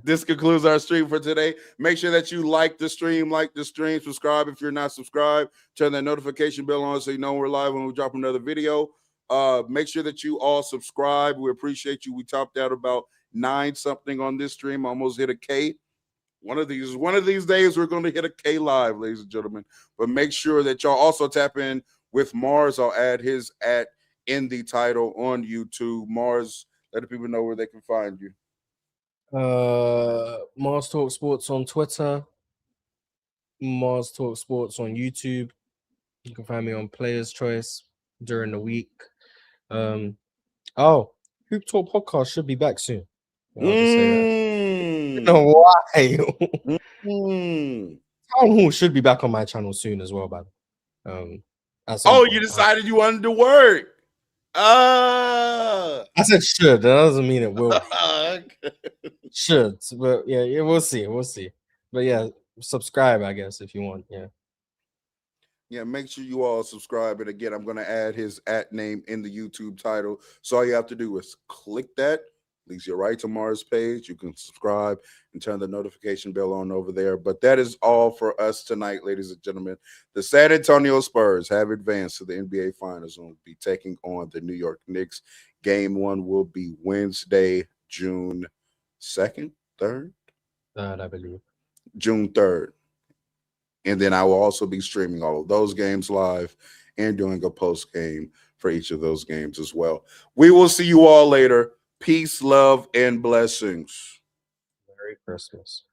This concludes our stream for today. Make sure that you like the stream, subscribe if you're not subscribed, turn that notification bell on so you know we're live when we drop another video. Make sure that you all subscribe. We appreciate you. We topped out about 9 something on this stream, almost hit a K. One of these days we're going to hit a K live, ladies and gentlemen. But make sure that y'all also tap in with Mars. I'll add his in the title on YouTube. Mars, let the people know where they can find you. Mars Talk Sports on Twitter, Mars Talk Sports on YouTube. You can find me on Players Choice during the week. Hoop Talk Podcast should be back soon. I'll just say that. No, why? Town Hall should be back on my channel soon as well, man. You decided you wanted to work. I said should. That doesn't mean it will. Should, but yeah, we'll see. But yeah, subscribe, I guess, if you want. Yeah, make sure you all subscribe. And again, I'm going to add his @name in the YouTube title. So all you have to do is click that. Leads you right to Mars' page. You can subscribe and turn the notification bell on over there. But that is all for us tonight, ladies and gentlemen. The San Antonio Spurs have advanced to the NBA Finals and will be taking on the New York Knicks. Game 1 will be Wednesday, June 2nd, 3rd? I believe. June 3rd And then I will also be streaming all of those games live and doing a post game for each of those games as well. We will see you all later. Peace, love, and blessings. Merry Christmas.